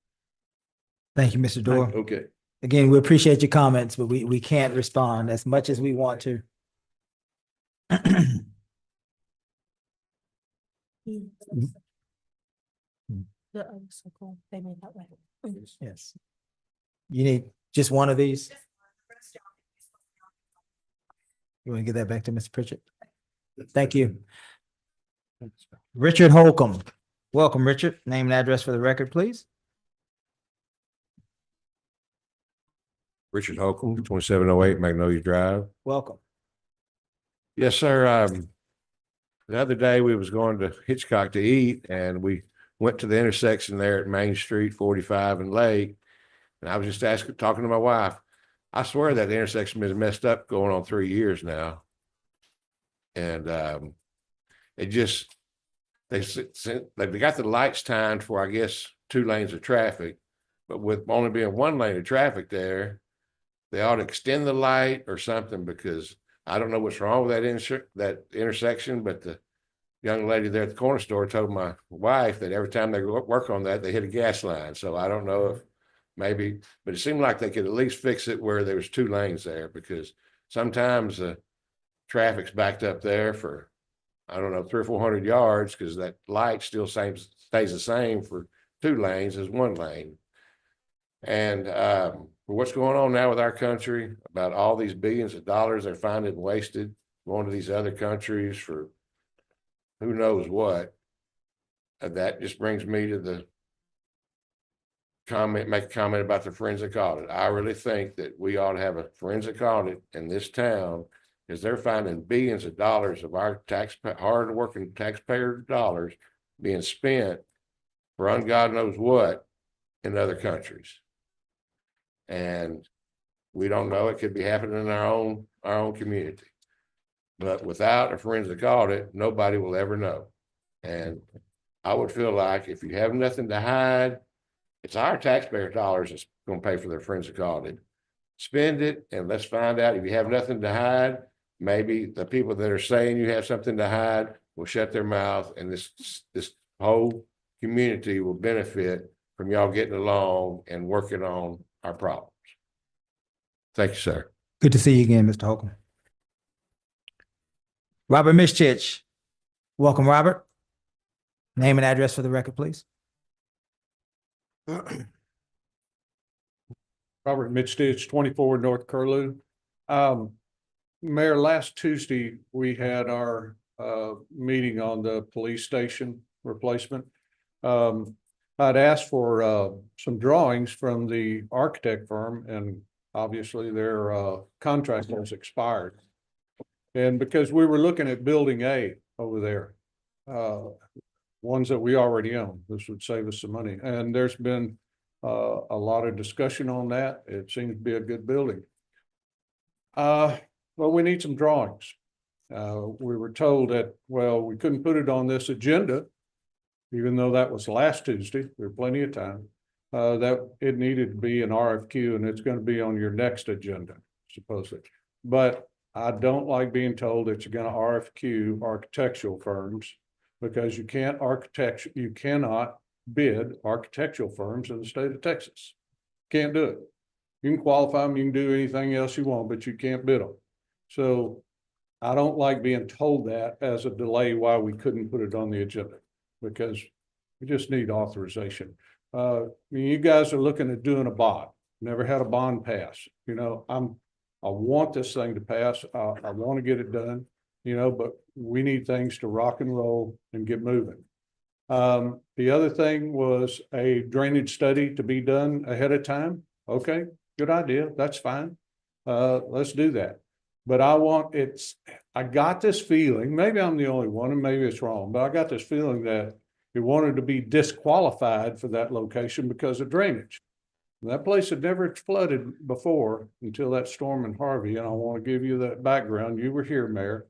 Thank you, Mr. Dorr. okay. Again, we appreciate your comments, but we can't respond as much as we want to. They made that way. Yes. You need just one of these? You want to give that back to Mr. Pritchett? Thank you. Richard Holcomb. Welcome, Richard. Name and address for the record, please. Richard Holcomb, 2708 Magnolia Drive. Welcome. Yes, sir. The other day we was going to Hitchcock to eat, and we went to the intersection there at Main Street, 45 and Lake. And I was just talking to my wife. I swear that intersection has been messed up going on 3 years now. And they've got the lights timed for, I guess, 2 lanes of traffic, but with only being 1 lane of traffic there, they ought to extend the light or something, because I don't know what's wrong with that intersection, but the young lady there at the corner store told my wife that every time they go work on that, they hit a gas line. So I don't know if maybe, but it seemed like they could at least fix it where there was 2 lanes there, because sometimes the traffic's backed up there for, I don't know, 300 or 400 yards, because that light still stays the same for 2 lanes as 1 lane. And for what's going on now with our country, about all these billions of dollars they're finding wasted going to these other countries for who knows what, that just brings me to the make a comment about the forensic audit. I really think that we ought to have a forensic audit in this town, because they're finding billions of dollars of our hard-working taxpayer dollars being spent for God knows what in other countries. And we don't know, it could be happening in our own community. But without a forensic audit, nobody will ever know. And I would feel like if you have nothing to hide, it's our taxpayer dollars that's going to pay for their forensic audit. Spend it, and let's find out if you have nothing to hide. Maybe the people that are saying you have something to hide will shut their mouth, and this whole community will benefit from y'all getting along and working on our problems. Thank you, sir. Good to see you again, Mr. Holcomb. Robert Mischich. Welcome, Robert. Name and address for the record, please. Robert Mischich, 24 North Curlew. Mayor, last Tuesday, we had our meeting on the police station replacement. I'd asked for some drawings from the architect firm, and obviously their contract has expired. And because we were looking at building A over there, ones that we already own, this would save us some money. And there's been a lot of discussion on that. It seems to be a good building. Well, we need some drawings. We were told that, well, we couldn't put it on this agenda, even though that was last Tuesday. There's plenty of time. That it needed to be an RFQ, and it's going to be on your next agenda, supposedly. But I don't like being told that you're going to RFQ architectural firms, because you cannot bid architectural firms in the state of Texas. Can't do it. You can qualify them, you can do anything else you want, but you can't bid them. So I don't like being told that as a delay why we couldn't put it on the agenda, because we just need authorization. You guys are looking at doing a bond. Never had a bond pass. I want this thing to pass. I want to get it done, but we need things to rock and roll and get moving. The other thing was a drainage study to be done ahead of time. Okay, good idea. That's fine. Let's do that. But I got this feeling, maybe I'm the only one and maybe it's wrong, but I got this feeling that he wanted to be disqualified for that location because of drainage. That place had never flooded before until that storm in Harvey, and I want to give you that background. You were here, Mayor,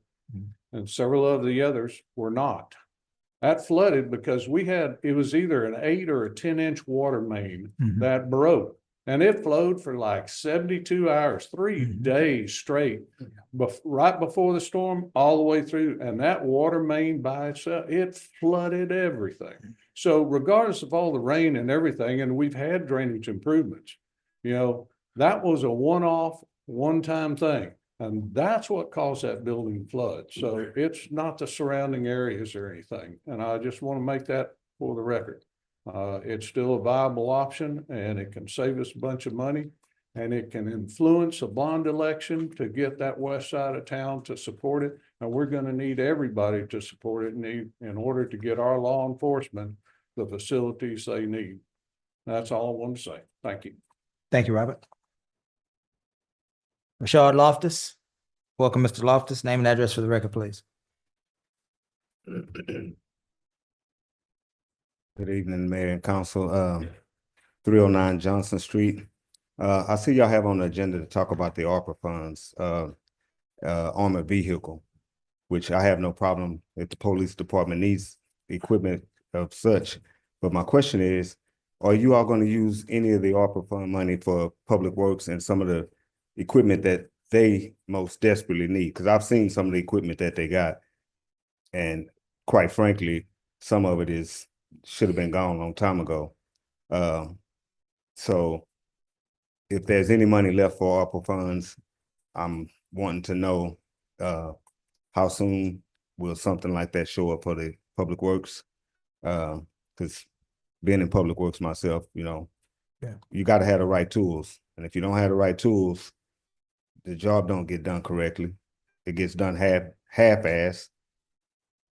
and several of the others were not. That flooded because it was either an 8 or a 10-inch water main that broke. And it flowed for like 72 hours, 3 days straight, right before the storm, all the way through. And that water main by itself, it flooded everything. So regardless of all the rain and everything, and we've had drainage improvements, that was a one-off, one-time thing. And that's what caused that building flood. So it's not the surrounding areas or anything. And I just want to make that for the record. It's still a viable option and it can save us a bunch of money and it can influence a bond election to get that west side of town to support it. And we're going to need everybody to support it in order to get our law enforcement the facilities they need. That's all I want to say. Thank you. Thank you, Robert. Rashard Loftus. Welcome, Mr. Loftus. Name and address for the record, please. Good evening, Mayor and Council. 309 Johnson Street. I see y'all have on the agenda to talk about the ARPA funds, armored vehicle, which I have no problem if the police department needs equipment of such. But my question is, are you all going to use any of the ARPA fund money for public works and some of the equipment that they most desperately need? Because I've seen some of the equipment that they got. And quite frankly, some of it should have been gone a long time ago. So if there's any money left for ARPA funds, I'm wanting to know how soon will something like that show up for the public works? Because being in public works myself, you got to have the right tools. And if you don't have the right tools, the job don't get done correctly. It gets done half-assed.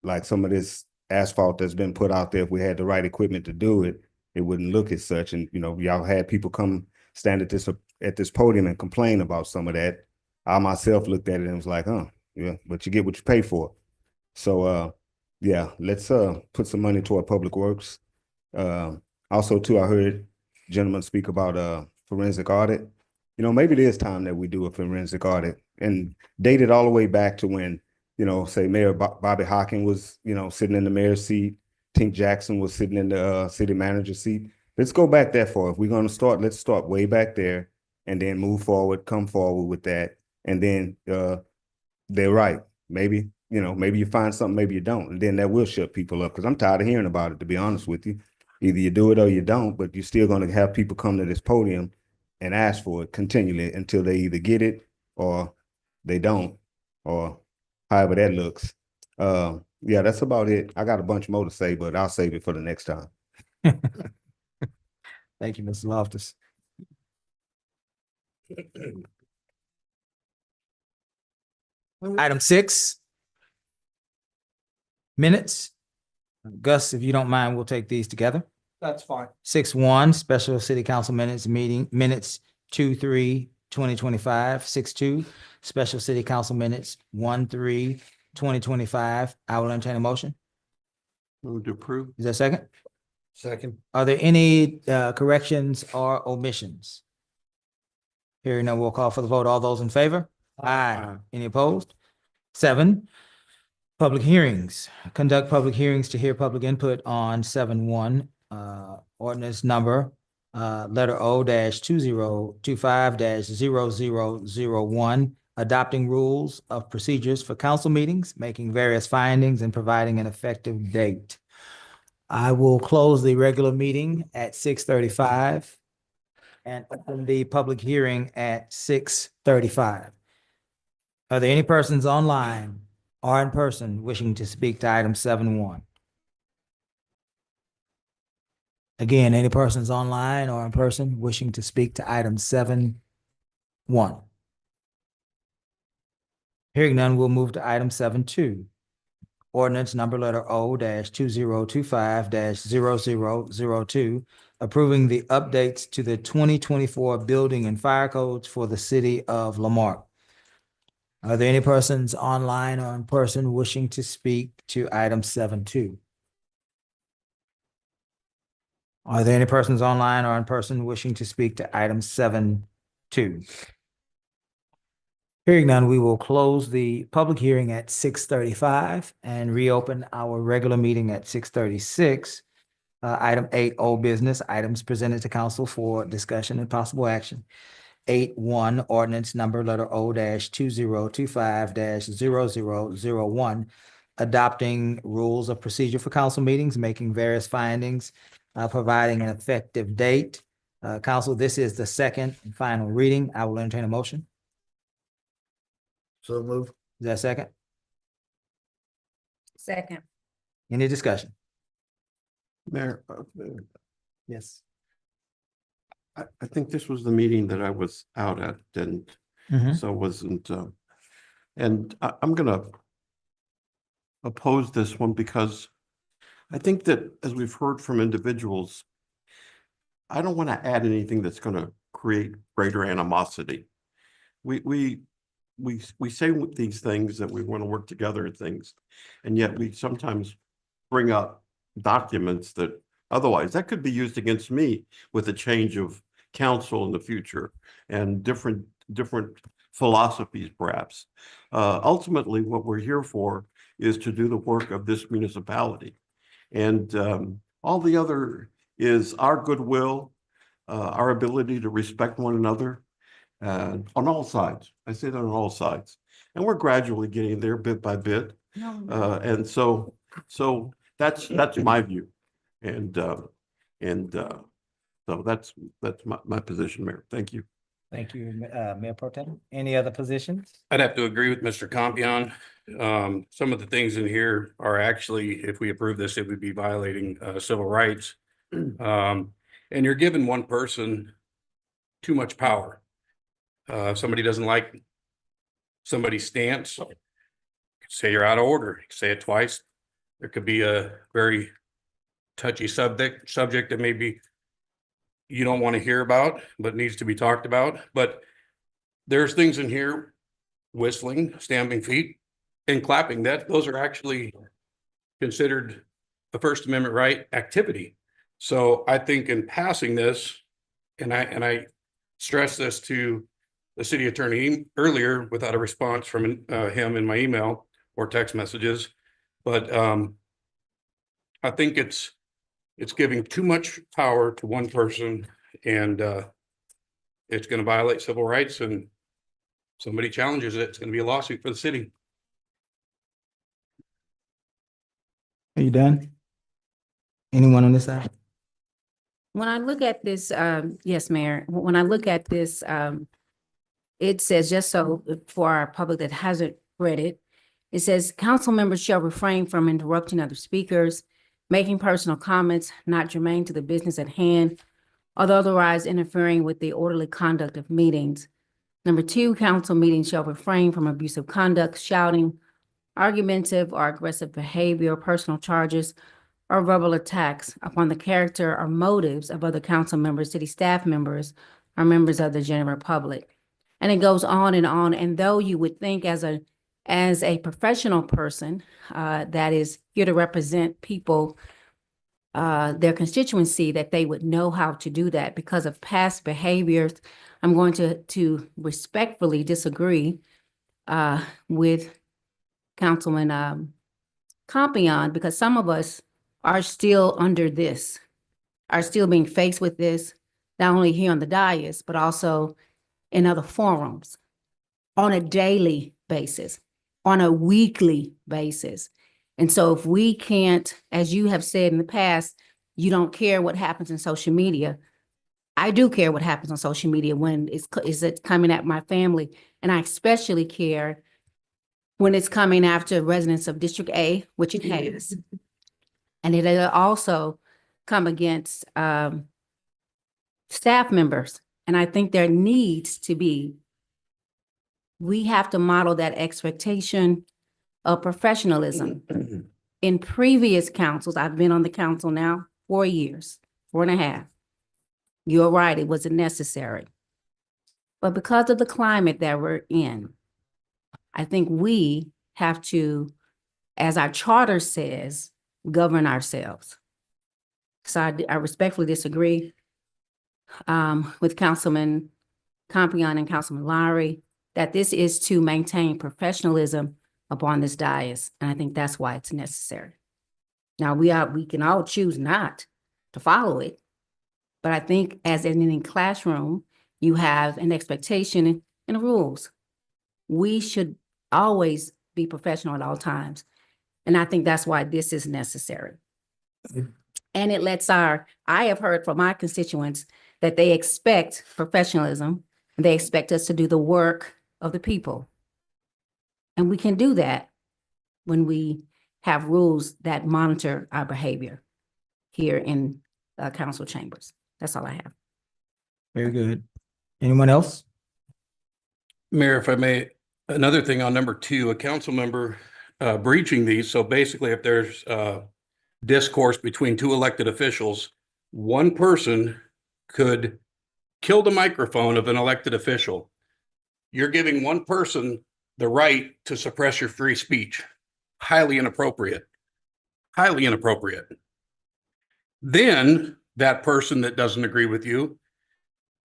Like some of this asphalt that's been put out there, if we had the right equipment to do it, it wouldn't look as such. And, y'all had people come stand at this podium and complain about some of that. I myself looked at it and was like, yeah, but you get what you pay for. So, yeah, let's put some money toward public works. Also, too, I heard gentlemen speak about forensic audit. Maybe it is time that we do a forensic audit and date it all the way back to when, say Mayor Bobby Hocking was, sitting in the mayor's seat. Tink Jackson was sitting in the city manager seat. Let's go back that far. If we're going to start, let's start way back there and then move forward, come forward with that. And then they're right. Maybe, maybe you find something, maybe you don't. And then that will shut people up because I'm tired of hearing about it, to be honest with you. Either you do it or you don't, but you're still going to have people come to this podium and ask for it continually until they either get it or they don't, or however that looks. Yeah, that's about it. I got a bunch more to say, but I'll save it for the next time. Thank you, Mr. Loftus. Item 6, minutes. Gus, if you don't mind, we'll take these together. That's fine. 6-1, special city council minutes, minutes 2-3, 2025. 6-2, special city council minutes 1-3, 2025. I will entertain a motion. Move to approve. Is there a second? Second. Are there any corrections or omissions? Hearing none, we'll call for the vote. All those in favor? Aye. Any opposed? 7, public hearings. Conduct public hearings to hear public input on 7-1, ordinance number letter O-2025-0001, adopting rules of procedures for council meetings, making various findings, and providing an effective date. I will close the regular meeting at 6:35 and open the public hearing at 6:35. Are there any persons online or in person wishing to speak to item 7-1? Again, any persons online or in person wishing to speak to item 7-1? Hearing none, we'll move to item 7-2. ordinance number letter O 2025 0002, approving the updates to the 2024 building and fire codes for the city of Lamar. Are there any persons online or in person wishing to speak to item 7.2? Are there any persons online or in person wishing to speak to item 7.2? Hearing none, we will close the public hearing at 6:35 and reopen our regular meeting at 6:36. Item 8, old business, items presented to council for discussion and possible action. 8.1, ordinance number letter O 2025 0001, adopting rules of procedure for council meetings, making various findings, providing an effective date. Council, this is the second and final reading. I will entertain a motion. So move. Is that a second? Second. Any discussion? Mayor, Yes. I think this was the meeting that I was out at and Mhm. so wasn't, and I'm gonna oppose this one because I think that as we've heard from individuals, I don't want to add anything that's going to create greater animosity. We say these things that we want to work together and things, and yet we sometimes bring up documents that otherwise that could be used against me with a change of council in the future and different philosophies perhaps. Ultimately, what we're here for is to do the work of this municipality. And all the other is our goodwill, our ability to respect one another on all sides. I say that on all sides. And we're gradually getting there bit by bit. And so that's my view. And so that's my position, Mayor. Thank you. Thank you, Mayor Pro Tem. Any other positions? I'd have to agree with Mr. Compion. Some of the things in here are actually, if we approve this, it would be violating civil rights. And you're giving one person too much power. If somebody doesn't like somebody's stance, say you're out of order, say it twice. There could be a very touchy subject that maybe you don't want to hear about, but needs to be talked about. But there's things in here, whistling, stamping feet, and clapping, those are actually considered a First Amendment right activity. So I think in passing this, and I stressed this to the city attorney earlier without a response from him in my email or text messages, but I think it's giving too much power to one person, and it's going to violate civil rights, and somebody challenges it, it's going to be a lawsuit for the city. Are you done? Anyone on this side? When I look at this, yes, Mayor, when I look at this, it says, just so for our public that hasn't read it, it says council members shall refrain from interrupting other speakers, making personal comments not germane to the business at hand, or otherwise interfering with the orderly conduct of meetings. Number 2, council meetings shall refrain from abusive conduct, shouting, argumentative or aggressive behavior, personal charges, or verbal attacks upon the character or motives of other council members, city staff members, or members of the general public. And it goes on. And though you would think as a professional person that is here to represent people, their constituency, that they would know how to do that because of past behaviors, I'm going to respectfully disagree with Councilman Compion, because some of us are still under this, are still being faced with this, not only here on the dais, but also in other forums on a daily basis, on a weekly basis. And so if we can't, as you have said in the past, you don't care what happens in social media. I do care what happens on social media when it's coming at my family. And I especially care when it's coming after residents of District A, which it has. And it'll also come against staff members. And I think there needs to be, we have to model that expectation of professionalism. in previous councils, I've been on the council now 4 years, 4.5. You're right, it wasn't necessary. But because of the climate that we're in, I think we have to, as our charter says, govern ourselves. So I respectfully disagree with Councilman Compion and Councilman Lowry that this is to maintain professionalism upon this dais, and I think that's why it's necessary. Now, we can all choose not to follow it, but I think as in any classroom, you have an expectation and rules. We should always be professional at all times, and I think that's why this is necessary. And it lets I have heard from my constituents that they expect professionalism, and they expect us to do the work of the people. And we can do that when we have rules that monitor our behavior here in council chambers. That's all I have. Very good. Anyone else? Mayor, if I may, another thing on number 2, a council member breaching these. So basically, if there's discourse between 2 elected officials, one person could kill the microphone of an elected official. You're giving one person the right to suppress your free speech. Highly inappropriate. Highly inappropriate. Then that person that doesn't agree with you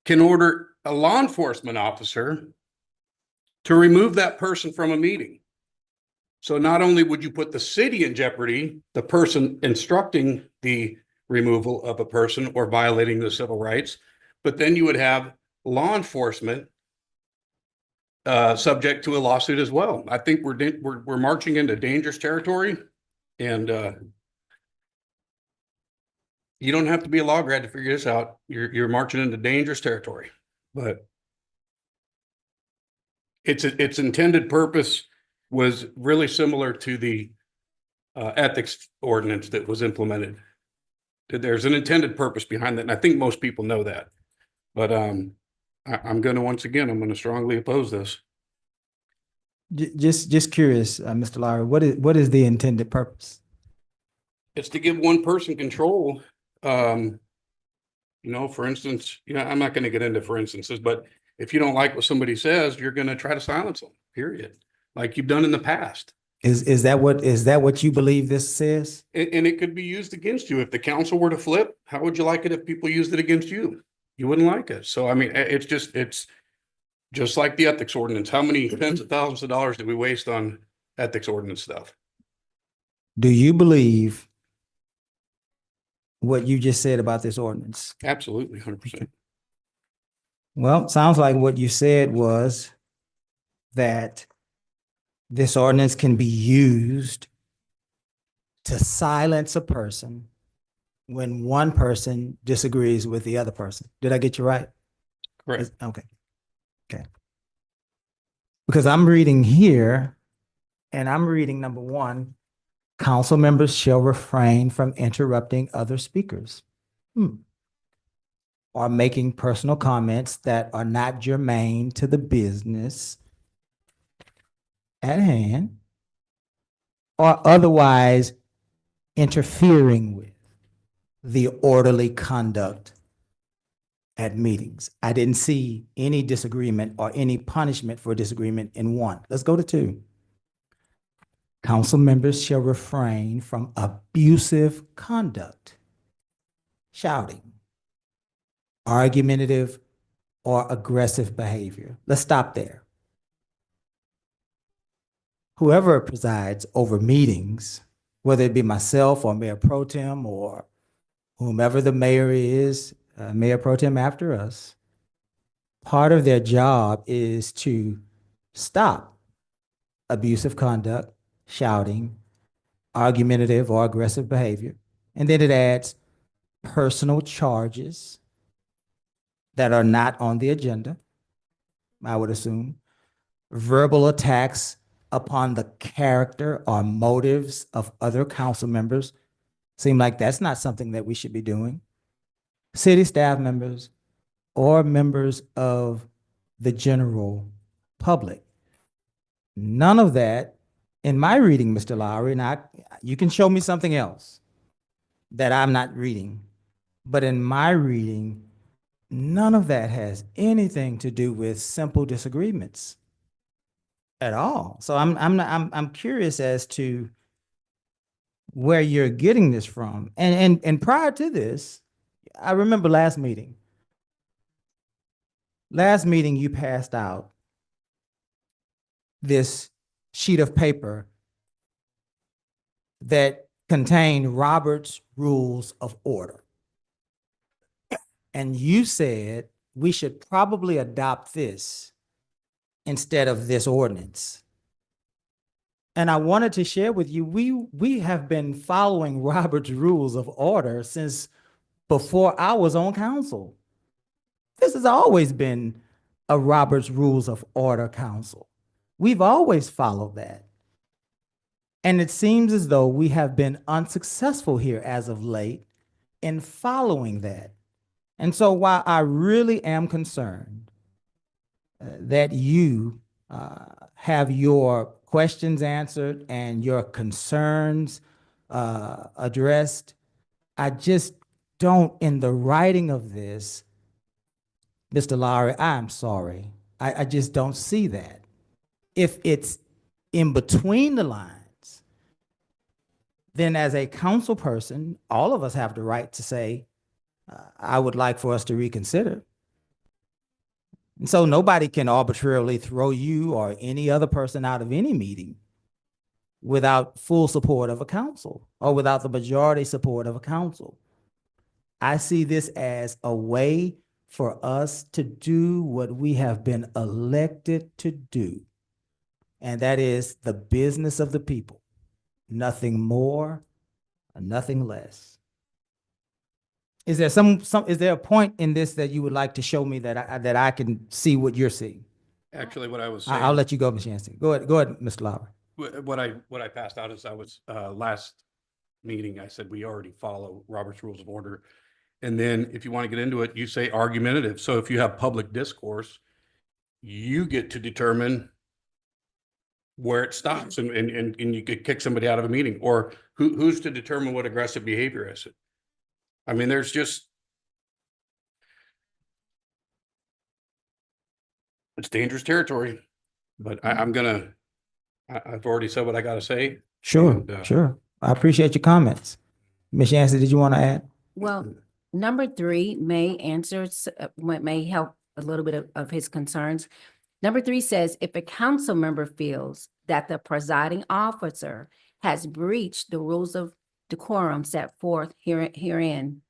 can order a law enforcement officer to remove that person from a meeting. So not only would you put the city in jeopardy, the person instructing the removal of a person or violating the civil rights, but then you would have law enforcement subject to a lawsuit as well. I think we're marching into dangerous territory, and you don't have to be a law grad to figure this out. You're marching into dangerous territory, but its intended purpose was really similar to the ethics ordinance that was implemented. There's an intended purpose behind that, and I think most people know that. But I'm going to, once again, I'm going to strongly oppose this. Just curious, Mr. Lowry, what is the intended purpose? It's to give one person control. You know, for instance, I'm not going to get into for instances, but if you don't like what somebody says, you're going to try to silence them, period. Like you've done in the past. Is that what you believe this says? And it could be used against you. If the council were to flip, how would you like it if people used it against you? You wouldn't like it. So, I mean, it's just like the ethics ordinance. How many tens of thousands of dollars did we waste on ethics ordinance stuff? Do you believe what you just said about this ordinance? Absolutely, 100%. Well, sounds like what you said was that this ordinance can be used to silence a person when one person disagrees with the other person. Did I get you right? Correct. Okay. Okay. Because I'm reading here, and I'm reading number 1, council members shall refrain from interrupting other speakers. Or making personal comments that are not germane to the business at hand, or otherwise interfering with the orderly conduct at meetings. I didn't see any disagreement or any punishment for disagreement in 1. Let's go to 2. Council members shall refrain from abusive conduct, shouting, argumentative or aggressive behavior. Let's stop there. Whoever presides over meetings, whether it be myself or Mayor Pro Tem or whomever the mayor is, Mayor Pro Tem after us, part of their job is to stop abusive conduct, shouting, argumentative or aggressive behavior. And then it adds personal charges that are not on the agenda, I would assume, verbal attacks upon the character or motives of other council members. Seem like that's not something that we should be doing. City staff members or members of the general public. None of that In my reading, Mr. Lowry, and you can show me something else that I'm not reading, but in my reading, none of that has anything to do with simple disagreements at all. So I'm curious as to where you're getting this from. And prior to this, I remember last meeting. Last meeting, you passed out this sheet of paper that contained Robert's Rules of Order. And you said we should probably adopt this instead of this ordinance. And I wanted to share with you, we have been following Robert's Rules of Order since before I was on council. This has always been a Robert's Rules of Order council. We've always followed that. And it seems as though we have been unsuccessful here as of late in following that. And so while I really am concerned that you have your questions answered and your concerns addressed, I just don't, in the writing of this, Mr. Lowry, I'm sorry. I just don't see that. If it's in between the lines, then as a council person, all of us have the right to say, I would like for us to reconsider. And so nobody can arbitrarily throw you or any other person out of any meeting without full support of a council or without the majority support of a council. I see this as a way for us to do what we have been elected to do, and that is the business of the people. Nothing more, nothing less. Is there a point in this that you would like to show me that I can see what you're seeing? Actually, what I was saying. I'll let you go, Ms. Yancey. Go ahead, Mr. Lowry. What I passed out is I was, last meeting, I said, we already follow Robert's Rules of Order. And then if you want to get into it, you say argumentative. So if you have public discourse, you get to determine where it stops and you could kick somebody out of a meeting, or who's to determine what aggressive behavior is. I mean, there's just, it's dangerous territory, but I've already said what I got to say. Sure, And, sure. I appreciate your comments. Ms. Yancey, did you want to add? Well, number 3 may answer, may help a little bit of his concerns. Number 3 says, if a council member feels that the presiding officer has breached the rules of decorum set forth herein,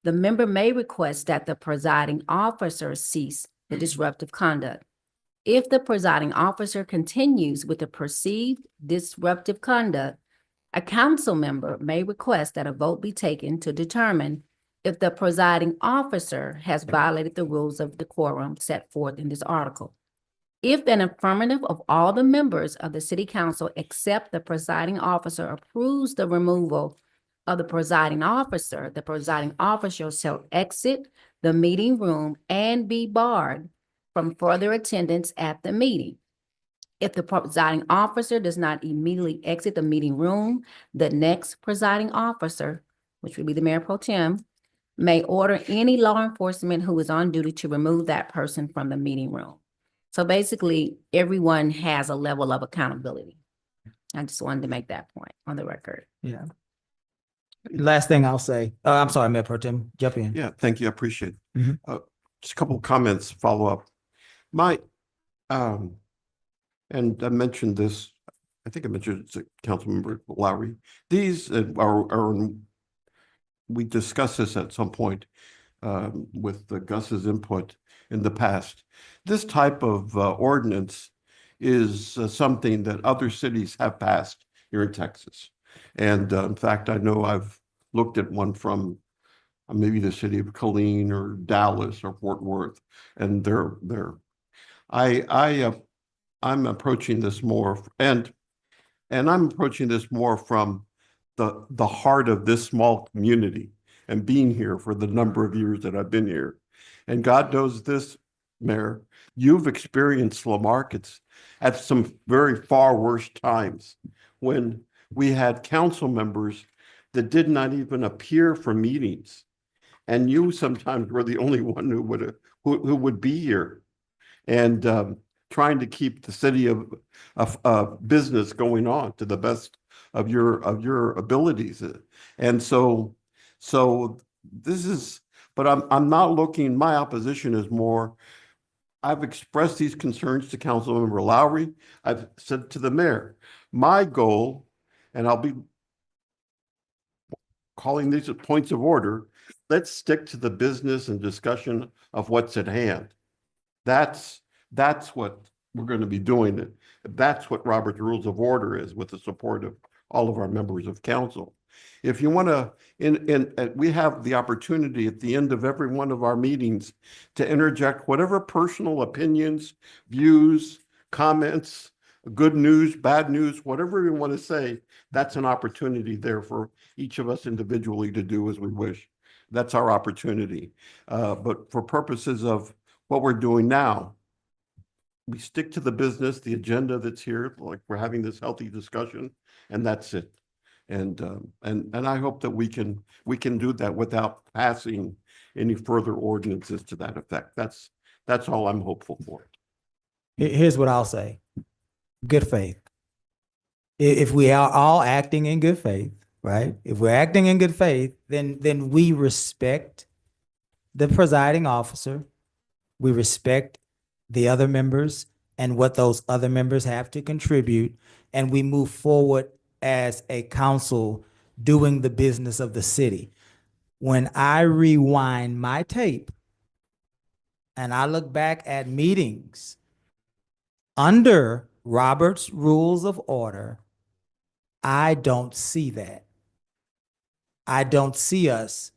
the member may request that the presiding officer cease the disruptive conduct. If the presiding officer continues with the perceived disruptive conduct, a council member may request that a vote be taken to determine if the presiding officer has violated the rules of decorum set forth in this article. If an affirmative of all the members of the city council except the presiding officer approves the removal of the presiding officer shall exit the meeting room and be barred from further attendance at the meeting. If the presiding officer does not immediately exit the meeting room, the next presiding officer, which would be the mayor pro tem, may order any law enforcement who is on duty to remove that person from the meeting room. So basically, everyone has a level of accountability. I just wanted to make that point on the record. Yeah. Last thing I'll say, I'm sorry, Mayor Pro Tem, jump in. Yeah, thank you. I appreciate it. Mhm. Just a couple of comments, follow up. And I mentioned this, I think I mentioned it to Councilmember Lowry. These we discussed this at some point with Gus's input in the past. This type of ordinance is something that other cities have passed here in Texas. And in fact, I know I've looked at one from maybe the city of Killeen or Dallas or Fort Worth, and I'm approaching this more, and I'm approaching this more from the heart of this small community and being here for the number of years that I've been here. And God knows this Mayor, you've experienced Lamarcus at some very far worse times when we had council members that did not even appear for meetings. And you sometimes were the only one who would be here. And trying to keep the city of business going on to the best of your abilities. And so this is, but I'm not looking, my opposition is more, I've expressed these concerns to Councilmember Lowry. I've said to the mayor, my goal, and I'll be calling these points of order, let's stick to the business and discussion of what's at hand. That's what we're going to be doing. That's what Robert's Rules of Order is, with the support of all of our members of council. If you want to, we have the opportunity at the end of every one of our meetings to interject whatever personal opinions, views, comments, good news, bad news, whatever you want to say. That's an opportunity there for each of us individually to do as we wish. That's our opportunity. But for purposes of what we're doing now, we stick to the business, the agenda that's here, like we're having this healthy discussion, and that's it. And I hope that we can do that without passing any further ordinances to that effect. That's all I'm hopeful for. Here's what I'll say. Good faith. If we are all acting in good faith, right? If we're acting in good faith, then we respect the presiding officer. We respect the other members and what those other members have to contribute, and we move forward as a council doing the business of the city. When I rewind my tape and I look back at meetings under Robert's Rules of Order, I don't see that. I don't see us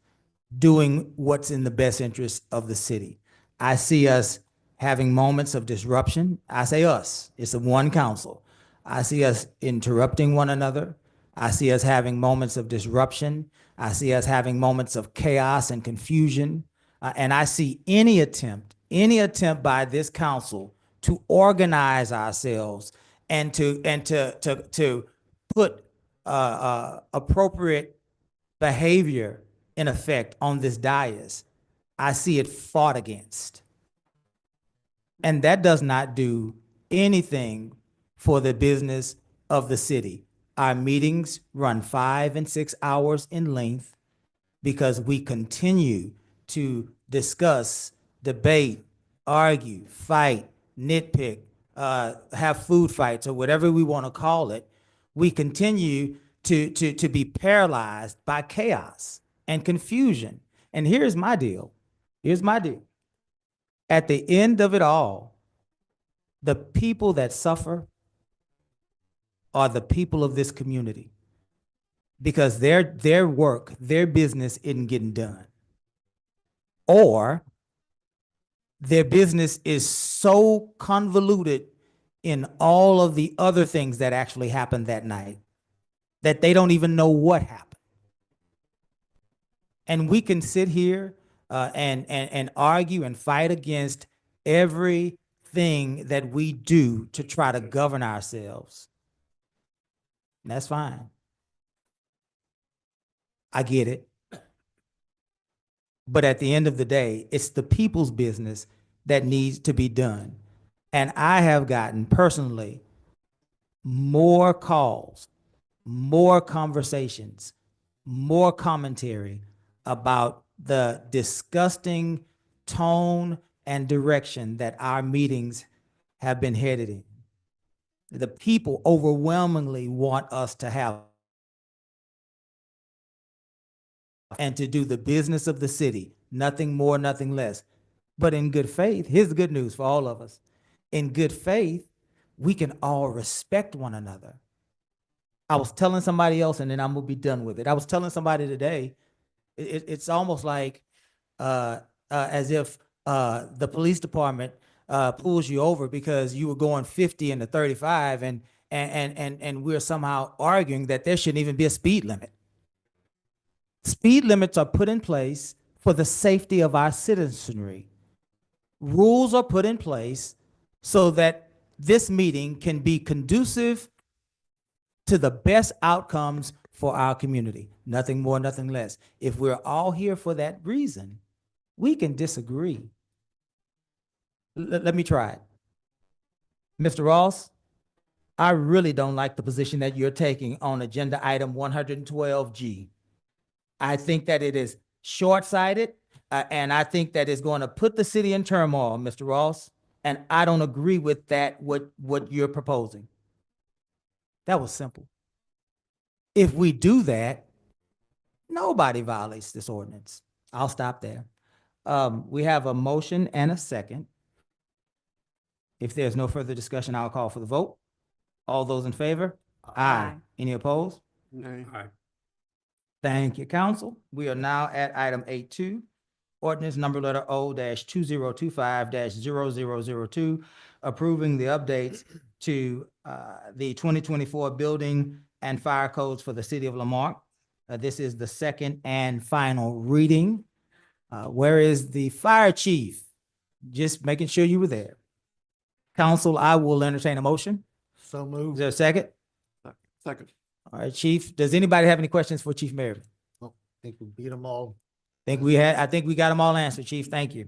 doing what's in the best interest of the city. I see us having moments of disruption. I say us, it's a one council. I see us interrupting one another. I see us having moments of disruption. I see us having moments of chaos and confusion. And I see any attempt by this council to organize ourselves and to put appropriate behavior in effect on this dais. I see it fought against. And that does not do anything for the business of the city. Our meetings run 5 and 6 hours in length because we continue to discuss, debate, argue, fight, nitpick, have food fights, or whatever we want to call it. We continue to be paralyzed by chaos and confusion. And here's my deal. At the end of it all, the people that suffer are the people of this community, because their work, their business isn't getting done, or their business is so convoluted in all of the other things that actually happened that night that they don't even know what happened. And we can sit here and argue and fight against everything that we do to try to govern ourselves. And that's fine. I get it. But at the end of the day, it's the people's business that needs to be done. And I have gotten personally more calls, more conversations, more commentary about the disgusting tone and direction that our meetings have been headed in. The people overwhelmingly want us to have and to do the business of the city, nothing more, nothing less. But in good faith, here's the good news for all of us. In good faith, we can all respect one another. I was telling somebody else, and then I'm gonna be done with it. I was telling somebody today, it's almost like as if the police department pulls you over because you were going 50 into 35, and we're somehow arguing that there shouldn't even be a speed limit. Speed limits are put in place for the safety of our citizenry. rules are put in place so that this meeting can be conducive to the best outcomes for our community. Nothing more, nothing less. If we're all here for that reason, we can disagree. Let me try it. Mr. Ross, I really don't like the position that you're taking on agenda item 112G. I think that it is short-sighted, and I think that it's going to put the city in turmoil, Mr. Ross. And I don't agree with that, what you're proposing. That was simple. If we do that, nobody violates this ordinance. I'll stop there. We have a motion and a second. If there's no further discussion, I'll call for the vote. All those in favor? Aye. Any opposed? Nay. Aye. Thank you, council. We are now at item 8.2, ordinance number letter O-2025-0002, approving the updates to the 2024 building and fire codes for the city of Lamar. This is the second and final reading. Where is the fire chief? Just making sure you were there. Council, I will entertain a motion. So Is moved. there a second? Second. All right, Chief. Does anybody have any questions for Chief Merriman? I think we beat them all. I think we got them all answered, Chief. Thank you.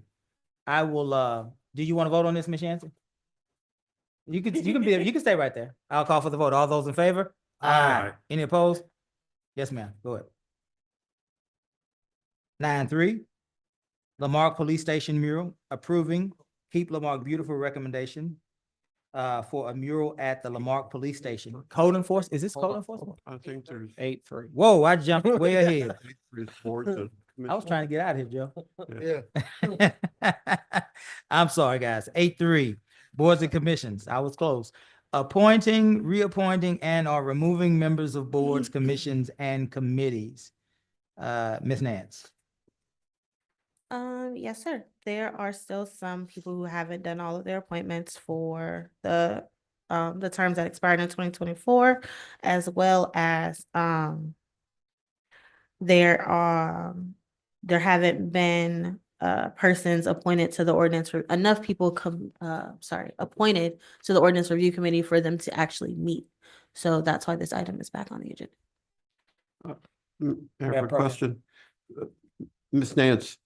I will, do you want to vote on this, Ms. Yancey? You can stay right there. I'll call for the vote. All those in favor? Aye. Any opposed? Yes, ma'am. Go ahead. 9.3, Lamar Police Station mural, approving Keep Lamar Beautiful recommendation for a mural at the Lamar Police Station. Code enforcement, is this code enforcement? I think there's 8-3. Whoa, I jumped way ahead. boards and I was trying to get out of here, Joe. Yeah. I'm sorry, guys. 8.3, boards and commissions. I was close. Appointing, reappointing, and or removing members of boards, commissions, and committees. Ms. Nance. Yes, sir. There are still some people who haven't done all of their appointments for the terms that expired in 2024, as well as there haven't been persons appointed to the ordinance, enough people appointed to the ordinance review committee for them to actually meet. So that's why this item is back on the agenda. I have a question. Ms. Nance,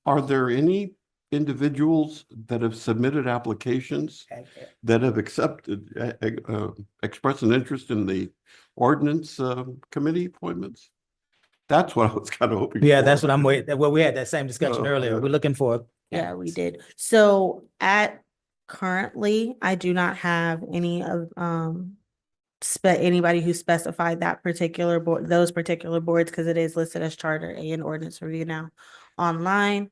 are there any individuals that have submitted applications that have expressed an interest in the ordinance committee appointments? That's what I was kind of hoping. Yeah, for. that's what I'm waiting. Well, we had that same discussion earlier. We're looking for. Yeah, we did. So currently, I do not have any of anybody who specified that particular board, those particular boards, because it is listed as charter and ordinance review now online.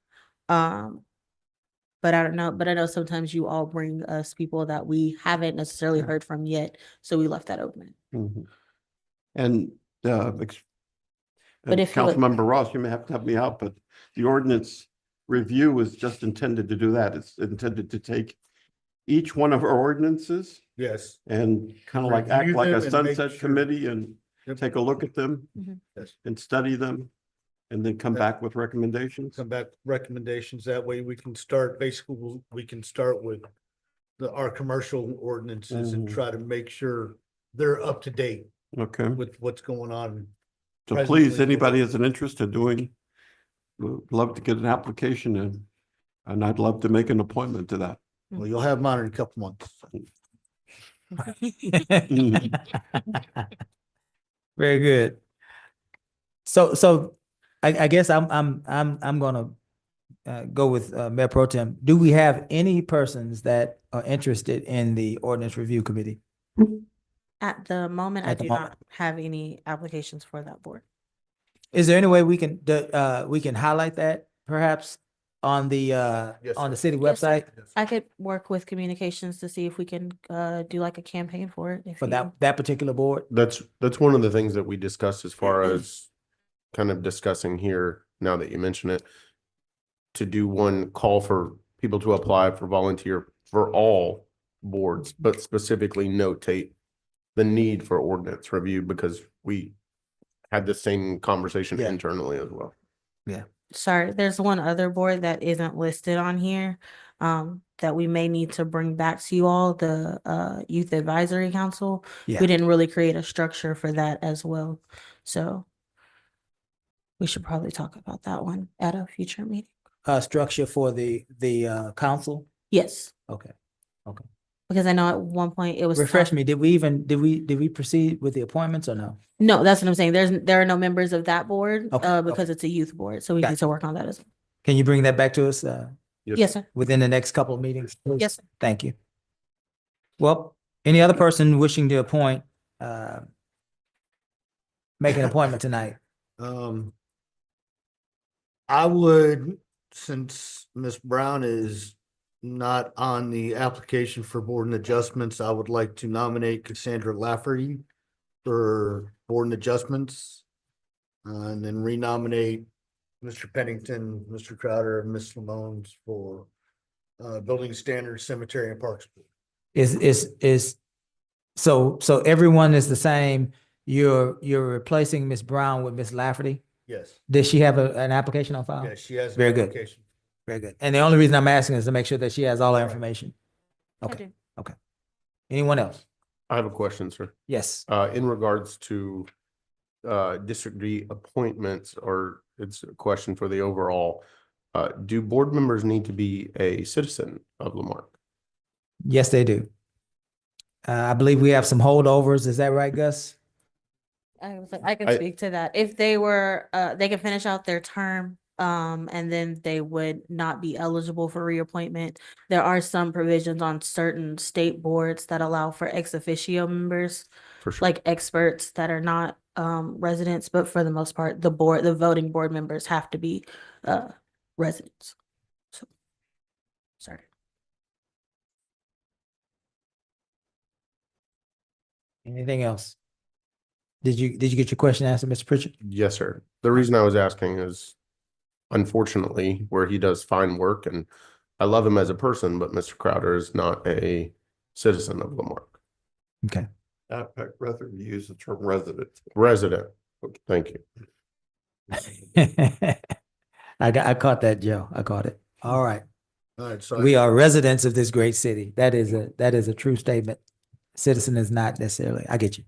But I don't know, but I know sometimes you all bring us people that we haven't necessarily heard from yet, so we left that open. Mhm. And But if you look- Councilmember Ross, you may have to help me out, but the ordinance review is just intended to do that. It's intended to take each one of our ordinances Yes. and kind of like act Review like a them and make sunset sure- committee and Yep. take a look at them Yes. and study them and then come back with recommendations. Come back with recommendations. That way we can start, basically, we can start with our commercial ordinances and Mhm. try to make sure they're up to date Okay. with what's going on. So presently please, for- anybody has an interest in doing, would love to get an application in. And I'd love to make an appointment to that. Well, you'll have mine in a couple months. Very good. So I guess I'm gonna go with Mayor Pro Tem. Do we have any persons that are interested in the ordinance review committee? At the moment, I At the do moment. not have any applications for that board. Is there any way we can highlight that perhaps on the city Yes, sir. website I could work with communications to see if we can do like a campaign for it. for that particular board? That's one of the things that we discussed as far as kind of discussing here, now that you mention it, to do one call for people to apply for volunteer for all boards, but specifically notate the need for ordinance review because we had the same conversation Yeah. internally as well. Yeah. sorry, there's one other board that isn't listed on here, that we may need to bring back to you all, the Youth Advisory Council. Yeah. We didn't really create a structure for that as well, so we should probably talk about that one at a future meeting. Structure for the council? Yes, Okay, okay. because I know at one point it was. Refresh me, did we proceed with the appointments or no? No, that's what I'm saying. There are no members of that board, Okay, because it's a youth board, so we need Gotcha. to work on that as well. Can you bring that back to us, Yes, sir. within the next couple of meetings? please? Yes, sir. Thank you. Well, any other person wishing to appoint, make an appointment tonight? I would, since Ms. Brown is not on the application for board and adjustments, I would like to nominate Cassandra Lafferty for board and adjustments. And then renominate Mr. Pennington, Mr. Crowder, and Ms. Lamons for building standards, cemetery and parks. So everyone is the same? You're replacing Ms. Brown with Ms. Lafferty? Yes. Does she have an application on file? Yes, she has. an Very good. application. Very good. And the only reason I'm asking is to make sure that she has all the information. Okay, okay. Anyone else? I have a question, sir. Yes. In regards to District D appointments, or it's a question for the overall, do board members need to be a citizen of Lamarque? Yes, they do. I believe we have some holdovers. Is that right, Gus? I can speak to that. If they were, they can finish out their term, and then they would not be eligible for reappointment. There are some provisions on certain state boards that allow for ex officio members, For sure. like experts that are not residents, but for the most part, the voting board members have to be residents. So, sorry. Anything else? Did you get your question answered, Mr. Pritchard? Yes, sir. The reason I was asking is unfortunately where he does fine work, and I love him as a person, but Mr. Crowder is not a citizen of Lamarque. Okay. I'd rather use the term resident. Resident. Okay, thank you. I caught that, Joe. I caught it. All right. All right, so We are residents of this great city. That is a true statement. Citizen is not necessarily. I get you.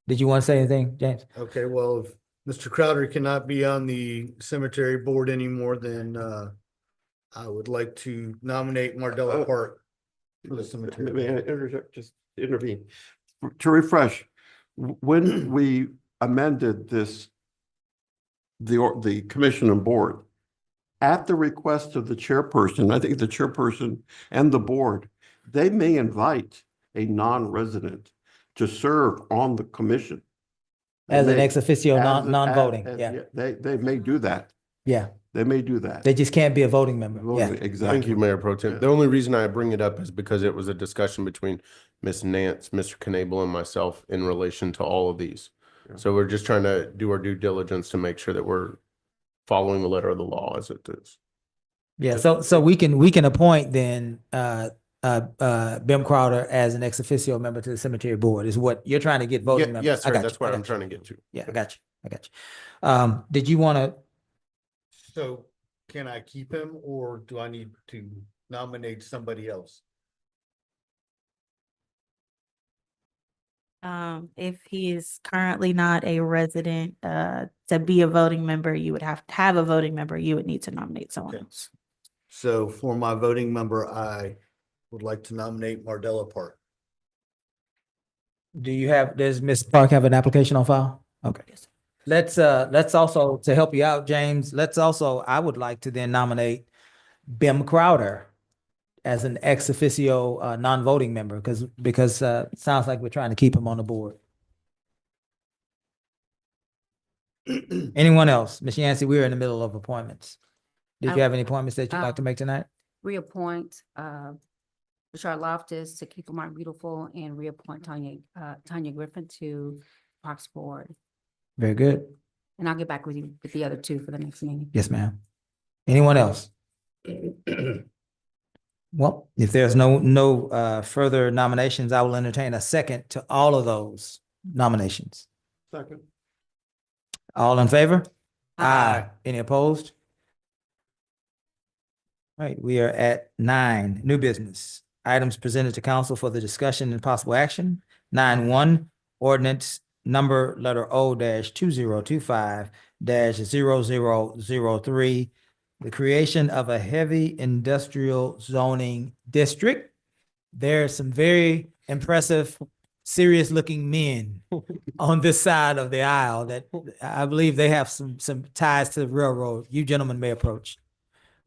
Did you want to say anything, James? Okay, well, if Mr. Crowder cannot be on the cemetery board anymore, then I would like to nominate Mardella Park for the cemetery. May I interject, just intervene? To refresh, when we amended this, the commission and board, at the request of the chairperson, I think the chairperson and the board, they may invite a non-resident to serve on the commission. As an They- ex officio, as a- non-voting, as- yeah. They may do that. Yeah. They may do that. They just can't be a voting member. Yeah. Exactly. Thank you, Mayor Pro Tem. The only reason I bring it up is because it was a discussion between Ms. Nance, Mr. Knable, and myself in relation to all of these. Yeah. So we're just trying to do our due diligence to make sure that we're following the letter of the law as it is. Yeah, so we can appoint then Bim Crowder as an ex officio member to the cemetery board is what you're trying to get voting members. Yes, I sir. got That's you, what I I'm got you. trying to get to. Yeah, I got you. Did you want to? So can I keep him or do I need to nominate somebody else? If he is currently not a resident, to be a voting member, you would have to have a voting member, you would need to nominate someone Okay. else. So for my voting member, I would like to nominate Mardella Park. Does Ms. Park have an application on file? Okay. Yes. Let's also, to help you out, James, I would like to then nominate Bim Crowder as an ex officio, non-voting member, because it sounds like we're trying to keep him on the board. Anyone else? Ms. Yancey, we're in the middle of appointments. Did you have any appointments that you'd like to make tonight? Reappoint Richard Loftus to Keep My Beautiful and reappoint Tanya Griffin to Parks Board. Very good. And I'll get back with you with the other two for the next meeting. Yes, ma'am. Anyone else? Well, if there's no further nominations, I will entertain a second to all of those nominations. Second. All in favor? Aye. Any opposed? All right, we are at 9, new business. Items presented to council for the discussion and possible action. 9.1, ordinance number letter O dash 2025 dash 0003. The creation of a heavy industrial zoning district. There are some very impressive, serious looking men on this side of the aisle that I believe they have some ties to the railroad. You gentlemen may approach.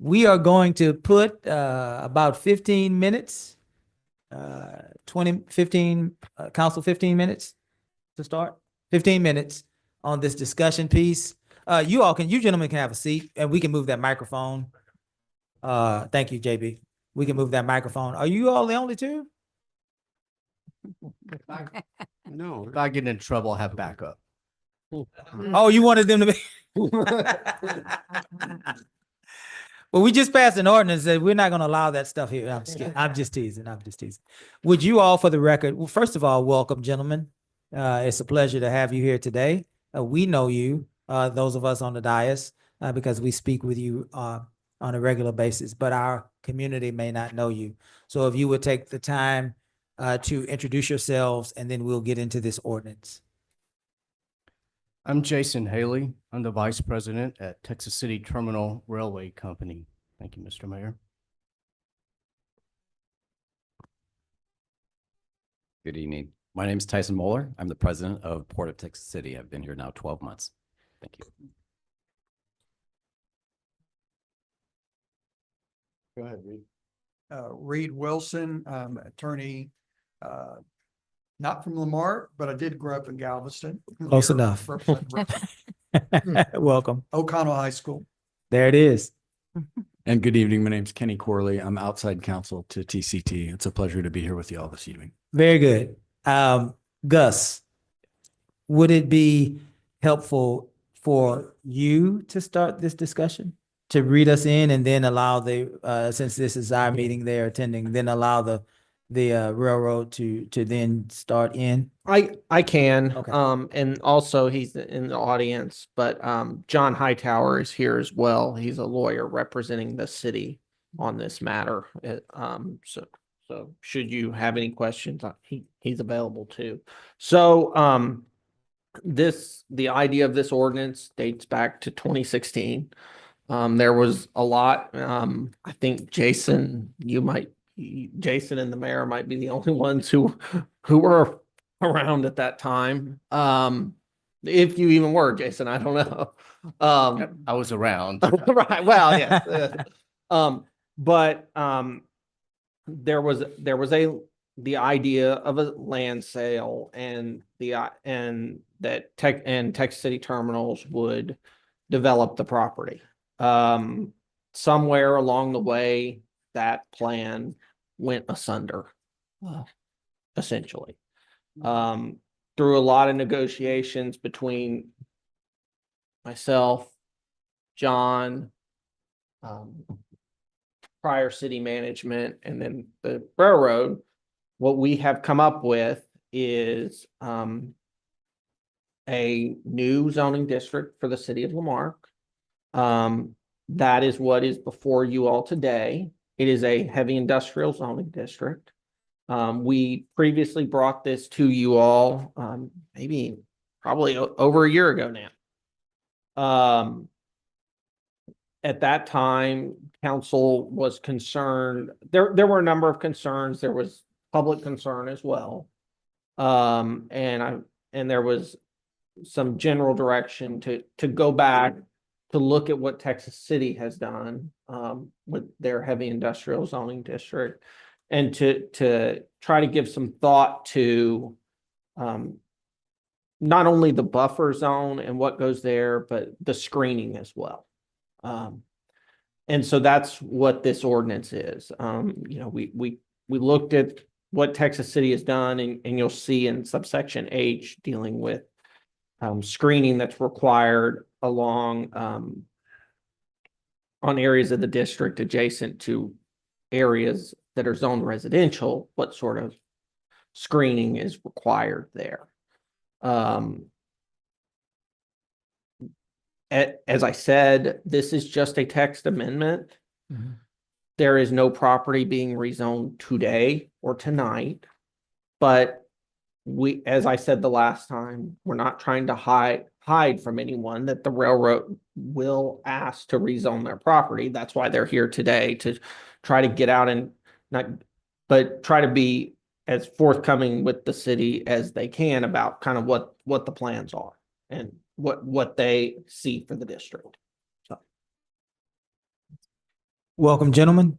We are going to put about 15 minutes, 15, council 15 minutes to start. 15 minutes on this discussion piece. You gentlemen can have a seat and we can move that microphone. Thank you, JB. We can move that microphone. Are you all the only two? No. If I get in trouble, I have backup. Oh, you wanted them to be. Well, we just passed an ordinance that we're not going to allow that stuff here. I'm just kidding. I'm just teasing. Would you all, for the record, well, first of all, welcome, gentlemen. It's a pleasure to have you here today. We know you, those of us on the dais, because we speak with you on a regular basis, but our community may not know you. So if you would take the time to introduce yourselves, and then we'll get into this ordinance. I'm Jason Haley. I'm the Vice President at Texas City Terminal Railway Company. Thank you, Mr. Mayor. Good evening. My name is Tyson Moeller. I'm the President of Port of Texas City. I've been here now 12 months. Thank you. Go ahead, Reed. Reed Wilson, attorney, not from Lamar, but I did grow up in Galveston. Close Here, enough. Welcome. O'Connell High School. There it is. And good evening. My name's Kenny Corley. I'm outside counsel to TCT. It's a pleasure to be here with you all this evening. Very good. Gus, would it be helpful for you to start this discussion? To read us in and then allow since this is our meeting they're attending, then allow the railroad to then start in? I can, Okay. and also he's in the audience, but John Hightower is here as well. He's a lawyer representing the city on this matter. So should you have any questions, he's available too. So the idea of this ordinance dates back to 2016. There was a lot. I think Jason and the mayor might be the only ones who were around at that time. If you even were, Jason, I don't know. I was around. Right. Well, yes. But there was the idea of a land sale and that Texas City Terminals would develop the property. Somewhere along the way, that plan went asunder, essentially. Through a lot of negotiations between myself, John, prior city management, and then the railroad, what we have come up with is a new zoning district for the city of Lamarque. That is what is before you all today. It is a heavy industrial zoning district. We previously brought this to you all, probably over a year ago now. At that time, council was concerned. There were a number of concerns. There was public concern as well. And there was some general direction to go back to look at what Texas City has done with their heavy industrial zoning district, and to try to give some thought to not only the buffer zone and what goes there, but the screening as well. And so that's what this ordinance is. We looked at what Texas City has done, and you'll see in subsection H dealing with screening that's required along on areas of the district adjacent to areas that are zoned residential, what sort of screening is required there. As I said, this is just a text amendment. there is no property being rezoned today or tonight. But we, as I said the last time, we're not trying to hide from anyone that the railroad will ask to rezone their property. That's why they're here today, to try to get out and but try to be as forthcoming with the city as they can about kind of what the plans are and what they see for the district. So. Welcome, gentlemen.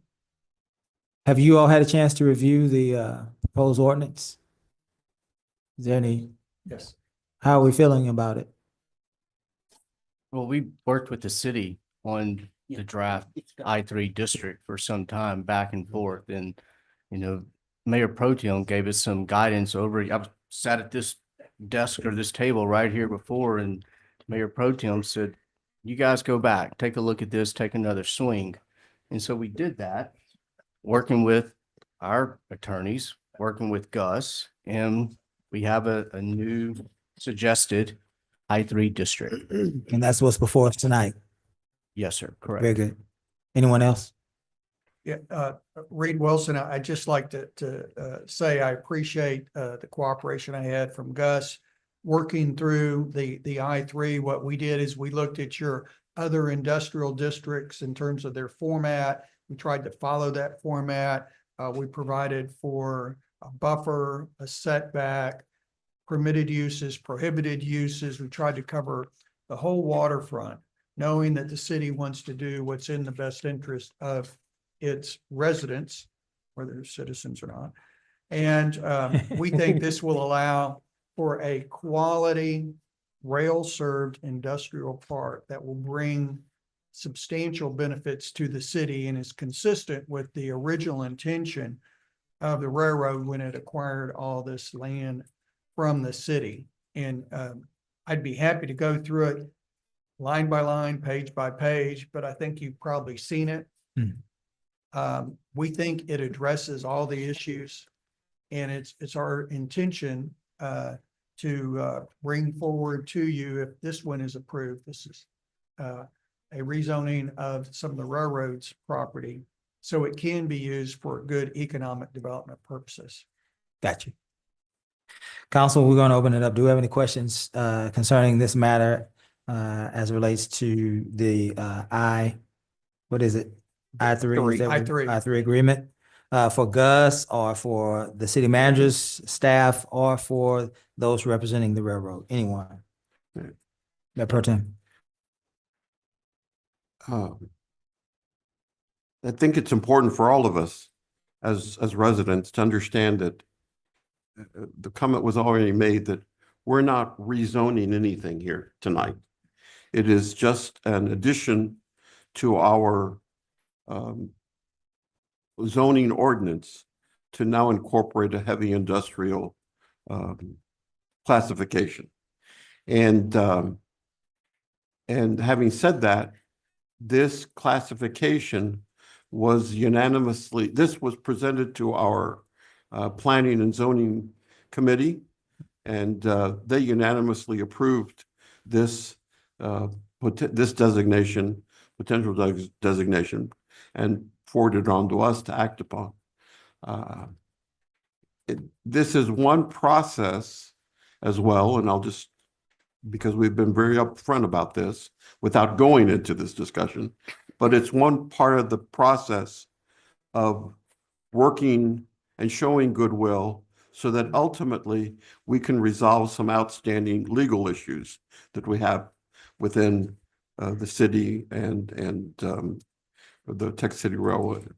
Have you all had a chance to review the proposed ordinance? Is there any? Yes. How are we feeling about it? Well, we worked with the city on the draft I-3 district for some time, back and forth, and, you know, Mayor Pro Tem gave us some guidance over, I was sat at this desk or this table right here before, and Mayor Pro Tem said, you guys go back, take a look at this, take another swing. And so we did that, working with our attorneys, working with Gus, and we have a new suggested I-3 district. And that's what's before us tonight. Yes, sir, correct. Very good. Anyone else? Yeah, Reed Wilson, I'd just like to say I appreciate the cooperation I had from Gus working through the I-3. What we did is we looked at your other industrial districts in terms of their format. We tried to follow that format. We provided for a buffer, a setback, permitted uses, prohibited uses. We tried to cover the whole waterfront, knowing that the city wants to do what's in the best interest of its residents, whether they're citizens or not. And we think this will allow for a quality rail-served industrial park that will bring substantial benefits to the city and is consistent with the original intention of the railroad when it acquired all this land from the city. And I'd be happy to go through it line by line, page by page, but I think you've probably seen it. We think it addresses all the issues, and it's our intention to bring forward to you, if this one is approved, this is a rezoning of some of the railroad's property, so it can be used for good economic development purposes. Got you. Council, we're going to open it up. Do we have any questions concerning this matter as it relates to the what is it? I-3? I-3 agreement for Gus or for the city manager's staff or for those representing the railroad? Anyone? Mayor Pro Tem. I think it's important for all of us as residents to understand that the comment was already made that we're not rezoning anything here tonight. It is just an addition to our zoning ordinance to now incorporate a heavy industrial classification. And having said that, this classification was unanimously, this was presented to our planning and zoning committee, and they unanimously approved this this designation, potential designation, and forwarded on to us to act upon. This is one process as well, and I'll just, because we've been very upfront about this without going into this discussion, but it's one part of the process of working and showing goodwill so that ultimately we can resolve some outstanding legal issues that we have within the city and the Texas City Railroad.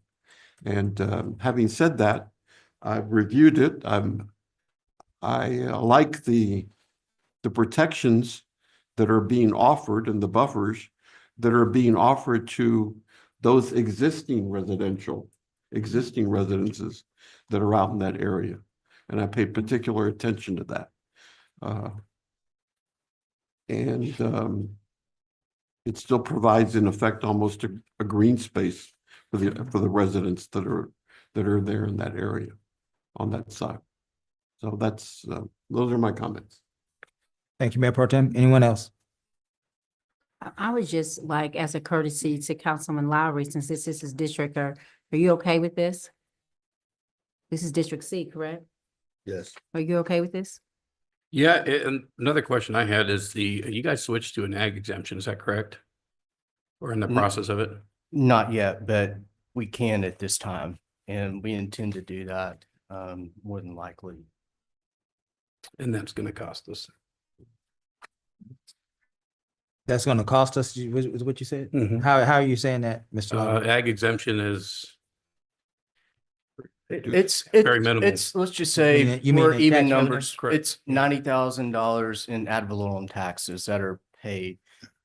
And having said that, I've reviewed it. I like the protections that are being offered and the buffers that are being offered to those existing residences that are out in that area. And I paid particular attention to that. It still provides, in effect, almost a green space for the residents that are there in that area on that side. So that's those are my comments. Thank you, Mayor Pro Tem. Anyone else? I would just like, as a courtesy to Councilman Lowry, since this is his district, or Are you okay with this? This is District C, correct? Yes. Are you okay with this? Yeah, and another question I had is you guys switched to an ag exemption, is that correct? Or in the process of it? Not yet, but we can at this time, and we intend to do that, more than likely. And that's gonna cost us. That's gonna cost us, is what you said? Mhm. How are you saying that, Mr. Long? Ag exemption is It's very minimal. It's, let's just say, You mean we're the even tax revenue? numbers. Correct. It's $90,000 in ad valorem taxes that are paid.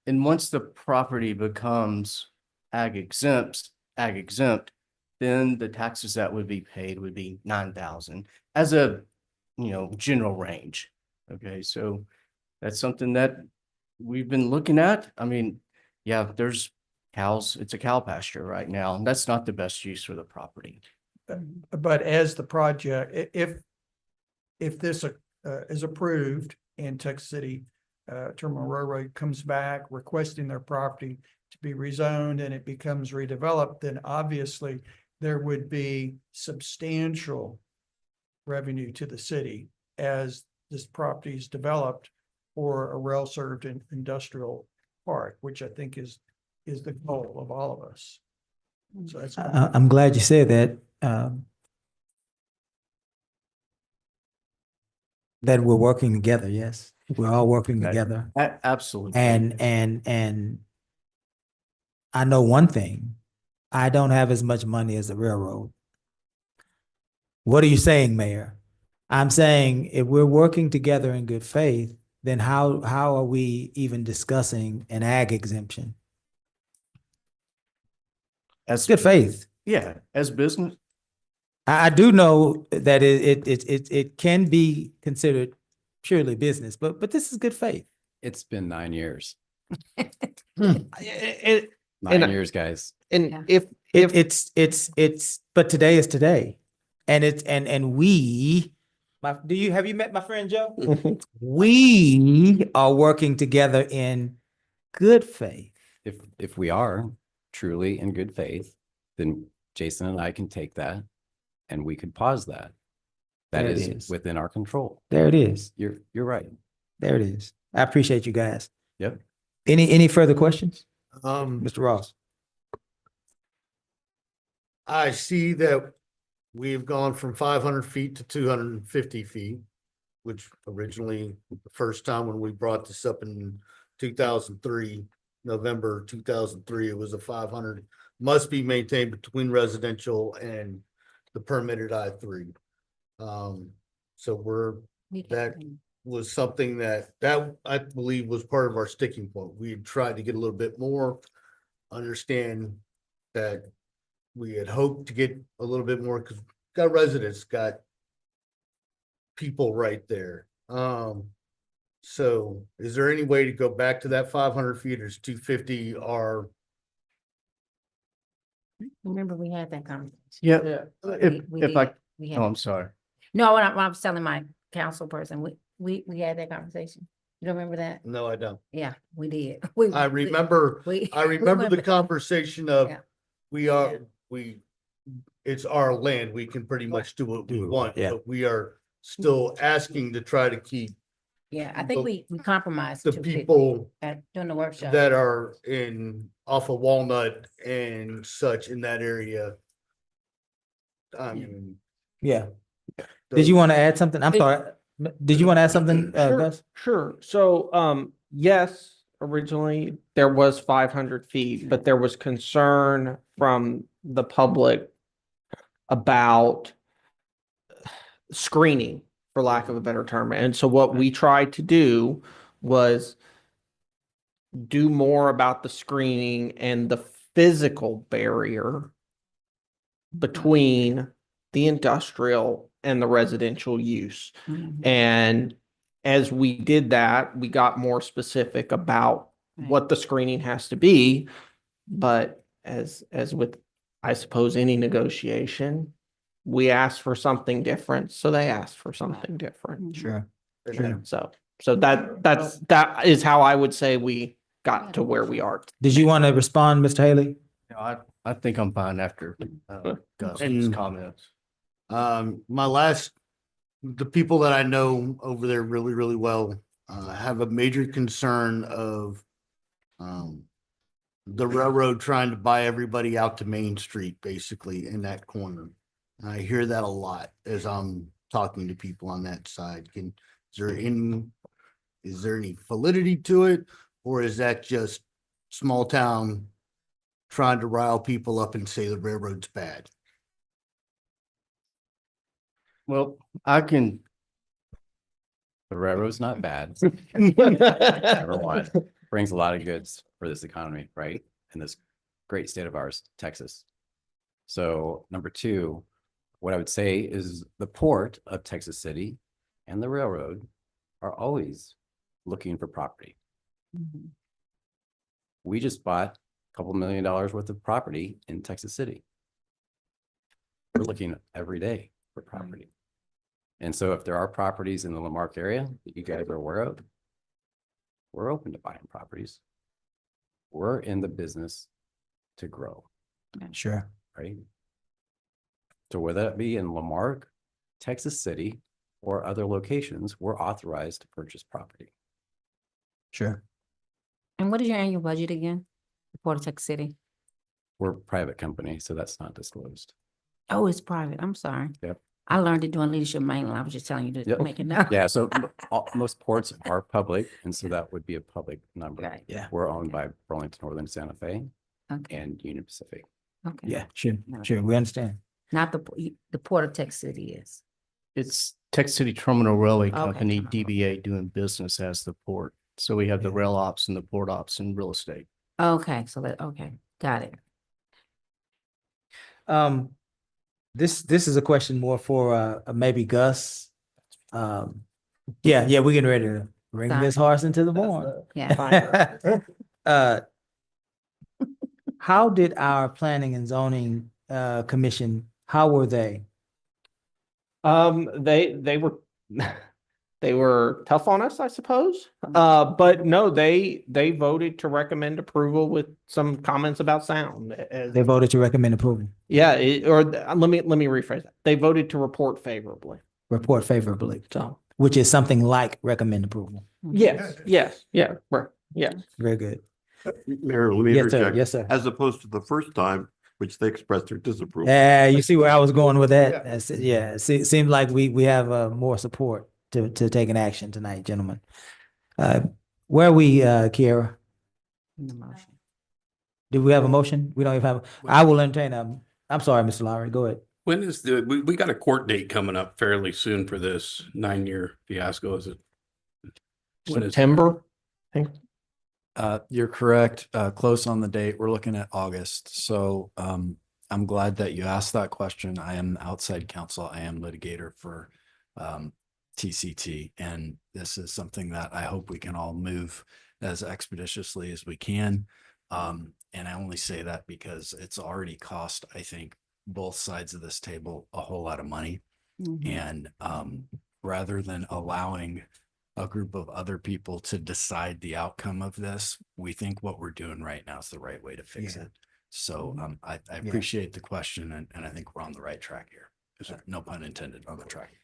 And once the property becomes ag exempt, then the taxes that would be paid would be 9,000 as a, general range. Okay, so that's something that we've been looking at. I mean, yeah, there's cows, it's a cow pasture right now, and that's not the best use for the property. But as the project, if this is approved and Texas City Terminal Railroad comes back requesting their property to be rezoned and it becomes redeveloped, then obviously there would be substantial revenue to the city as this property is developed for a rail-served industrial park, which I think is the goal of all of us. So that's. I'm glad you said that. That we're working together, yes. We're all working together. Absolutely. And I know one thing, I don't have as much money as the railroad. What are you saying, Mayor? I'm saying if we're working together in good faith, then how are we even discussing an ag exemption? As Good faith. Yeah, as business. I do know that it can be considered purely business, but this is good faith. It's been 9 years. It- 9 years, guys. And Yeah. if But today is today. And have you met my friend Joe? We are working together in good faith. If we are truly in good faith, then Jason and I can take that and we could pause that. That There it is is. within our control. There it is. You're right. There it is. I appreciate you guys. Yep. Any further questions? Um, Mr. Ross? I see that we've gone from 500 feet to 250 feet, which originally, the first time when we brought this up in 2003, November 2003, it was a 500, must be maintained between residential and the permitted I-3. So that was something that I believe was part of our sticking point. We had tried to get a little bit more, understand that we had hoped to get a little bit more because got residents, got people right there. So is there any way to go back to that 500 feet or is 250 or? Remember, we had that conversation. Yeah. We If I, did. We oh, had, I'm sorry. no, when I was telling my council person, we had that conversation. You don't remember that? No, I don't. Yeah, we did. I remember the conversation of Yeah. it's our land. We can pretty much do what we want, yeah. but we are still asking to try to keep Yeah, I think we compromised. the 250 people during the workshop. that are off of Walnut and such in that area. Yeah. Did you want to add something? I'm sorry. Did you want to add something, Gus? Sure. So, yes, originally there was 500 feet, but there was concern from the public about screening, for lack of a better term. And so what we tried to do was do more about the screening and the physical barrier between the industrial and the residential use. Mhm. And as we did that, we got more specific about Right. what the screening has to be. But as with, I suppose, any negotiation, we asked for something different, so they asked for something different. Sure. So that is how I would say we got to where we are. Did you want to respond, Mr. Haley? No, I think I'm fine after Gus's And- comments. The people that I know over there really, really well, have a major concern of, the railroad trying to buy everybody out to Main Street, basically in that corner. And I hear that a lot as I'm talking to people on that side. Is there any validity to it? Or is that just small town trying to rile people up and say the railroad's bad? Well, The railroad's not bad. Number one, brings a lot of goods for this economy, right? In this great state of ours, Texas. So number two, what I would say is the port of Texas City and the railroad are always looking for property. We just bought a couple $1 million worth of property in Texas City. We're looking every day for property. And so if there are properties in the Lamarque area that you guys are aware of, we're open to buying properties. We're in the business to grow, Sure. right? So whether that be in Lamarque, Texas City, or other locations, we're authorized to purchase property. Sure. And what is your annual budget again? The Port of Texas City? We're a private company, so that's not disclosed. Oh, it's private. I'm sorry. Yep. I learned it doing leadership mainly. I was just telling you to Yep. make it know. Yeah, so most ports are public, and so that would be a public number. Right. Yeah. We're owned by Burlington Northern Santa Fe Okay. and Union Pacific. Okay. Yeah, sure, sure. We understand. Not the Port of Texas City is. It's Texas City Terminal Railway Okay, Company, terminal. DBA, doing business as the port. So we have the rail ops and the port ops and real estate. Okay, okay, got it. This is a question more for maybe Gus. Yeah, we're getting ready to bring Sorry. Ms. Harrison to the board. Yeah. How did our planning and zoning commission, how were they? They were they were tough on us, I suppose. But no, they voted to recommend approval with some comments about sound. They voted to recommend approval, Yeah, let me rephrase that. They voted to report favorably. report favorably, So which is something like recommend approval. yes, yeah, right, yeah. Very good. Mayor, let me Yes, sir. interject. Yes, sir. As opposed to the first time, which they expressed their disapproval. You see where I was going with that? It seemed like we have more support to take an action tonight, gentlemen. Where are we, Kiara? In the motion. Do we have a motion? We don't even have, I will entertain I'm sorry, Mr. Lowry, go ahead. When is we got a court date coming up fairly soon for this 9-year fiasco, is it? When is- September, I think. You're correct. Close on the date. We're looking at August. So I'm glad that you asked that question. I am outside counsel. I am litigator for TCT. And this is something that I hope we can all move as expeditiously as we can. And I only say that because it's already cost, I think, both sides of this table a whole lot of money. And rather than allowing a group of other people to decide the outcome of this, we think what we're doing right now is the right way to fix it. So I appreciate the question, and I think we're on the right track here. No pun intended, on the track.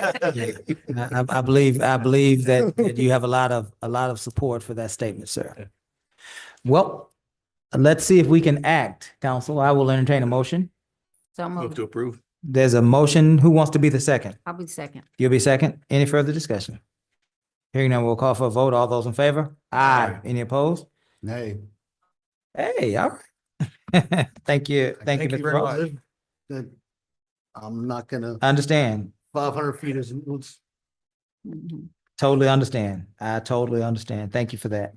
I believe that you have a lot of support for that statement, sir. Well, let's see if we can act, council. I will entertain a motion. So Move moved. to approve. There's a motion. Who wants to be the second? I'll be the second. You'll be second. Any further discussion? Hearing none, we'll call for a vote. All those in favor? Aye. Any opposed? Nay. Hey, all right. Thank you. Thank you, Mr. very Ross. much. That I'm not gonna, Understand. 500 feet is, Totally understand. I totally understand. Thank you for that.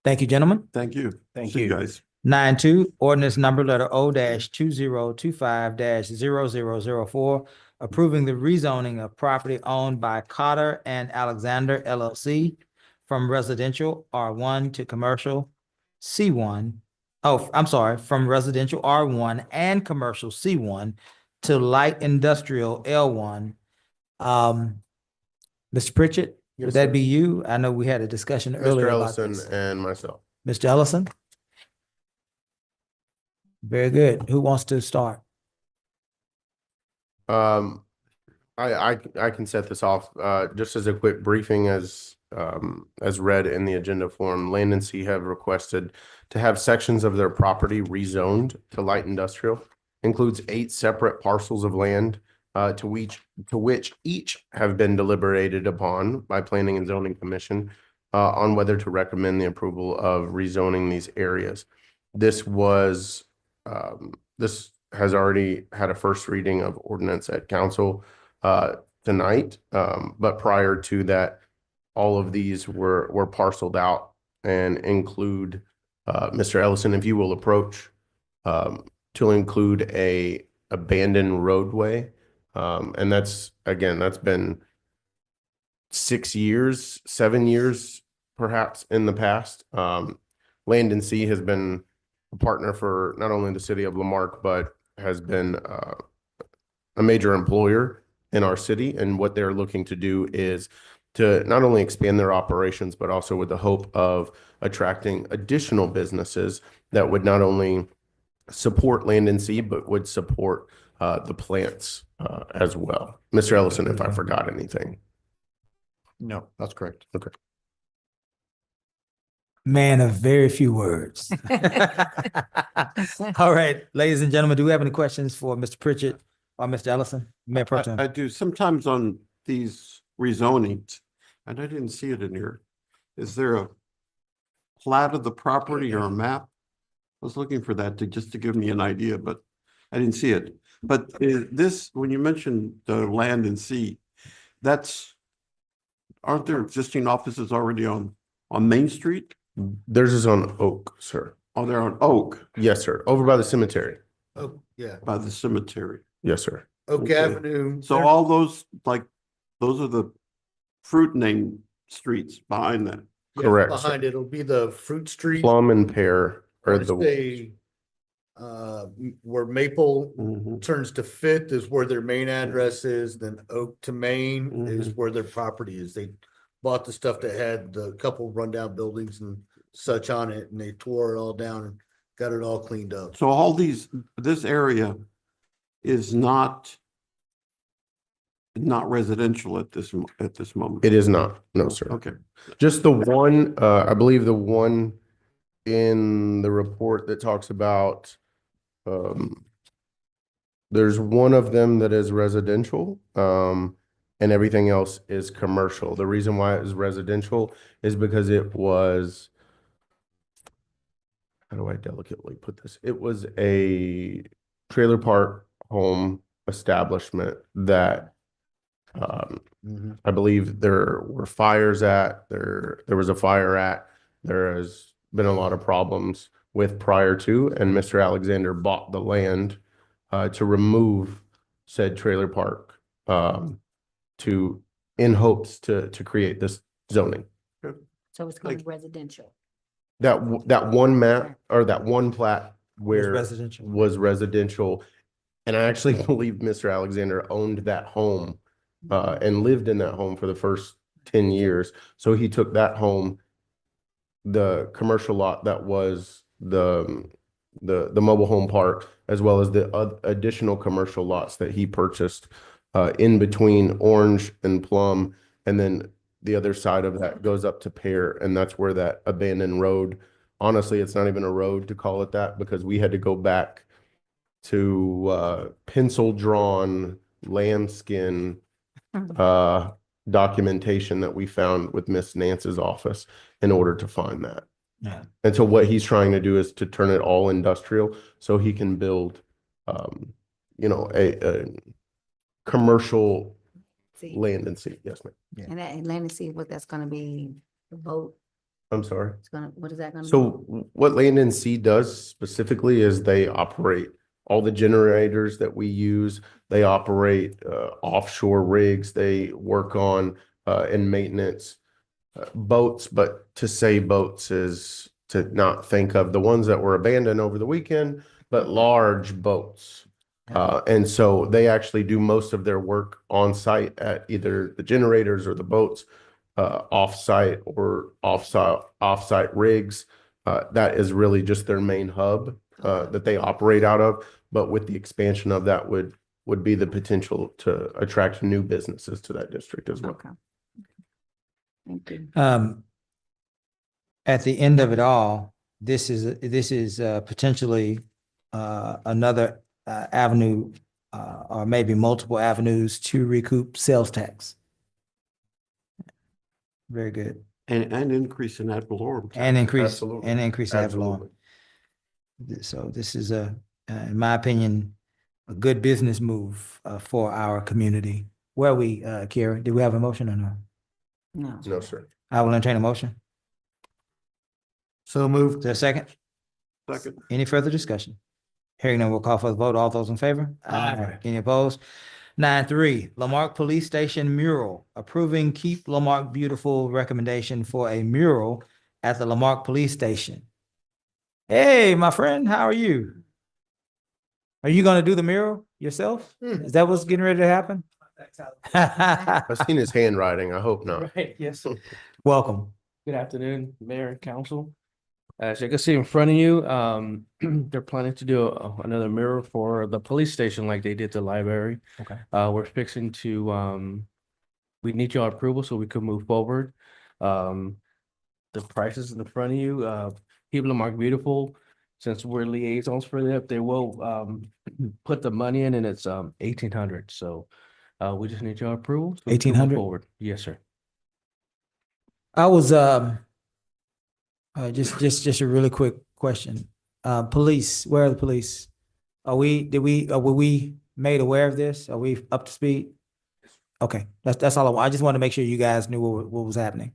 Thank you, gentlemen. Thank you. Thank See you. guys. 9-2, ordinance number letter O-2025-0004, approving the rezoning of property owned by Cotter and Alexander LLC from residential R1 to commercial C1. Oh, I'm sorry, from residential R1 and commercial C1 to light industrial L1. Mr. Pritchett, would Yes, that sir. be you? I know we had a discussion earlier Mr. about Ellison this. and myself. Mr. Ellison? Very good. Who wants to start? I can set this off, just as a quick briefing as read in the agenda form. Land and Sea have requested to have sections of their property rezoned to light industrial. Includes 8 separate parcels of land, to which each have been deliberated upon by Planning and Zoning Commission, on whether to recommend the approval of rezoning these areas. This has already had a first reading of ordinance at council tonight. But prior to that, all of these were parceled out and include, Mr. Ellison, if you will approach, to include a abandoned roadway. And that's been 6 years, 7 years, perhaps in the past. Land and Sea has been a partner for not only the city of Lamarque, but has been a major employer in our city. And what they're looking to do is to not only expand their operations, but also with the hope of attracting additional businesses that would not only support Land and Sea, but would support the plants as well. Mr. Ellison, if I forgot anything. No, that's correct. Okay. Man of very few words. All right, ladies and gentlemen, do we have any questions for Mr. Pritchett or Mr. Ellison? Mayor Pro Tem. I do. Sometimes on these rezonings, and I didn't see it in here, is there a plat of the property or a map? I was looking for that just to give me an idea, but I didn't see it. But this, when you mentioned the Land and Sea, aren't there existing offices already on Main Street? Theirs is on Oak, sir. Oh, they're on Oak. Yes, sir. Over by the cemetery. Oh, yeah. By the cemetery. Yes, sir. Oak Okay. Avenue. So all those, those are the fruit name streets behind that. Yeah, Correct, sir. behind it'll be the Fruit Street. Plum and Pear I are wanna the, say, where Maple Mhm. turns to Fifth is where their main address is, then Oak to Main is where their property is. They bought the stuff that had the couple rundown buildings and such on it, and they tore it all down and got it all cleaned up. So all this area is not residential at this moment. it is not, no, sir. Okay. Just the one, I believe the one in the report that talks about, there's one of them that is residential, and everything else is commercial. The reason why it is residential is because it was, how do I delicately put this? It was a trailer park home establishment that I believe there were fires at, there was a fire at, there has been a lot of problems with prior to, and Mr. Alexander bought the land to remove said trailer park in hopes to create this zoning. So it's gonna be residential. That one map or that one plat where residential. was residential. And I actually believe Mr. Alexander owned that home and lived in that home for the first 10 years. So he took that home, the commercial lot that was the mobile home park, as well as the additional commercial lots that he purchased in between Orange and Plum. And then the other side of that goes up to Pear, and that's where that abandoned road, honestly, it's not even a road to call it that, because we had to go back to pencil drawn lambskin documentation that we found with Miss Nance's office in order to find that. Yeah. And so what he's trying to do is to turn it all industrial so he can build, a commercial land and sea. Yes, ma'am. And that Land and Sea, what that's gonna be, the boat, I'm sorry. it's gonna, what is that gonna be? So what Land and Sea does specifically is they operate all the generators that we use. They operate offshore rigs. They work on and maintenance boats. But to say boats is to not think of the ones that were abandoned over the weekend, but large boats. And so they actually do most of their work on site at either the generators or the boats, off-site or off-site rigs. That is really just their main hub. that they operate out of. But with the expansion of that would be the potential to attract new businesses to that district as well. Okay. Thank you. At the end of it all, this is potentially another avenue or maybe multiple avenues to recoup sales tax. Very good. And increase in ad valorem. And increase, Absolutely. and increase ad Absolutely. valorem. So this is in my opinion, a good business move for our community. Where are we, Kara? Did we have a motion or no? No. No, sir. I will entertain a motion. So moved. Is there a second? Second. Any further discussion? Hearing none, we'll call for the vote. All those in favor? Aye. Any opposed? 9-3, Lamarque Police Station mural, approving Keep Lamarque Beautiful recommendation for a mural at the Lamarque Police Station. Hey, my friend, how are you? Are you gonna do the mural yourself? Is that what's getting ready to happen? I've seen his handwriting. I hope not. Right, yes. Welcome. Good afternoon, Mayor and Council. As you can see in front of you, they're planning to do another mural for the police station like they did the library. Okay. We're fixing to, we need your approval so we could move forward. The prices in the front of you, Keep Lamarque Beautiful, since we're liaisons for them, they will put the money in and it's 1,800. So we just need your approval. So we can move 1,800? forward. Yes, sir. I was just a really quick question. Police, where are the police? Were we made aware of this? Are we up to speed? Okay, that's all I want. I just wanted to make sure you guys knew what was happening.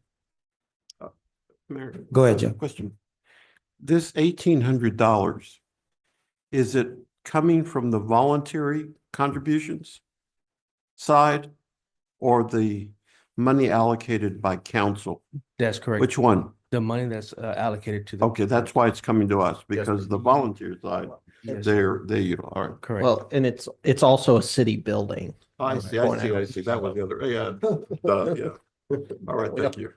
Mayor, Go ahead, Joe. Question. This $1,800, is it coming from the voluntary contributions side or the money allocated by council? That's correct. Which one? The money that's allocated to the. Okay, that's why it's coming to us, because the volunteer side, Yes. they are. Correct. Well, and it's also a city building. I see. That was the other, yeah. All right, thank you.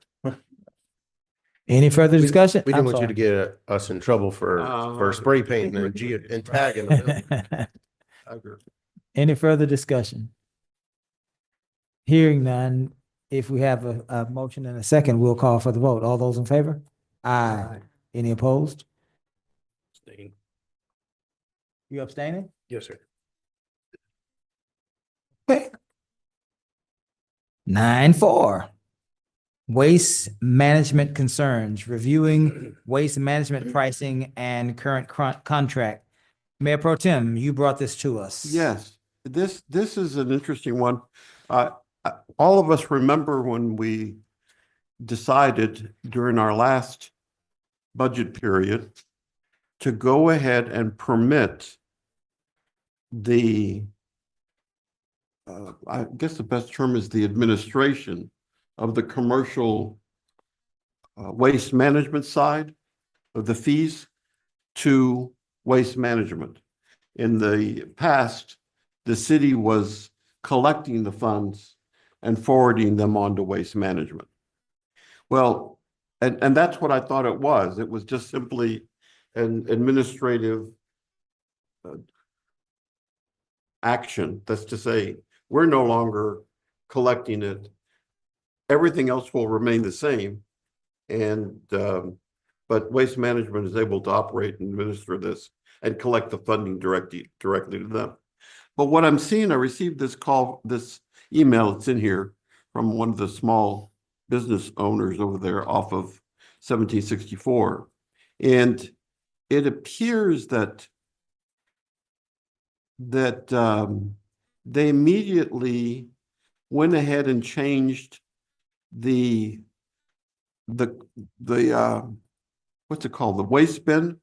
Any further discussion? We didn't I'm want you to sorry. get us in trouble for spray painting and tagging them. Any further discussion? Hearing none, if we have a motion and a second, we'll call for the vote. All those in favor? Aye. Any opposed? You abstaining? Yes, sir. Okay. 9-4. Waste management concerns, reviewing waste management pricing and current contract. Mayor Pro Tem, you brought this to us. Yes, this is an interesting one. All of us remember when we decided during our last budget period to go ahead and permit the, I guess the best term is the administration of the commercial waste management side of the fees to waste management. In the past, the city was collecting the funds and forwarding them on to waste management. Well, and that's what I thought it was. It was just simply an administrative action. That's to say, we're no longer collecting it. Everything else will remain the same. And, but waste management is able to operate and administer this and collect the funding directly to them. But what I'm seeing, I received this email, it's in here, from one of the small business owners over there off of 1764. And it appears that they immediately went ahead and changed the what's it called, the waste bin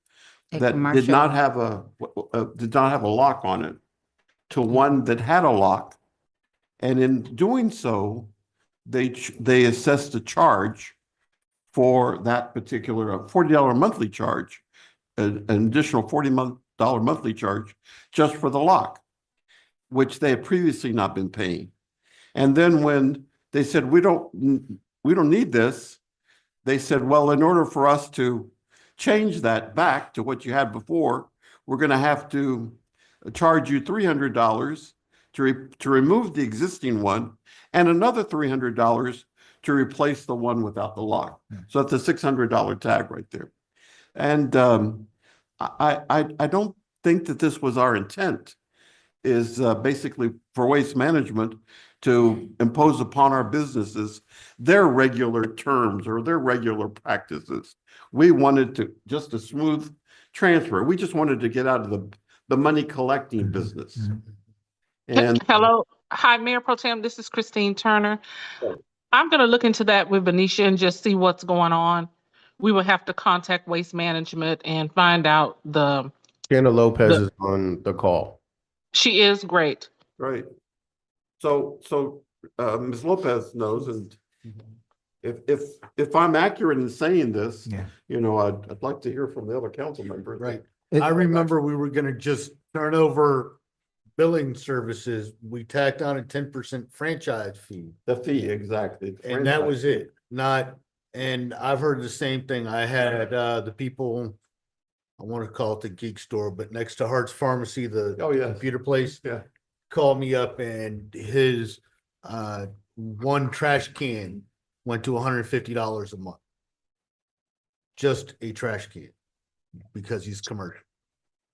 that did not have a lock on it to one that had a lock, and in doing so, they assessed a charge for that particular $40 monthly charge, an additional $40 monthly charge just for the lock, which they had previously not been paying. And then when they said, we don't need this, they said, well, in order for us to change that back to what you had before, we're gonna have to charge you $300 to remove the existing one and another $300 to replace the one without the lock. So that's a $600 tag right there. And I don't think that this was our intent, is basically for Waste Management to impose upon our businesses their regular terms or their regular practices. We wanted to just a smooth transfer. We just wanted to get out of the money collecting business. And Hello. Hi, Mayor Pro Tem. This is Christine Turner. I'm going to look into that with Venetia and just see what's going on. We will have to contact Waste Management and find out Shanna Lopez is on the call. She is great. right. So Ms. Lopez knows, and if I'm accurate in saying this, you know, I'd like to hear from the other council members. Right. I remember we were gonna just turn over billing services. We tacked on a 10% franchise fee. The fee, exactly. And that was it. Not, and I've heard the same thing. I had the people, I want to call it the geek store, but next to Hart's Pharmacy, the computer place, called me up, and his one trash can went to $150 a month. Just a trash can, because he's commercial.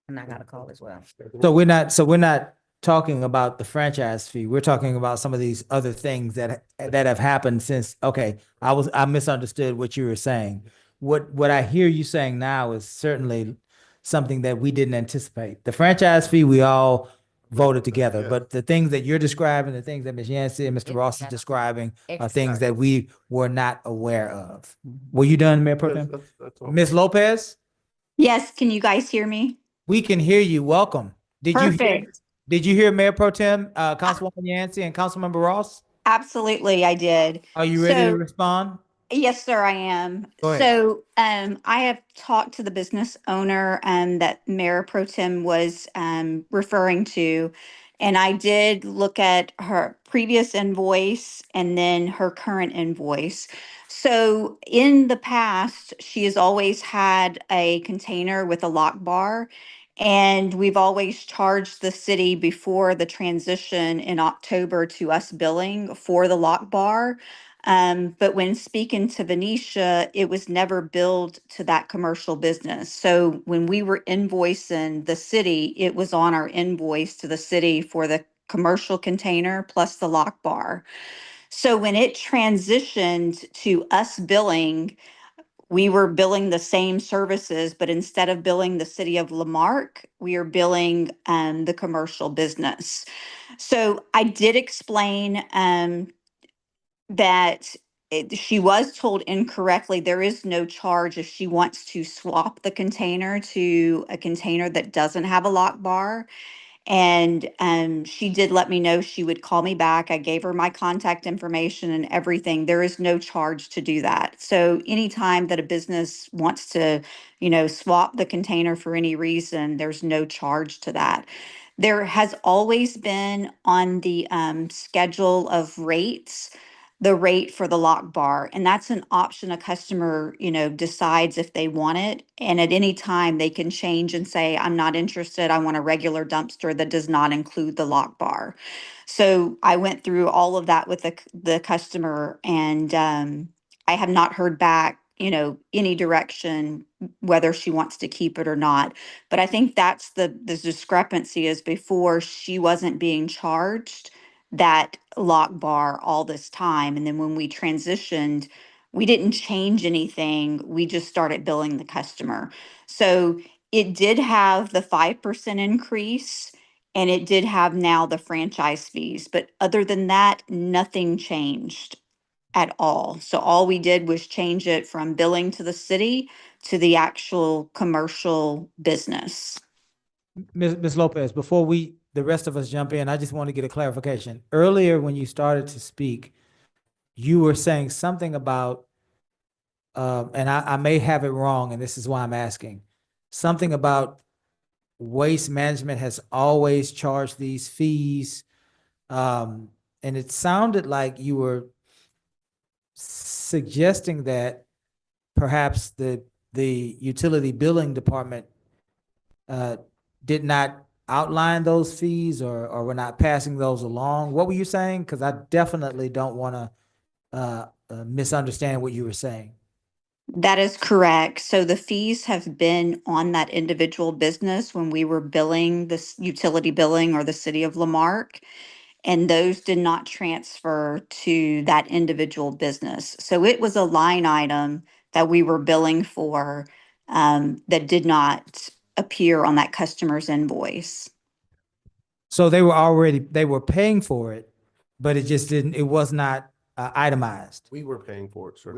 And I got a call as well. So we're not talking about the franchise fee. We're talking about some of these other things that have happened since, okay, I misunderstood what you were saying. What I hear you saying now is certainly something that we didn't anticipate. The franchise fee, we all voted together, but the things that you're describing, the things that Ms. Yancey and Mr. Ross is describing are things that we were not aware of. Were you done, Mayor Pro Tem? Ms. Lopez? Yes, can you guys hear me? We can hear you. Welcome. Perfect. Did you hear Mayor Pro Tem, Councilwoman Yancey and Councilmember Ross? Absolutely, I did. Are you ready to respond? Yes, sir, I am. Go ahead. So, I have talked to the business owner, that Mayor Pro Tem was, referring to. And I did look at her previous invoice and then her current invoice. So in the past, she has always had a container with a lock bar. And we've always charged the city before the transition in October to us billing for the lock bar. But when speaking to Venetia, it was never billed to that commercial business. So when we were invoicing the city, it was on our invoice to the city for the commercial container plus the lock bar. So when it transitioned to us billing, we were billing the same services, but instead of billing the city of Lamarque, we are billing the commercial business. So I did explain that she was told incorrectly. There is no charge if she wants to swap the container to a container that doesn't have a lock bar. And she did let me know she would call me back. I gave her my contact information and everything. There is no charge to do that. So anytime that a business wants to, swap the container for any reason, there's no charge to that. There has always been on the schedule of rates, the rate for the lock bar. And that's an option a customer, decides if they want it. And at any time they can change and say, I'm not interested. I want a regular dumpster that does not include the lock bar. So I went through all of that with the customer, and I have not heard back, any direction, whether she wants to keep it or not. But I think that's the discrepancy, is before she wasn't being charged that lock bar all this time. And then when we transitioned, we didn't change anything. We just started billing the customer. So it did have the 5% increase, and it did have now the franchise fees. But other than that, nothing changed at all. So all we did was change it from billing to the city to the actual commercial business. Ms. Lopez, before the rest of us jump in, I just want to get a clarification. Earlier, when you started to speak, you were saying something about, and I may have it wrong, and this is why I'm asking, something about Waste Management has always charged these fees. And it sounded like you were suggesting that perhaps the utility billing department did not outline those fees or we're not passing those along? What were you saying? Because I definitely don't want to misunderstand what you were saying. That is correct. So the fees have been on that individual business when we were billing this utility billing or the city of Lamarck. And those did not transfer to that individual business. So it was a line item that we were billing for that did not appear on that customer's invoice. So they were paying for it, but it just didn't, it was not itemized. We were paying for it, sir.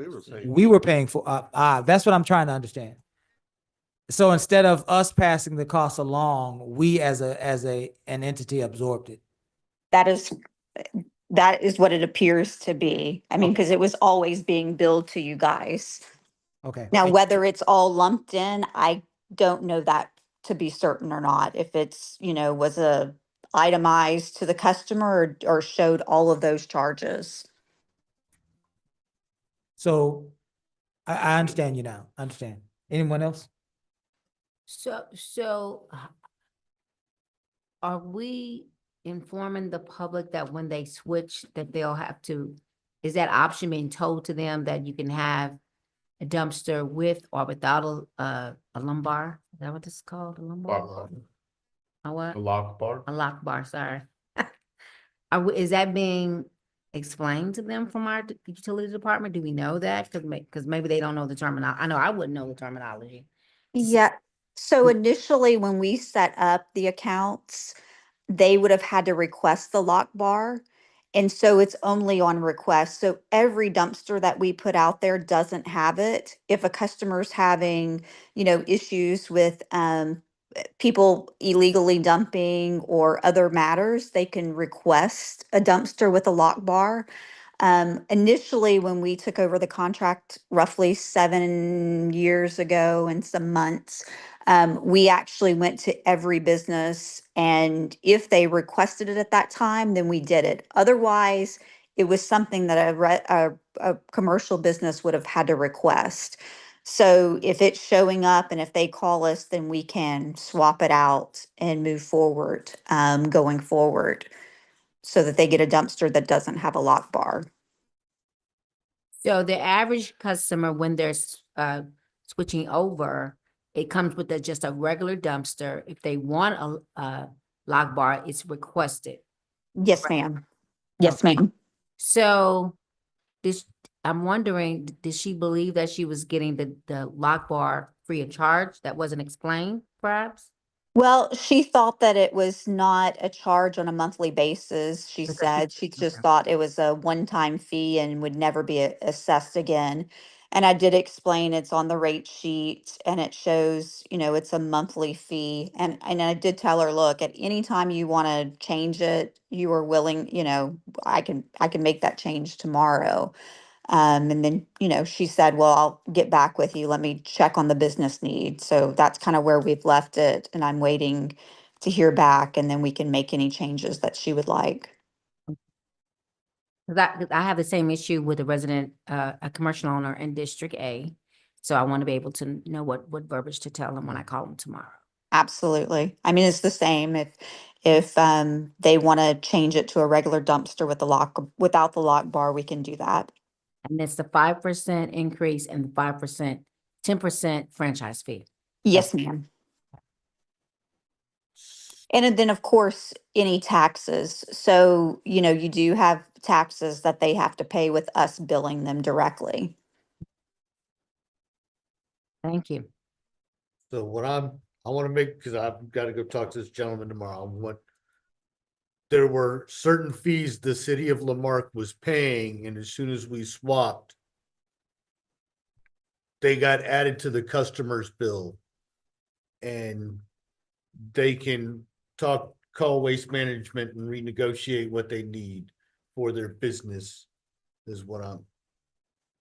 We were paying for, that's what I'm trying to understand. So instead of us passing the cost along, we as an entity absorbed it. That is what it appears to be. I mean, because it was always being billed to you guys. Okay. Now, whether it's all lumped in, I don't know that to be certain or not. If it's, was itemized to the customer or showed all of those charges. So I understand you now. I understand. Anyone else? So are we informing the public that when they switch, that they'll have to, is that option being told to them that you can have a dumpster with or without a lumbar? Is that what this is called, a lumbar? A what? A lock bar. A lock bar, sorry. Is that being explained to them from our utility department? Do we know that? Because maybe they don't know the terminology. I know I wouldn't know the terminology. Yeah. So initially, when we set up the accounts, they would have had to request the lock bar. And so it's only on request. So every dumpster that we put out there doesn't have it. If a customer's having, issues with people illegally dumping or other matters, they can request a dumpster with a lock bar. Initially, when we took over the contract roughly 7 years ago and some months, we actually went to every business, and if they requested it at that time, then we did it. Otherwise, it was something that a commercial business would have had to request. So if it's showing up and if they call us, then we can swap it out and move forward, going forward, so that they get a dumpster that doesn't have a lock bar. So the average customer, when they're switching over, it comes with just a regular dumpster. If they want a lock bar, it's requested. Yes, ma'am. Yes, ma'am. So I'm wondering, did she believe that she was getting the lock bar free of charge? That wasn't explained, perhaps? Well, she thought that it was not a charge on a monthly basis. She said she just thought it was a one-time fee and would never be assessed again. And I did explain it's on the rate sheet and it shows, it's a monthly fee. And I did tell her, look, at any time you want to change it, you are willing, I can make that change tomorrow. And then, she said, well, I'll get back with you. Let me check on the business need. So that's kind of where we've left it. And I'm waiting to hear back, and then we can make any changes that she would like. I have the same issue with a resident, a commercial owner in District A. So I want to be able to know what verbiage to tell them when I call them tomorrow. Absolutely. I mean, it's the same. If they want to change it to a regular dumpster with without the lock bar, we can do that. And it's the 5% increase and the 10% franchise fee. Yes, ma'am. And then, of course, any taxes. So, you do have taxes that they have to pay with us billing them directly. Thank you. So I want to make, because I've got to go talk to this gentleman tomorrow. There were certain fees the city of Lamarck was paying, and as soon as we swapped, they got added to the customer's bill. And they can call Waste Management and renegotiate what they need for their business, is what I'm.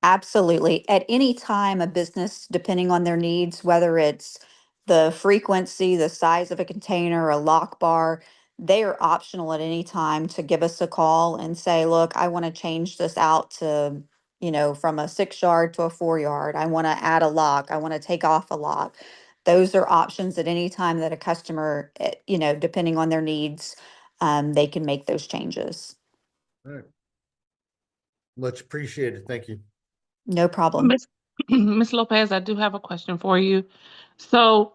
Absolutely. At any time, a business, depending on their needs, whether it's the frequency, the size of a container, a lock bar, they are optional at any time to give us a call and say, look, I want to change this out to, from a 6 yard to a 4 yard. I want to add a lock. I want to take off a lock. those are options at any time that a customer, depending on their needs, they can make those changes. All right. Much appreciated. Thank you. No problem. Ms. Lopez, I do have a question for you. So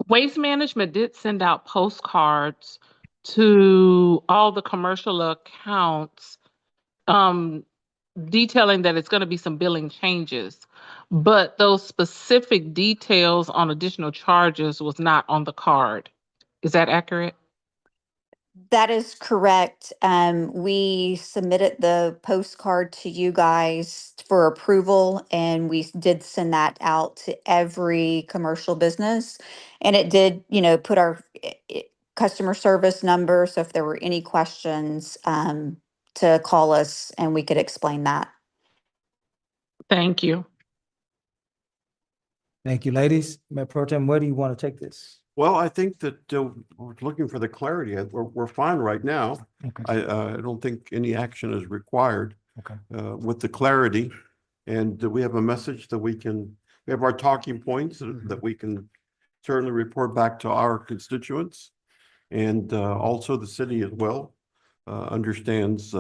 Waste Management did send out postcards to all the commercial accounts, detailing that it's going to be some billing changes, but those specific details on additional charges was not on the card. Is that accurate? That is correct. We submitted the postcard to you guys for approval, and we did send that out to every commercial business. And it did, put our customer service number. So if there were any questions, to call us and we could explain that. Thank you. Thank you, ladies. Mayor Pro Tem, where do you want to take this? Well, I think that we're looking for the clarity. We're fine right now. Okay. I don't think any action is required. Okay. With the clarity, and we have a message that we have our talking points that we can certainly report back to our constituents, and also the city as well understands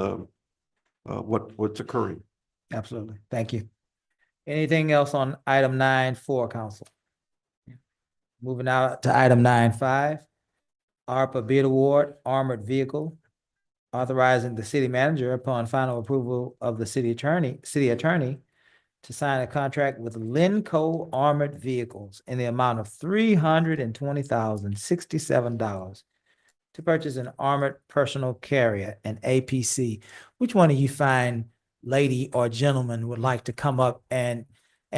what's occurring. Absolutely. Thank you. Anything else on item 9.4, council? Moving out to item 9.5, ARPA bid award, armored vehicle, authorizing the city manager upon final approval of the city attorney to sign a contract with Lenco Armored Vehicles in the amount of $320,067 to purchase an armored personal carrier, an APC. Which one of you fine lady or gentleman would like to come up and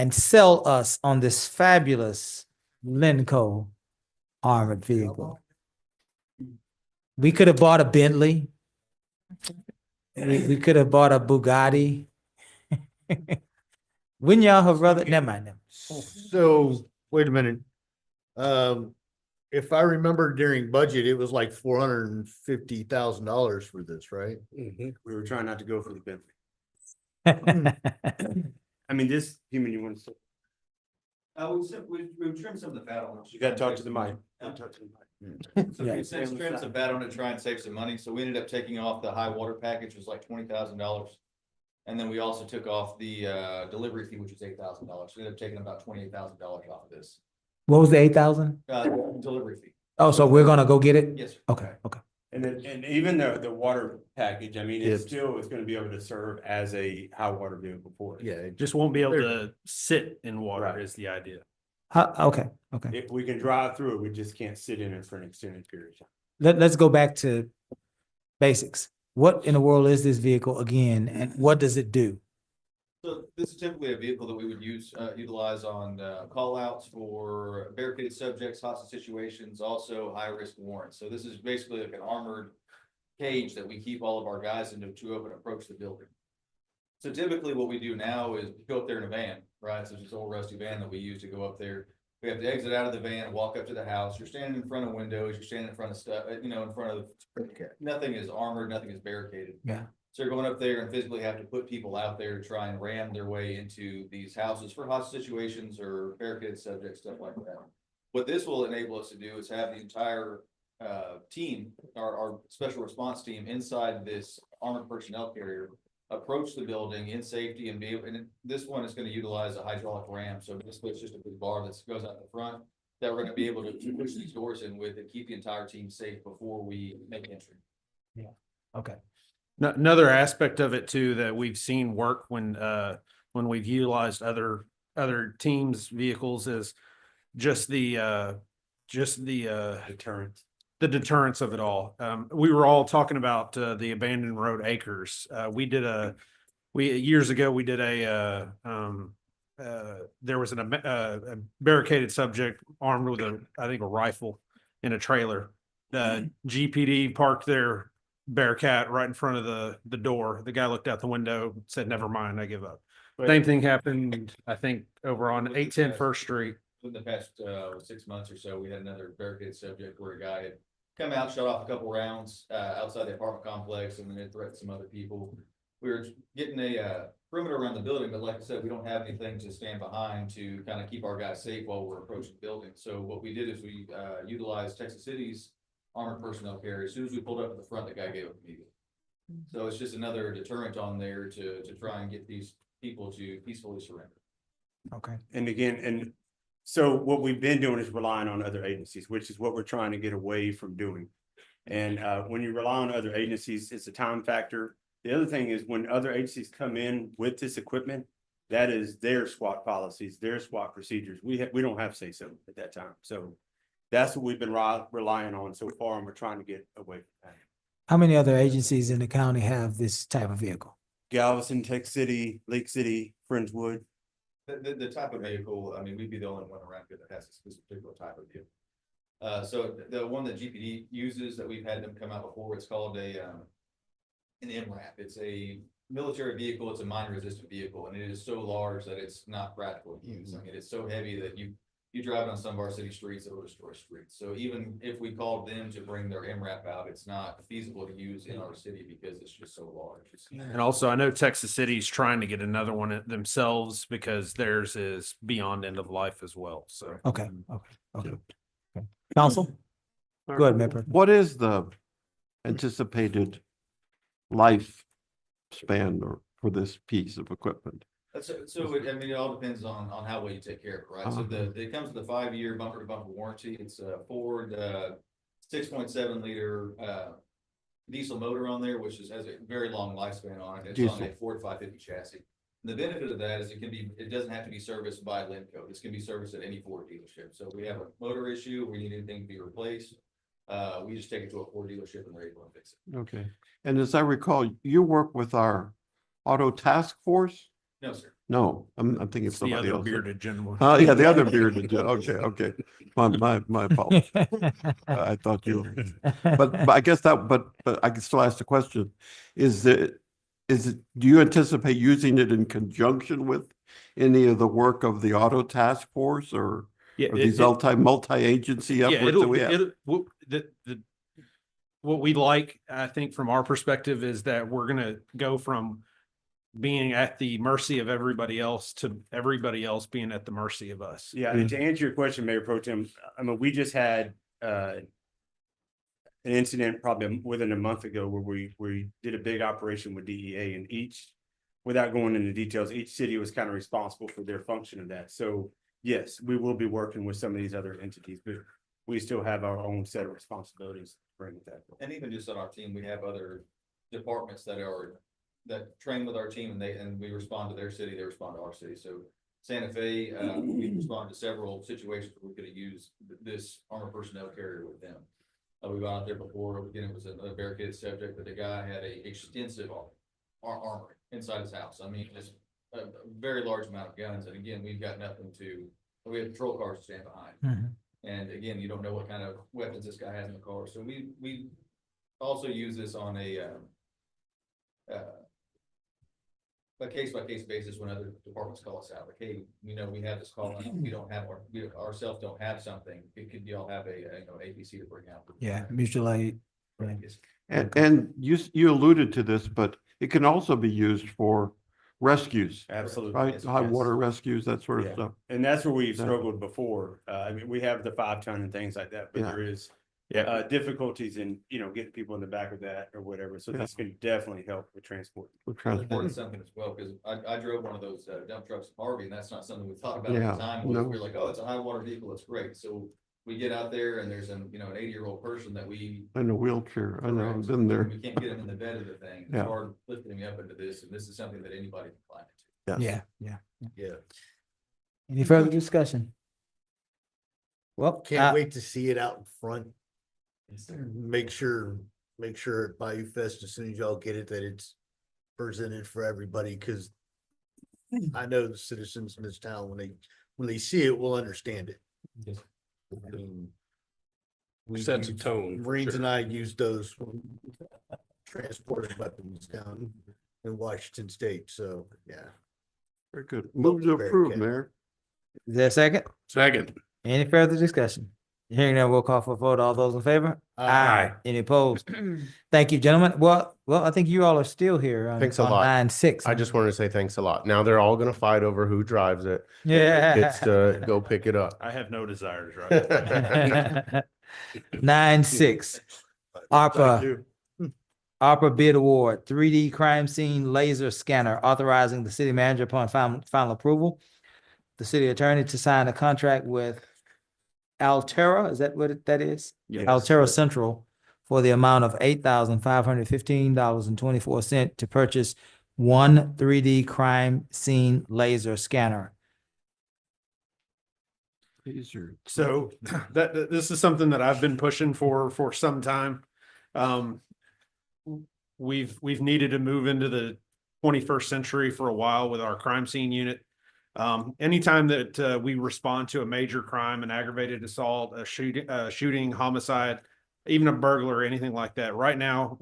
sell us on this fabulous Lenco armored vehicle? We could have bought a Bentley. We could have bought a Bugatti. Wouldn't y'all have rather, never mind. So, wait a minute. If I remember during budget, it was like $450,000 for this, right? We were trying not to go for the Bentley. I mean, this, you want to? We trimmed some of the fat on it. You gotta talk to the mic. So we trimmed some fat on it to try and save some money. So we ended up taking off the high water package, was like $20,000. And then we also took off the delivery fee, which was $8,000. So we ended up taking about $28,000 off of this. What was the 8,000? Delivery fee. Oh, so we're gonna go get it? Yes, sir. Okay, okay. And even the water package, I mean, it's gonna be able to serve as a high water vehicle for us. Yeah, it Just won't be able to sit in water is the idea. Okay, okay. If we can drive through it, we just can't sit in it for an extended period of time. Let's go back to basics. What in the world is this vehicle again, and what does it do? So this is typically a vehicle that we would utilize on call outs for barricaded subjects, hostage situations, also high risk warrants. So this is basically like an armored cage that we keep all of our guys into to open approach the building. So typically what we do now is go up there in a van, right? So it's this old rusty van that we use to go up there. We have to exit out of the van, walk up to the house. You're standing in front of windows, you're standing in front of stuff, in front of nothing is armored, nothing is barricaded. Yeah. So you're going up there and physically have to put people out there to try and ram their way into these houses for hostage situations or barricaded subjects, stuff like that. What this will enable us to do is have the entire team, our special response team inside this armored personnel carrier, approach the building in safety and be able, and this one is going to utilize a hydraulic ram. So basically it's just a big bar that goes out the front that we're going to be able to push these doors in with and keep the entire team safe before we make entry. Yeah. Okay. Another aspect of it too that we've seen work when we've utilized other teams' vehicles is just the Deterrent. the deterrence of it all. We were all talking about the abandoned road acres. Years ago we did there was a barricaded subject armed with a rifle in a trailer. The GPD parked their Bearcat right in front of the door. The guy looked out the window, said, "Never mind, I give up." Same thing happened, I think, over on 810 First Street. In the past 6 months or so, we had another barricaded subject where a guy had come out, shot off a couple rounds outside the apartment complex, and then it threatened some other people. we're getting a perimeter around the building, but like I said, we don't have anything to stand behind to kind of keep our guys safe while we're approaching the building. So what we did is we utilized Texas City's armored personnel carrier. As soon as we pulled up at the front, the guy gave up immediately. So it's just another deterrent on there to try and get these people to peacefully surrender. Okay. And again, and so what we've been doing is relying on other agencies, which is what we're trying to get away from doing. And when you rely on other agencies, it's a time factor. The other thing is when other agencies come in with this equipment, that is their SWAT policies, their SWAT procedures. We don't have say so at that time. So that's what we've been relying on so far, and we're trying to get away from that. How many other agencies in the county have this type of vehicle? Galveston, Tech City, Lake City, Friendswood. The type of vehicle, I mean, we'd be the only one around here that has this particular type of vehicle. So the one that GPD uses that we've had them come out before, it's called an MRAP. It's a military vehicle. It's a mine resistant vehicle, and it is so large that it's not practical to use. I mean, it's so heavy that you drive it on some of our city streets, it will destroy streets. So even if we called them to bring their MRAP out, it's not feasible to use in our city because it's just so large. And also, I know Texas City's trying to get another one themselves because theirs is beyond end of life as well, so. Okay. Council? Go ahead, Member. What is the anticipated lifespan for this piece of equipment? I mean, it all depends on how well you take care of it, right? So it comes with a 5-year bumper to bumper warranty. It's a Ford 6.7 liter diesel motor on there, which has a very long lifespan on it. It's on a Ford 550 chassis. And the benefit of that is it doesn't have to be serviced by Lenco. This can be serviced at any Ford dealership. So if we have a motor issue, we need anything to be replaced, we just take it to a Ford dealership and they're able to fix it. Okay. And as I recall, you work with our auto task force? No, sir. No, I'm thinking of The somebody other else. bearded gentleman. Yeah, the other bearded gentleman. Okay. My apologies. I thought you, but I guess but I can still ask the question. Do you anticipate using it in conjunction with any of the work of the auto task force or these multi-agency efforts that we have? What we like, I think, from our perspective is that we're gonna go from being at the mercy of everybody else to everybody else being at the mercy of us. Yeah, and to answer your question, Mayor Pro Tem, I mean, we just had an incident probably within a month ago where we did a big operation with DEA, and without going into details, each city was kind of responsible for their function of that. So yes, we will be working with some of these other entities, but we still have our own set of responsibilities to bring with that. And even just on our team, we have other departments that train with our team, and we respond to their city, they respond to our city. So Santa Fe, we respond to several situations where we could have used this armored personnel carrier with them. We've gone out there before, again, it was a barricaded subject, but the guy had a extensive armory inside his house. I mean, just a very large amount of guns. And again, we've got nothing we have patrol cars to stand behind. And again, you don't know what kind of weapons this guy has in the car. So we also use this on a case-by-case basis when other departments call us out. Like, hey, we have this call, and we don't have ourselves don't have something. Could y'all have an ABC to bring out? Yeah, mutual aid. Right. And you alluded to this, but it can also be used for rescues. Absolutely. Right? Yes, High yes. water rescues, that sort of Yeah. stuff. And that's where we've struggled before. I mean, we have the 5-ton and things like that, but there is difficulties in, getting people in the back of that or whatever. So this can definitely help with transport. That's something as well, because I drove one of those dump trucks in Harvey, and that's not something we thought about at the time. We were like, oh, it's a high water vehicle, it's great. So we get out there and there's an 80-year-old person that In a wheelchair, I know, I've been there. We can't get him in the bed of the thing. It's hard lifting him up into this, and this is something that anybody can climb into. Yeah. Any further discussion? Well, Can't wait to see it out in front. Make sure at Bayou Fest, as soon as y'all get it, that it's presented for everybody, because I know the citizens in this town, when they see it, will understand it. I mean, Sets a tone. Marines and I used those when transporting weapons down in Washington State, so yeah. Very good. Move to approve, Mayor. Is there a second? Second. Any further discussion? Hearing that, we'll call for a vote. All those in favor? Aye. Any opposed? Thank you, gentlemen. Well, I think you all are still here on, Thanks a on lot. 9-6. I just wanted to say thanks a lot. Now they're all gonna fight over who drives it. Yeah. It's to go pick it up. I have no desire to drive. 9-6, ARPA bid award, 3D crime scene laser scanner, authorizing the city manager upon final approval, the city attorney to sign a contract with Altera, is that what that is? Yes. Altera Central for the amount of $8,515.24 to purchase one 3D crime scene laser scanner. So this is something that I've been pushing for some time. We've needed to move into the 21st century for a while with our crime scene unit. Anytime that we respond to a major crime, an aggravated assault, a shooting, homicide, even a burglar, anything like that. Right now,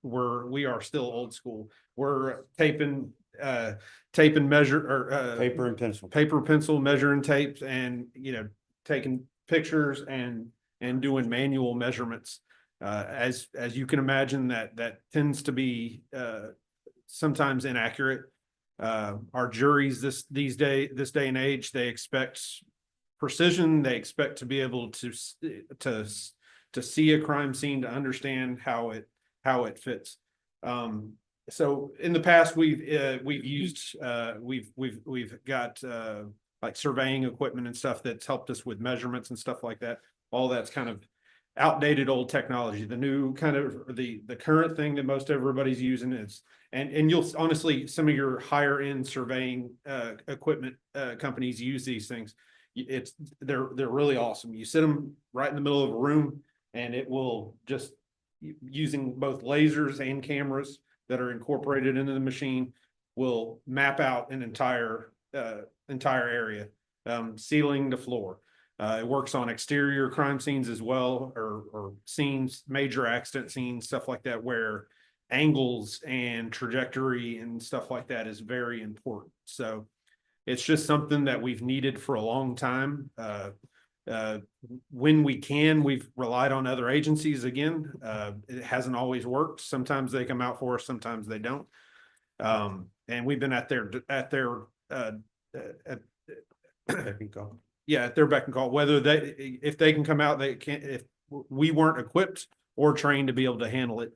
we are still old school. We're taping measure or paper pencil measuring tapes, and taking pictures and doing manual measurements. As you can imagine, that tends to be sometimes inaccurate. Our juries this day and age, they expect precision. They expect to be able to see a crime scene, to understand how it fits. So in the past, we've got like surveying equipment and stuff that's helped us with measurements and stuff like that. All that's kind of outdated old technology. The new kind of the current thing that most everybody's using is, and you'll honestly, some of your higher end surveying equipment companies use these things. They're really awesome. You sit them right in the middle of a room, and it will just, using both lasers and cameras that are incorporated into the machine, will map out an entire area, ceiling to floor. It works on exterior crime scenes as well, or scenes, major accident scenes, stuff like that, where angles and trajectory and stuff like that is very important. So it's just something that we've needed for a long time. When we can, we've relied on other agencies again. It hasn't always worked. Sometimes they come out for us, sometimes they don't. And we've been at their beck and call, whether if they can come out, they can't. If we weren't equipped or trained to be able to handle it.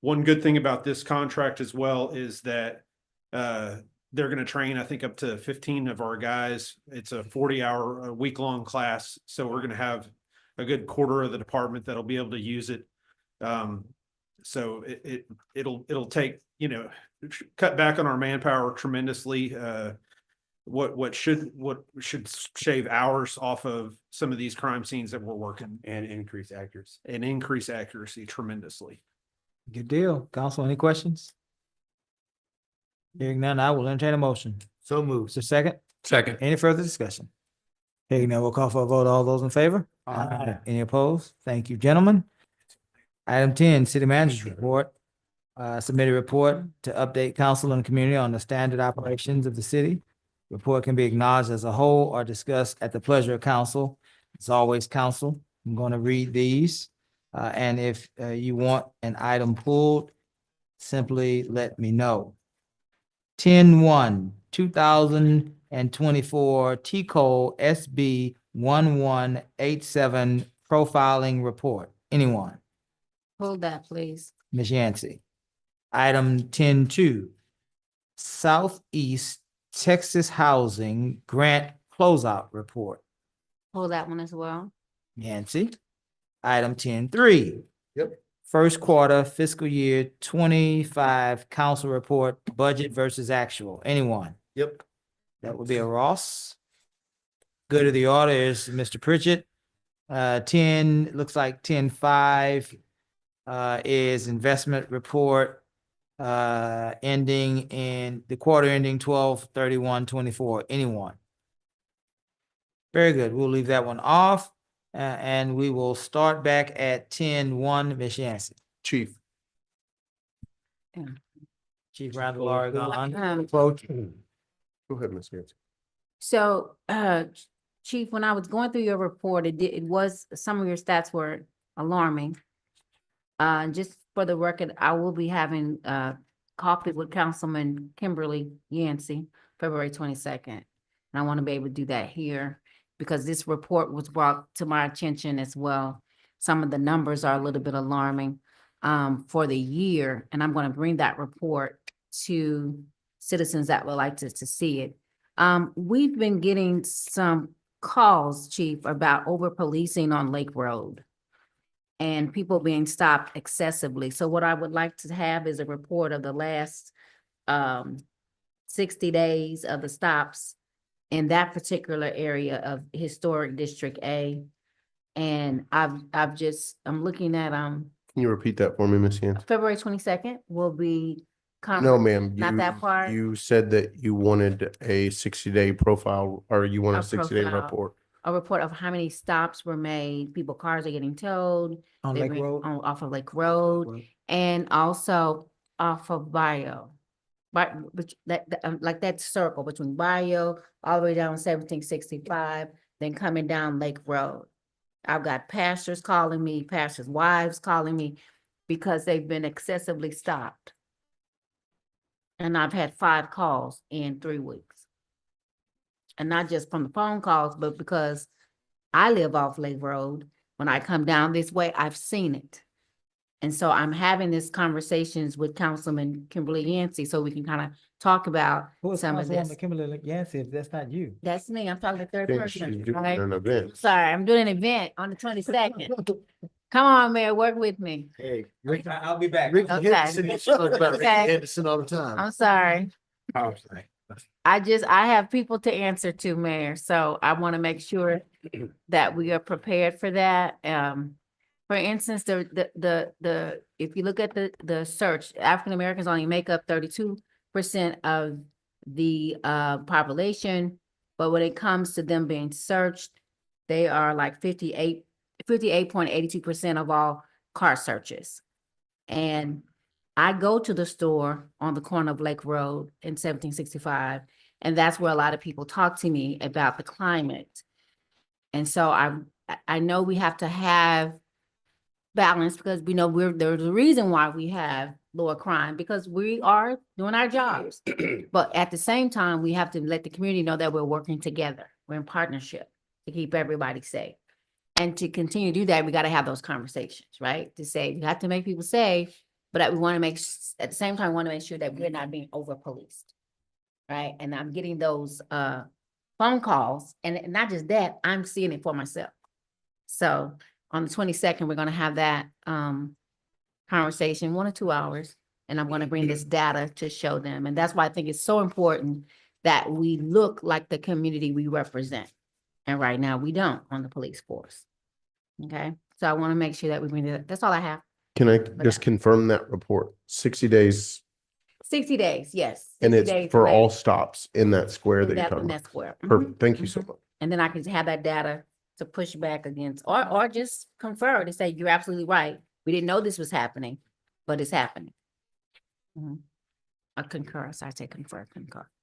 One good thing about this contract as well is that they're going to train, I think, up to 15 of our guys. It's a 40-hour, a week-long class. So we're going to have a good quarter of the department that'll be able to use it. So it'll take, cut back on our manpower tremendously. What should shave hours off of some of these crime scenes that we're working, And increase accuracy. Tremendously. Good deal. Council, any questions? Hearing none, I will entertain a motion. So moved. Is there a second? Second. Any further discussion? Hearing none, we'll call for a vote. All those in favor? Aye. Any opposed? Thank you, gentlemen. Item 10, City Manager's Report. Submitted report to update council and community on the standard operations of the city. Report can be acknowledged as a whole or discussed at the pleasure of council. It's always council. I'm going to read these. And if you want an item pulled, simply let me know. 10-1, 2024 TCO SB 1187 profiling report. Anyone? Hold that, please. Ms. Yancey. Item 10-2, Southeast Texas Housing Grant Closeout Report. Hold that one as well. Yancey. Item 10-3. Yep. First quarter fiscal year 25 council report, budget versus actual. Anyone? Yep. That would be a Ross. Good of the order is Mr. Pritchett. 10, looks like 10-5 is investment report ending in the quarter ending 12/31/24. Anyone? Very good. We'll leave that one off. And we will start back at 10-1, Ms. Yancey. Chief. Chief Randall Oregon. Um, Quote. Go ahead, Ms. Nancy. So Chief, when I was going through your report, it was, some of your stats were alarming. Just for the record, I will be having coffee with Councilman Kimberly Yancey, February 22nd. And I want to be able to do that here because this report was brought to my attention as well. Some of the numbers are a little bit alarming for the year, and I'm going to bring that report to citizens that would like to see it. We've been getting some calls, Chief, about over-policing on Lake Road and people being stopped excessively. So what I would like to have is a report of the last 60 days of the stops in that particular area of Historic District A. And I'm looking at Can you repeat that for me, Ms. Yancey? February 22nd will be. No, ma'am. Not that part. You said that you wanted a 60-day profile, or you want a A 60-day profile. report. A report of how many stops were made, cars are getting towed. On Lake Road? Off of Lake Road, and also off of Bio. But like that circle between Bio, all the way down 1765, then coming down Lake Road. I've got pastors calling me, pastors' wives calling me, because they've been excessively stopped. And I've had 5 calls in 3 weeks. And not just from the phone calls, but because I live off Lake Road. When I come down this way, I've seen it. And so I'm having these conversations with Councilman Kimberly Yancey so we can kind of talk about Who is some of this. Councilwoman Kimberly Yancey if that's not you? That's me. I'm talking to third She's person, doing right? an event. Sorry, I'm doing an event on the 22nd. Come on, Mayor, work with me. Hey, I'll be back. Ricky Okay. Henderson, you talk about Ricky Okay. Henderson all the time. I'm sorry. I have people to answer to, Mayor, so I want to make sure that we are prepared for that. For instance, if you look at the search, African Americans only make up 32% of the population, but when it comes to them being searched, they are like 58.82% of all car searches. And I go to the store on the corner of Lake Road in 1765, and that's where a lot of people talk to me about the climate. And so I know we have to have balance because we know there's a reason why we have lower crime because we are doing our jobs. But at the same time, we have to let the community know that we're working together. We're in partnership to keep everybody safe. And to continue to do that, we got to have those conversations, right? To say we have to make people safe, but we want to at the same time, we want to make sure that we're not being over-policed, right? And I'm getting those phone calls, and not just that, I'm seeing it for myself. So on the 22nd, we're going to have that conversation, 1 or 2 hours, and I'm going to bring this data to show them. And that's why I think it's so important that we look like the community we represent. And right now, we don't on the police force. Okay, so I want to make sure that we bring that. That's all I have. Can I just confirm that report? 60 days, 60 days, yes. and 60 it's days for away all stops in that square that you're in talking that about. square. Perfect. Thank you so much. And then I can have that data to push back against, or just confer to say, you're absolutely right. We didn't know this was happening, but it's happening. I concur, so I say concur.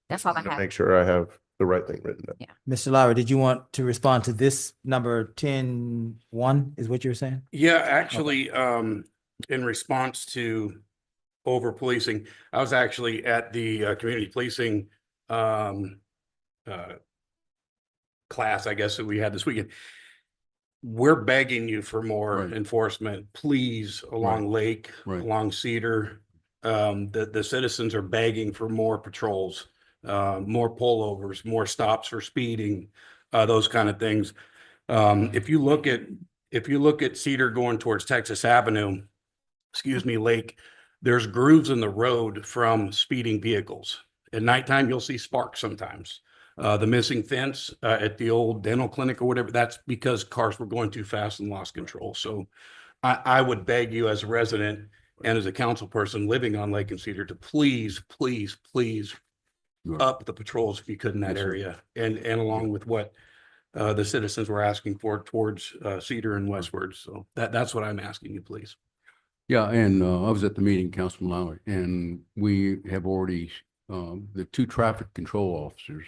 That's all I have. Make sure I have the right thing written down. Yeah. Mr. Lara, did you want to respond to this number 10-1 is what you're saying? Yeah, actually, in response to over policing, I was actually at the community policing class, I guess, that we had this weekend. We're begging you for more enforcement, please, along Lake, along Cedar. The citizens are begging for more patrols, more pullovers, more stops for speeding, those kind of things. If you look at Cedar going towards Texas Avenue, Lake, there's grooves in the road from speeding vehicles. At nighttime, you'll see sparks sometimes. The missing fence at the old dental clinic or whatever, that's because cars were going too fast and lost control. So I would beg you as a resident and as a council person living on Lake and Cedar to please up the patrols if you could in that area, and along with what the citizens were asking for towards Cedar and westward. So that's what I'm asking you, please. Yeah, and I was at the meeting, Councilman Lowry, and we have already, the 2 traffic control officers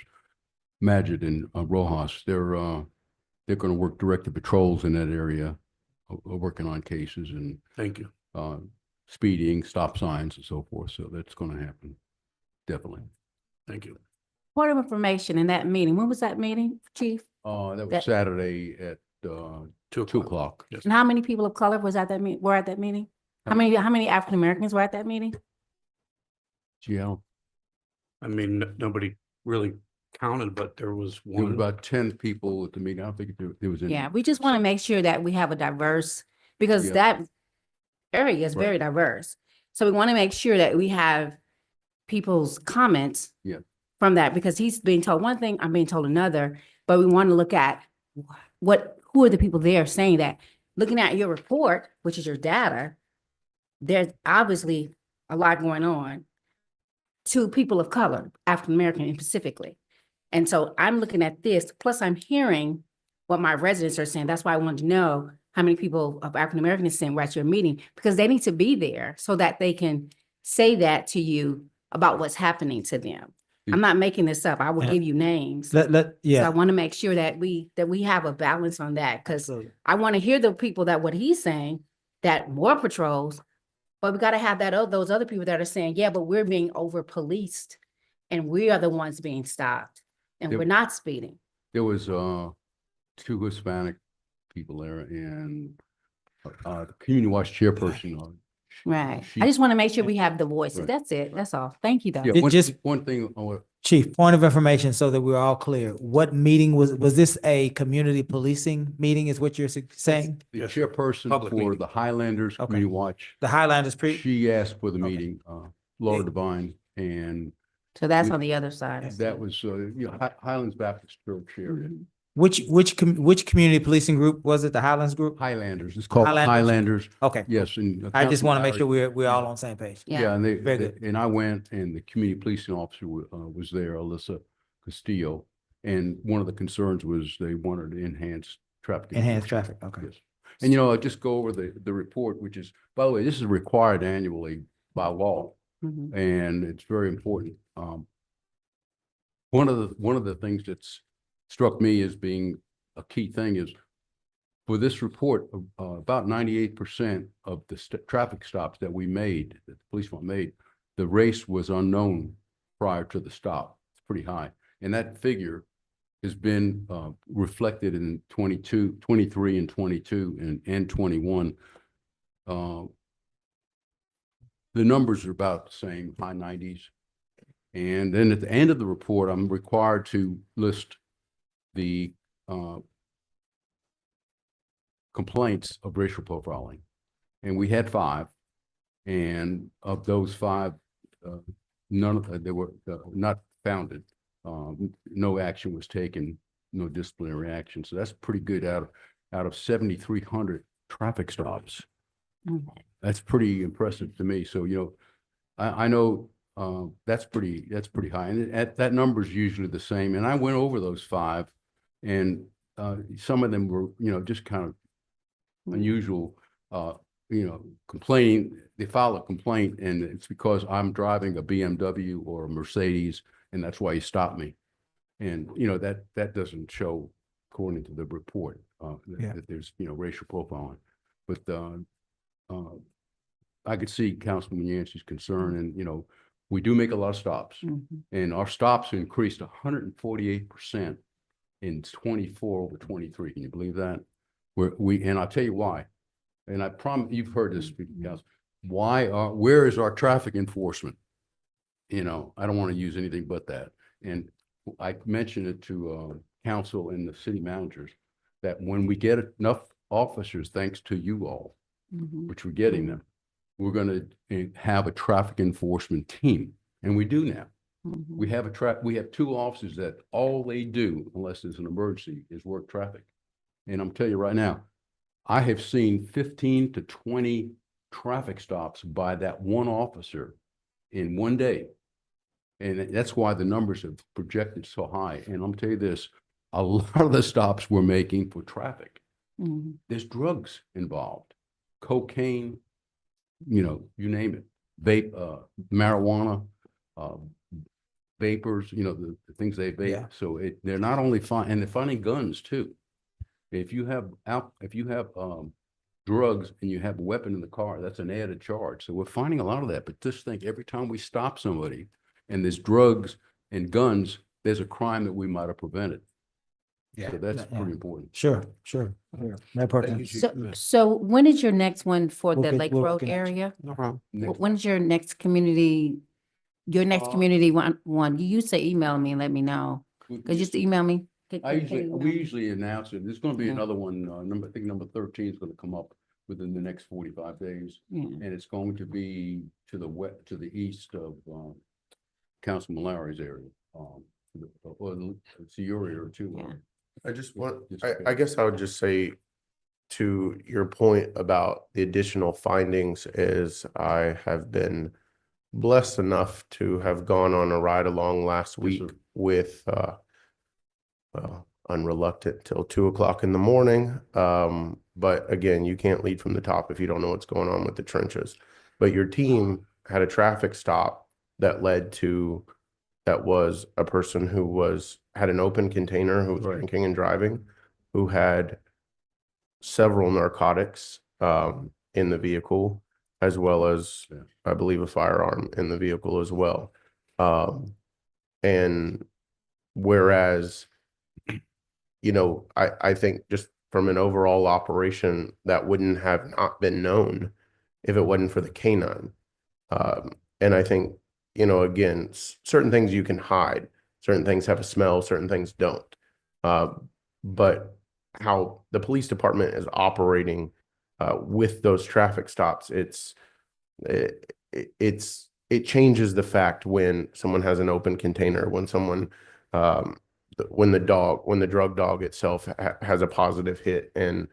Majid and Rojas, they're going to work directed patrols in that area, working on cases and Thank you. speeding, stop signs and so forth. So that's going to happen. Definitely. Thank you. Point of information in that meeting. When was that meeting, Chief? That was That- Saturday at 2 o'clock. Yes. And how many people of color were at that meeting? How many African Americans were at that meeting? Gee, I mean, nobody really counted, but there was there was one. about 10 people at the meeting. I don't think there was any. Yeah, we just want to make sure that we have a diverse, because Yeah. that area is very diverse. So we want to make sure that we have people's comments Yeah. from that, because he's being told one thing, I'm being told another, but we want to look at who are the people there saying that. Looking at your report, which is your data, there's obviously a lot going on to people of color, African American specifically. And so I'm looking at this, plus I'm hearing what my residents are saying. That's why I wanted to know how many people of African American descent were at your meeting, because they need to be there so that they can say that to you about what's happening to them. I'm not making this up. I will give you names. So I want to make sure that we have a balance on that, because I want to hear the people that what he's saying, that more patrols, but we got to have those other people that are saying, yeah, but we're being over policed and we are the ones being stopped and we're not speeding. There was 2 Hispanic people there and the community watch chairperson. Right. she- I just want to make sure we have the voices. Right. That's it. That's all. Thank you, though. Yeah, one thing. Chief, point of information so that we're all clear. What meeting was this a community policing meeting is what you're saying? The chairperson Public for meeting. the Highlanders Community Watch, The Highlanders she asked for the meeting, Laura Devine, and So that's on the other side. that was, Highlands Baptist Church area. Mhm. Which community policing group was it? The Highlands group? Highlanders, it's called Highlanders. Highlanders. Okay. Yes, and. I just want to make Councilman sure we're all on the same page. Yeah, and Very good. and I went and the community policing officer was there, Alyssa Castillo. And one of the concerns was they wanted to enhance traffic. Enhance enforcement. traffic, okay. Yes. And I'll just go over the report, which is, by the way, this is required annually by law. Mhm. And it's very important. One of the things that's struck me as being a key thing is for this report, about 98% of the traffic stops that we made, that the police made, the race was unknown prior to the stop. It's pretty high. And that figure has been reflected in 23 and 22 and 21. The numbers are about the same, high 90s. And then at the end of the report, I'm required to list the complaints of racial profiling. And we had 5. And of those 5, none of they were not founded. No action was taken, no disciplinary action. So that's pretty good out of 7,300 traffic stops. That's pretty impressive to me. So, I know that's pretty high. And that number is usually the same. And I went over those 5 and some of them were, just kind of unusual, complaining. They file a complaint and it's because I'm driving a BMW or a Mercedes and that's why you stopped me. And, that doesn't show, according to the report, that there's, racial profiling. But I could see Councilman Yancey's concern and, we do make a lot of stops. And our stops increased 148% in 24 over 23. Can you believe that? And I'll tell you why. And I promise you've heard this, Council. Where is our traffic enforcement? I don't want to use anything but that. And I mentioned it to council and the city managers that when we get enough officers, thanks to you all, which we're getting them, we're going to have a traffic enforcement team. And we do now. We have we have 2 officers that all they do, unless there's an emergency, is work traffic. And I'm telling you right now, I have seen 15 to 20 traffic stops by that one officer in one day. And that's why the numbers have projected so high. And I'm telling you this, a lot of the stops we're making for traffic, there's drugs involved, cocaine, you name it, vape, marijuana, vapors, the things they Yeah. vape. So they're not only and they're finding guns too. If you have drugs and you have a weapon in the car, that's an added charge. So we're finding a lot of that. But just think, every time we stop somebody and there's drugs and guns, there's a crime that we might have prevented. Yeah. So that's Yeah. pretty important. Sure. Mayor Pro Tem. So when is your next one for We'll the get- Lake we'll Road connect you. area? No problem. When is your next community one? You used to email me and let me know. Could you just email me? Could you email We me? usually announce it. There's gonna be Yeah. another one, I think number 13 is gonna come up within the next 45 days. Yeah. And it's going to be to the east of, Councilman Lowry's area, to your area too. Yeah. I just want, I guess I would just say to your point about the additional findings is I have been blessed enough to have gone on a ride along last Yes, week sir. with, unreluctant till 2 o'clock in the morning. But again, you can't lead from the top if you don't know what's going on with the trenches. But your team had a traffic stop that was a person who had an open container, who was Right. drinking and driving, who had several narcotics in the vehicle, as well as, Yeah. I believe, a firearm in the vehicle as well. And whereas, I think just from an overall operation, that wouldn't have not been known if it wasn't for the canine. And I think, again, certain things you can hide, certain things have a smell, certain things don't. But how the police department is operating with those traffic stops, it changes the fact when someone has an open container, when someone when the drug dog itself has a positive hit, and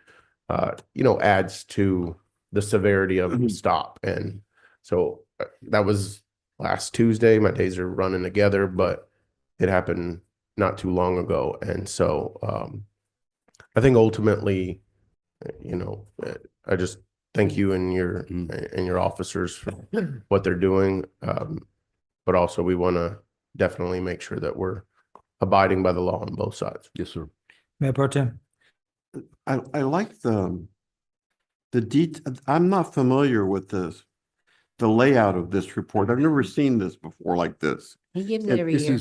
adds to the severity of the stop. And so that was last Tuesday. My days are running together, but it happened not too long ago. And so I think ultimately, I just thank you and your officers for what they're doing. But also we want to definitely make sure that we're abiding by the law on both sides. Yes, sir. Mayor Pro Tem. I like the I'm not familiar with the layout of this report. I've never seen this before like this. He gives it every year.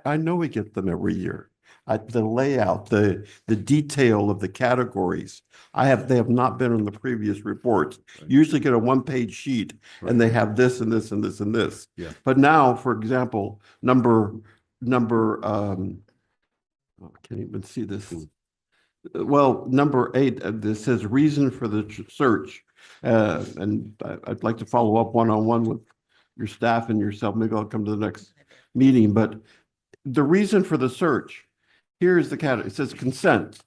I know we get them every year. The layout, the detail of the categories. They have not been on the previous reports. Right. You usually get a one-page sheet Right. and they have this and this and this and this. Yeah. But now, for example, number, I can't even see this. Well, number 8, this says reason for the search. And I'd like to follow up one-on-one with your staff and yourself. Maybe I'll come to the next meeting, but the reason for the search, here's the category. It says consent.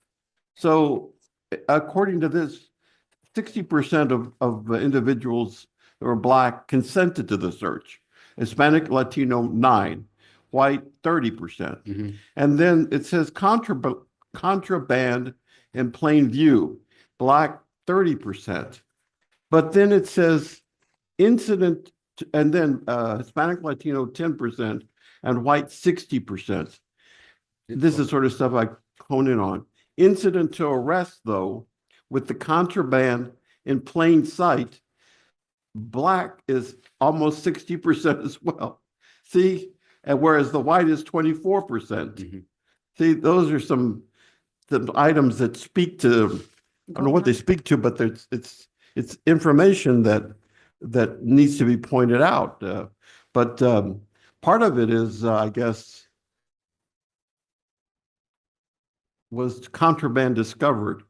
So according to this, 60% of individuals that were Black consented to the search. Hispanic, Latino, 9%. White, 30%. Mhm. And then it says contraband in plain view. Black, 30%. But then it says incident, and then Hispanic, Latino, 10%, and white, 60%. This is sort of stuff I hone in on. Incident to arrest, though, with the contraband in plain sight, Black is almost 60% as well. See, and whereas the white is 24%. Mhm. See, those are some the items that speak to, I don't know what they speak to, but it's information that needs to be pointed out. But part of it is, I guess, was contraband discovered.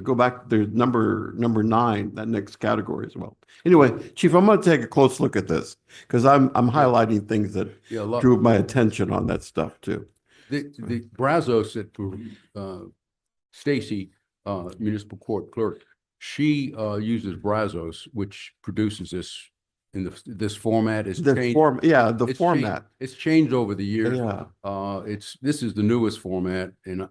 Go back to number 9, that next category as well. Anyway, Chief, I'm going to take a close look at this because I'm highlighting things that drew my attention on that stuff too. The Brazos that Stacy, municipal court clerk, she uses Brazos, which produces this in this format. It's changed. Format. It's changed over the years. Yeah. This is the newest format, and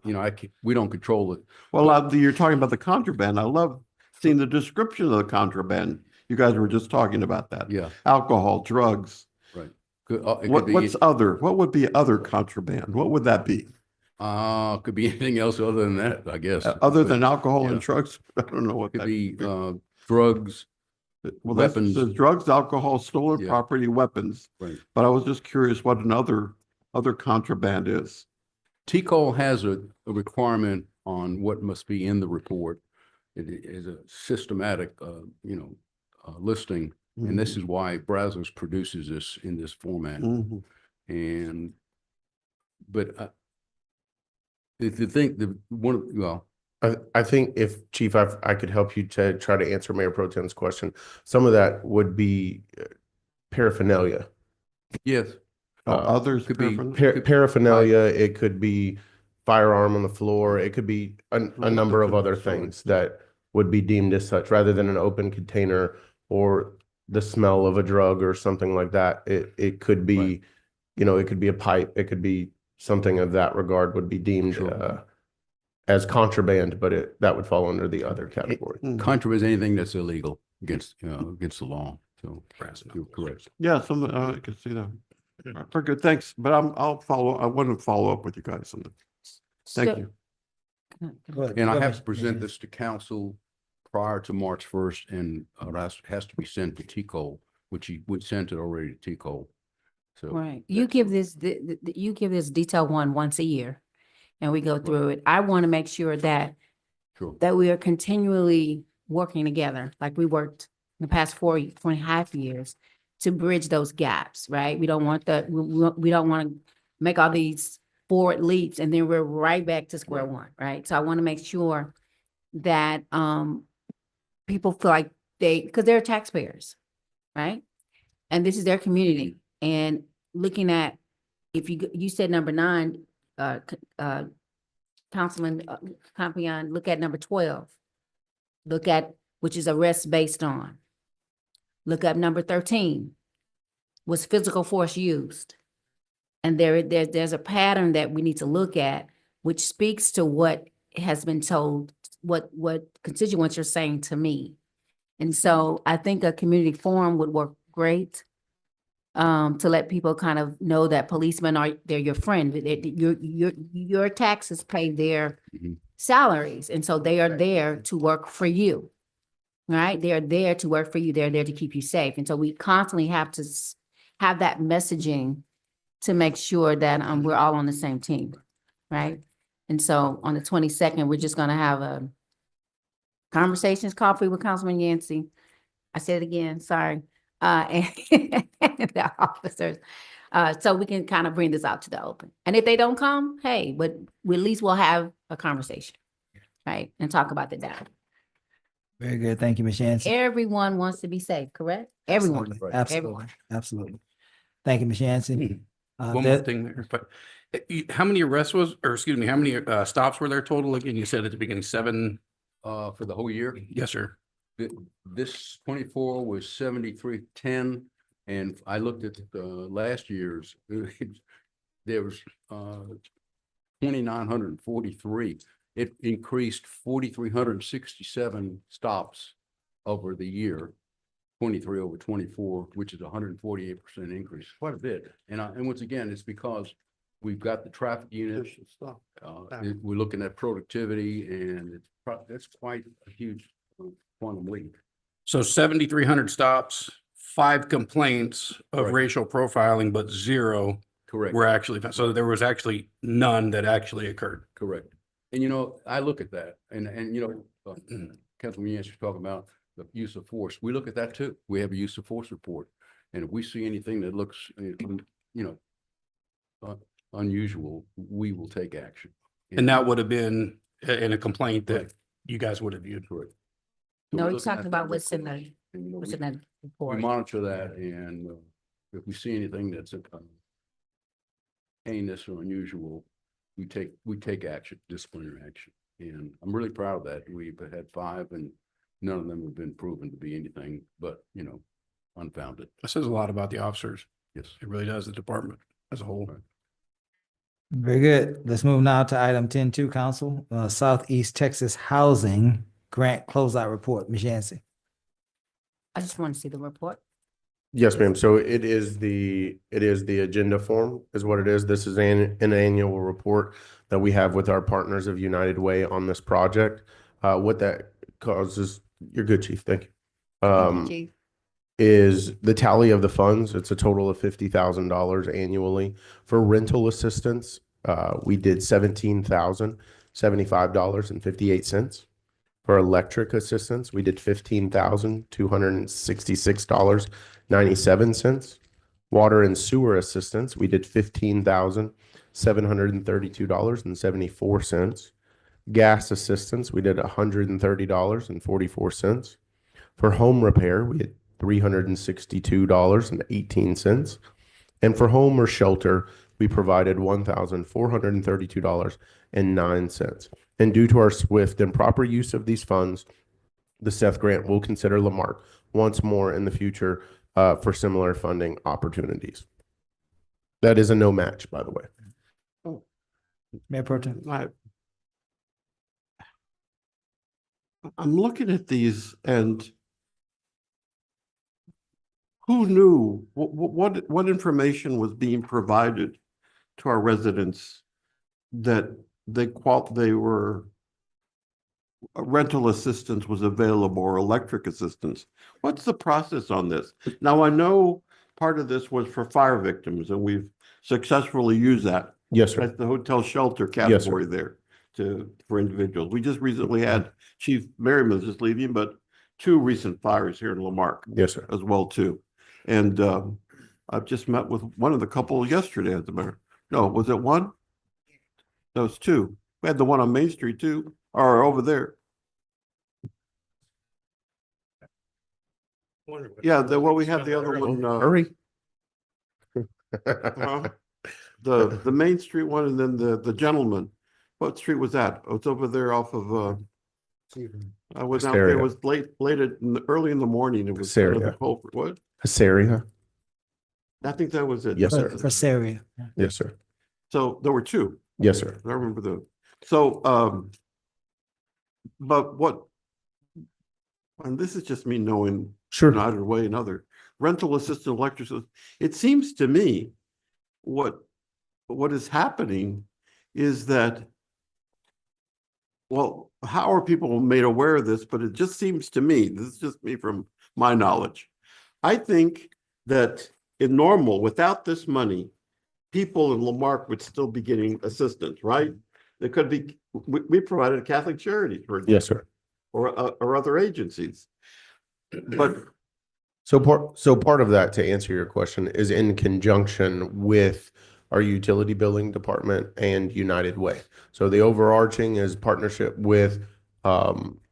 we don't control it. Well, you're talking about the contraband. I love seeing the description of the contraband. You guys were just talking about that. Yeah. Alcohol, drugs. Right. It What, could be, what's other? What would be other contraband? What would that be? could be anything else other than that, I guess. Other But, than alcohol yeah. and drugs? I don't know what Could that be, could drugs, Well, that's weapons. the drugs, alcohol, stolen Yeah. property, weapons. Right. But I was just curious what other contraband is. TCO has a requirement on what must be in the report. It is a systematic, listing. And this is why Brazos produces this in this format. And, but if you think I think if Chief, I could help you to try to answer Mayor Pro Tem's question. Some of that would be paraphernalia. yes, Others could be Paraphernalia, it could be firearm on the floor, it could be a number of other things that would be deemed as such, rather than an open container or the smell of a drug or something like that. It could be, it could be a pipe, it could be something of that regard would be deemed as contraband, but that would fall under the other category. contraband is anything that's illegal against the law. So you're correct. Yeah, I can see that. Very good, thanks. But I want to follow up with you guys on that. Thank you. And I have to present this to council prior to March 1st, and has to be sent to TCO, which we sent it already to TCO. So Right. You give this, you give this detail one once a year and we go through it. I want to make sure that we are continually working together, like we worked in the past 4.5 years to bridge those gaps, right? We don't want we don't want to make all these forward leaps and then we're right back to square one, right? So I want to make sure that people feel like because they're taxpayers, right? And this is their community. And looking at, if you said number 9, Councilman Compion, look at number 12. Look at, which is arrest based on. Look up number 13. Was physical force used? And there's a pattern that we need to look at, which speaks to what has been told, what constituents are saying to me. And so I think a community forum would work great. To let people kind of know that policemen they're your friend. Your taxes pay their salaries. And so they are there to work for you, right? They are there to work for you. They're there to keep you safe. And so we constantly have to have that messaging to make sure that we're all on the same team, right? And so on the 22nd, we're just gonna have a conversations coffee with Councilman Yancey. I said it again, sorry. And the officers, so we can kind of bring this out to the open. And if they don't come, hey, but at least we'll have a conversation, right? And talk about the data. Very good. Thank you, Ms. Yancey. Everyone wants to be safe, correct? Everyone. Absolutely. Absolutely. Thank you, Ms. Yancey. One more thing there, but how many arrests how many stops were there total? Again, you said at the beginning 7. For the whole year? Yes, sir. This 24 was 7310, and I looked at last year's. There was 2,943. It increased 4,367 stops over the year, 23 over 24, which is 148% increase, quite a bit. And once again, it's because we've got the traffic unit. We're looking at productivity, and that's quite a huge quantum leap. So 7,300 stops, 5 complaints of racial profiling, but 0 were actually found. So there was actually none that actually occurred. Correct. And I look at that, and Councilman Yancey talking about the use of force. We look at that too. We have a use of force report, and if we see anything that looks unusual, we will take action. And that would have been in a complaint that you guys would have viewed. Correct. No, you're talking about what's in that report. We monitor that, and if we see anything that's heinous or unusual, we take action, disciplinary action. And I'm really proud of that. We've had 5, and none of them have been proven to be anything but unfounded. That says a lot about the officers. Yes, it really does. The department as a whole. Very good. Let's move now to item 10.2, Council, Southeast Texas Housing Grant Closeout Report. Ms. Yancey. I just want to see the report. Yes, ma'am. So it is the agenda form is what it is. This is an annual report that we have with our partners of United Way on this project. What that causes, you're good, Chief. Thank you. Thank you, Chief. Is the tally of the funds. It's a total of $50,000 annually. For rental assistance, we did $17,075.58. For electric assistance, we did $15,266.97. Water and sewer assistance, we did $15,732.74. Gas assistance, we did $130.44. For home repair, we did $362.18. And for home or shelter, we provided $1,432.09. And due to our swift and proper use of these funds, the Seth Grant will consider Lamar once more in the future for similar funding opportunities. That is a no match, by the way. Mayor Pro Tem. I'm looking at these and who knew what information was being provided to our residents that they were rental assistance was available or electric assistance? What's the process on this? Now, I know part of this was for fire victims and we've successfully used that. Yes, sir. That's the hotel shelter Yes, sir. category there for individuals. We just recently had Chief Merriman's just leaving, but 2 recent fires here in Lamar. Yes, sir. As well too. And I've just met with one of the couple yesterday at the mayor. No, was it one? That was 2. We had the one on Main Street too, or over there. Yeah, we had the other one. Hurry. The Main Street one, and then the gentleman. What street was that? Oh, it's over there off of I was out there. It was early in the morning. It was Hysteria. What? Hysteria. I think that was it. Yes, sir. Hysteria. Yes, sir. So there were 2. Yes, sir. I remember those. So, but what, and this is just me knowing Sure. United Way and other rental assisted electricity. It seems to me what is happening is that, well, how are people made aware of this? But it just seems to me, this is just me from my knowledge. I think that in normal, without this money, people in Lamarck would still be getting assistance, right? There could be, we provided Catholic Charities, for example. Yes, sir. Or other agencies. But So part of that, to answer your question, is in conjunction with our utility billing department and United Way. So the overarching is partnership with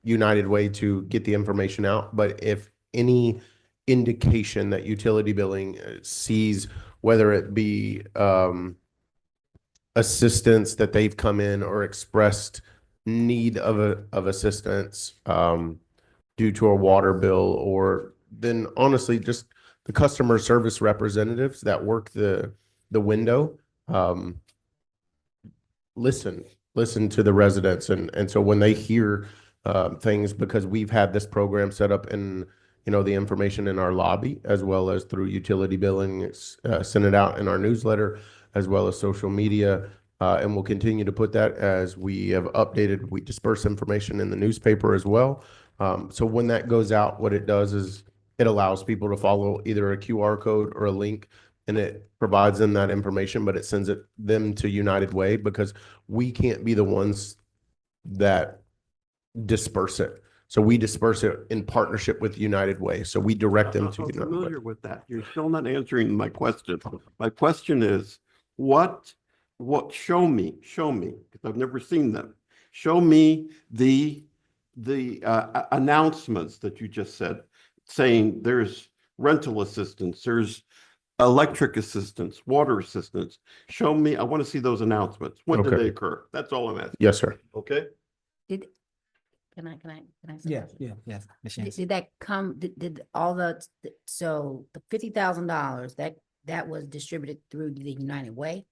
United Way to get the information out. But if any indication that utility billing sees, whether it be assistance that they've come in or expressed need of assistance due to a water bill, or then honestly just the customer service representatives that work the window listen to the residents, and so when they hear things, because we've had this program set up in the information in our lobby as well as through utility billing, it's sent it out in our newsletter as well as social media, and we'll continue to put that as we have updated. We disperse information in the newspaper as well. So when that goes out, what it does is it allows people to follow either a QR code or a link, and it provides them that information, but it sends them to United Way, because we can't be the ones that disperse it. So we disperse it in partnership with United Way. So we direct them to I'm United Way. familiar with that. You're still not answering my question. My question is, show me, because I've never seen them. Show me the announcements that you just said, saying there's rental assistance, there's electric assistance, water assistance. Show me, I want to see those announcements. When did they occur? That's all I'm asking. Yes, sir. Okay? Can I say Yeah, something? yeah. Did that come, did all so the $50,000 that was distributed through the United Way?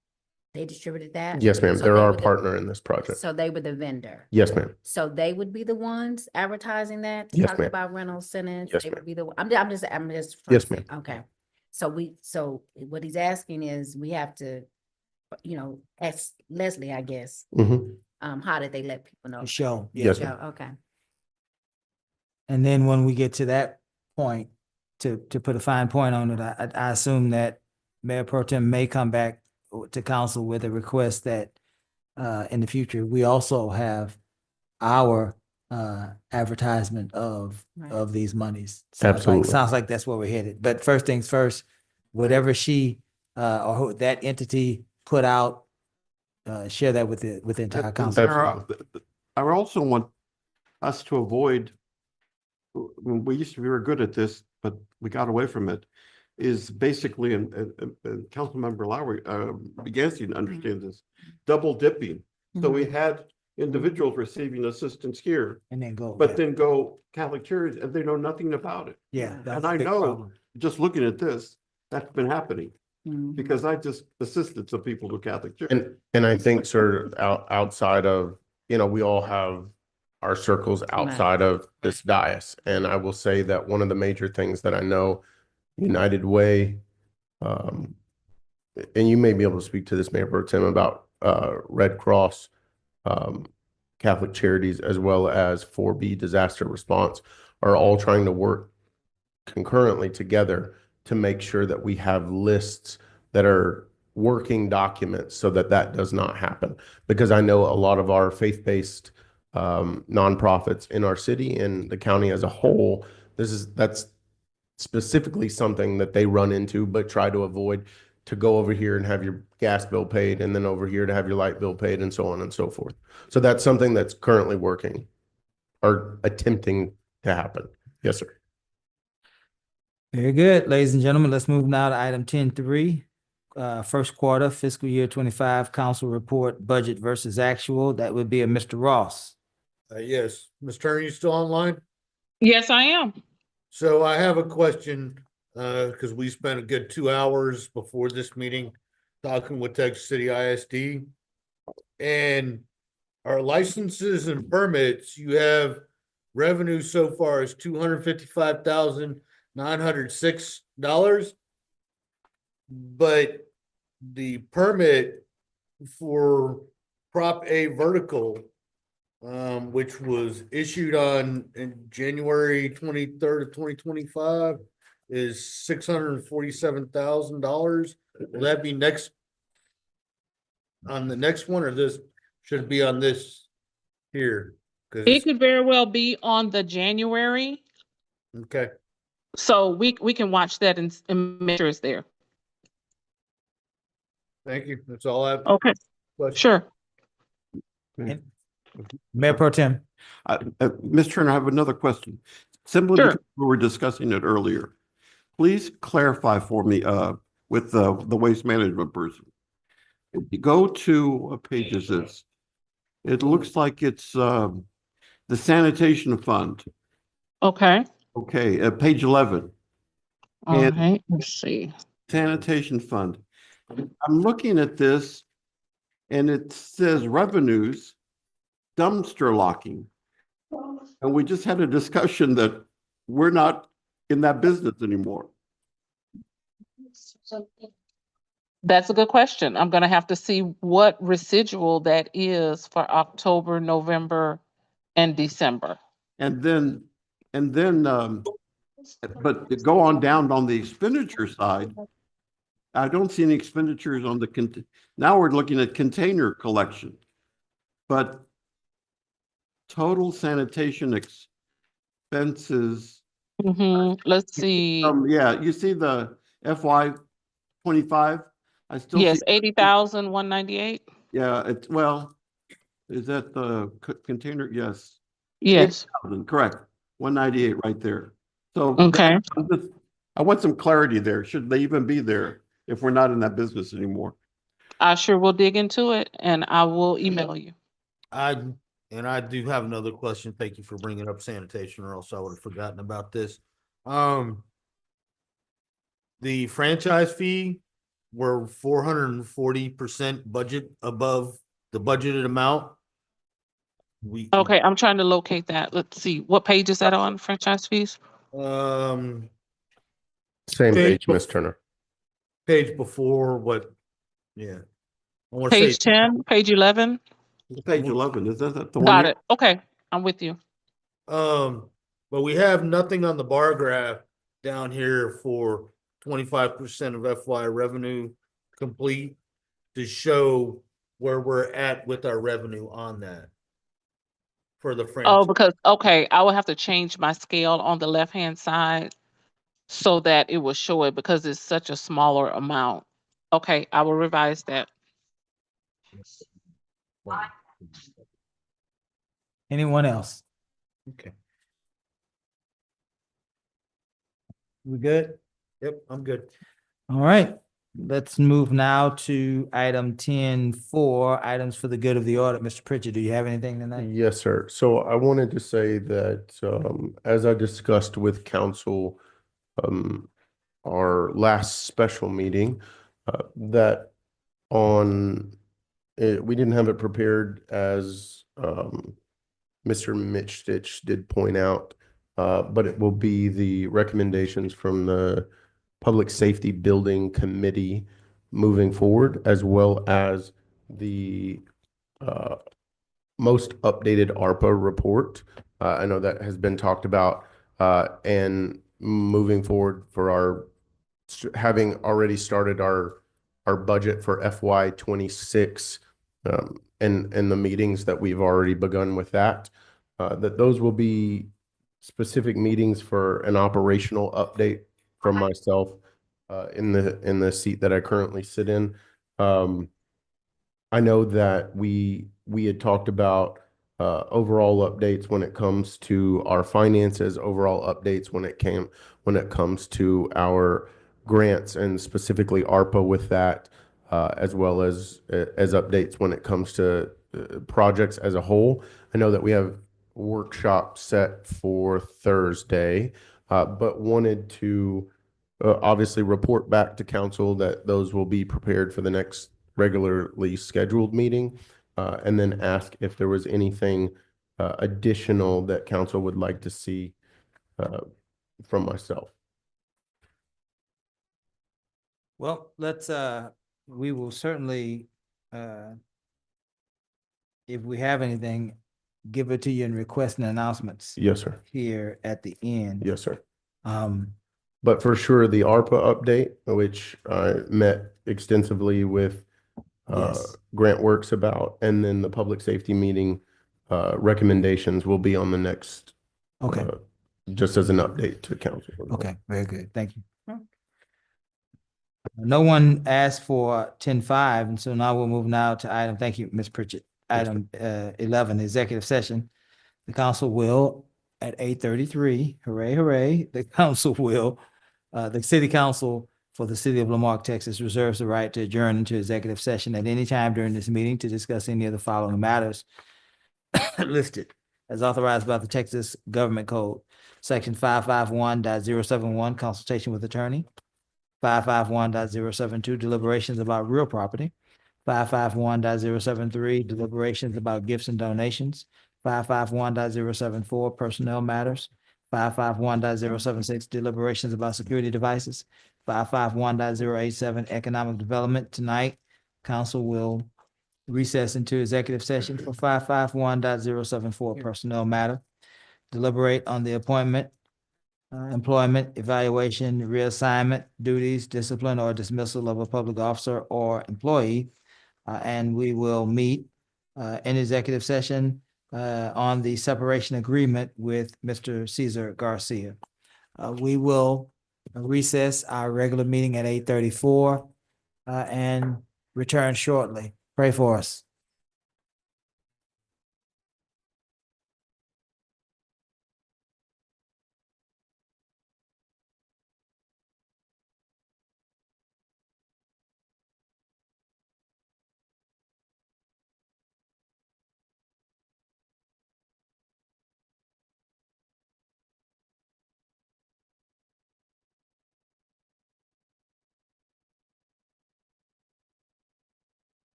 They distributed that? Yes, ma'am. So They're they our were partner in this project. So they were the vendor. Yes, ma'am. So they would be the ones advertising that, Yes, talking ma'am. about rental incentives? Yes, They ma'am. would be the, I'm just. Yes, ma'am. Okay. So what he's asking is we have to, ask Leslie, I guess, how did they let people know? Show. Yes, Show, ma'am. okay. And then when we get to that point, to put a fine point on it, I assume that Mayor Pro Tem may come back to council with a request that in the future, we also have our advertisement of these monies. Absolutely. Sounds like that's where we're headed. But first things first, whatever she that entity put out, share that with the entire council. I also want us to avoid, we used to be very good at this, but we got away from it, is basically, and Councilmember Lowry, Gansey understands this, double dipping. So we had individuals receiving assistance here, And then go. but then go Catholic Charities and they know nothing about it. Yeah. And I know, just looking at this, that's been happening because I just assisted some people to Catholic Charities. And I think, sir, outside of, we all have our circles outside of this dais. And I will say that one of the major things that I know United Way, and you may be able to speak to this, Mayor Pro Tem, about Red Cross, Catholic Charities, as well as 4B Disaster Response, are all trying to work concurrently together to make sure that we have lists that are working documents so that that does not happen. Because I know a lot of our faith-based nonprofits in our city and the county as a whole, that's specifically something that they run into, but try to avoid, to go over here and have your gas bill paid and then over here to have your light bill paid and so on and so forth. So that's something that's currently working or attempting to happen. Yes, sir. Very good, ladies and gentlemen. Let's move now to item 10.3. First quarter fiscal year 25 council report, budget versus actual. That would be a Mr. Ross. Yes, Ms. Turner, you still online? Yes, I am. So I have a question, because we spent a good 2 hours before this meeting talking with Texas City ISD. And our licenses and permits, you have revenue so far is $255,906. But the permit for Prop A vertical, which was issued in January 23rd of 2025, is $647,000. Will that be on the next one, or this should be on this here? It could very well be on the January. Okay. So we can watch that and make sure it's there. Thank you. That's all I have. Okay. Question. Sure. Mayor Pro Tem. Ms. Turner, I have another question. Simply Sure. because we were discussing it earlier. Please clarify for me with the waste management person. If you go to, what page is this? It looks like it's the sanitation fund. Okay. Okay, page 11. All And right. Let's see. sanitation fund. I'm looking at this and it says revenues, dumpster locking. And we just had a discussion that we're not in that business anymore. That's a good question. I'm gonna have to see what residual that is for October, November, and December. And then, but to go on down on the expenditure side, I don't see any expenditures on now we're looking at container collection. But total sanitation expenses. Let's see. Yeah, you see the FY 25? I still Yes, see 80,198. Yeah, well, is that the container? Yes. Yes. 8,000, correct. 198 right there. So Okay. I want some clarity there. Should they even be there if we're not in that business anymore? I sure will dig into it and I will email you. I do have another question. Thank you for bringing up sanitation, or else I would have forgotten about this. The franchise fee, we're 440% budget above the budgeted amount. Okay, I'm trying to locate that. Let's see. What page is that on, franchise fees? Same page, Ms. Turner. page before what, yeah. I want to say, Page 10, page 11. Page 11, is that the one? Got it. Okay, I'm with you. but we have nothing on the bar graph down here for 25% of FY revenue complete to show where we're at with our revenue on that for the Oh, franchise. because, okay, I will have to change my scale on the left-hand side so that it will show it because it's such a smaller amount. Okay, I will revise that. Anyone else? Okay. We good? Yep, I'm good. All right, let's move now to item 10-4, items for the good of the order. Mr. Pritchard, do you have anything tonight? Yes, sir. So I wanted to say that, as I discussed with council, our last special meeting, that we didn't have it prepared as, Mr. Mitch Stitch did point out, but it will be the recommendations from the Public Safety Building Committee moving forward, as well as the most updated ARPA report. I know that has been talked about, and moving forward for having already started our budget for FY 26, and the meetings that we've already begun with that those will be specific meetings for an operational update from myself in the seat that I currently sit in. I know that we had talked about overall updates when it comes to our finances, overall updates when it comes to our grants and specifically ARPA with that, as well as updates when it comes to projects as a whole. I know that we have workshop set for Thursday, but wanted to obviously report back to council that those will be prepared for the next regularly scheduled meeting, and then ask if there was anything additional that council would like to see from myself. Well, we will certainly, if we have anything, give it to you and request an announcements. Yes, sir. Here at the end. Yes, sir. Um, But for sure, the ARPA update, which I met extensively with Yes. Grant Works about, and then the public safety meeting recommendations will be on the next. Okay. Just as an update to council. Okay, very good. Thank you. No one asked for 10-5, and so now we'll move now to item, thank you, Ms. Pritchett. Item 11, executive session. The council will, at 8:33, hooray, hooray, the city council for the city of Lamar, Texas reserves the right to adjourn into executive session at any time during this meeting to discuss any of the following matters listed as authorized by the Texas Government Code, Section 551.071, consultation with attorney, 551.072, deliberations about real property, 551.073, deliberations about gifts and donations, 551.074, personnel matters, 551.076, deliberations about security devices, 551.087, economic development. Tonight, council will recess into executive session for 551.074, personnel matter, deliberate on the appointment, employment, evaluation, reassignment, duties, discipline, or dismissal of a public officer or employee. And we will meet in executive session on the separation agreement with Mr. Cesar Garcia. We will recess our regular meeting at 8:34 and return shortly. Pray for us.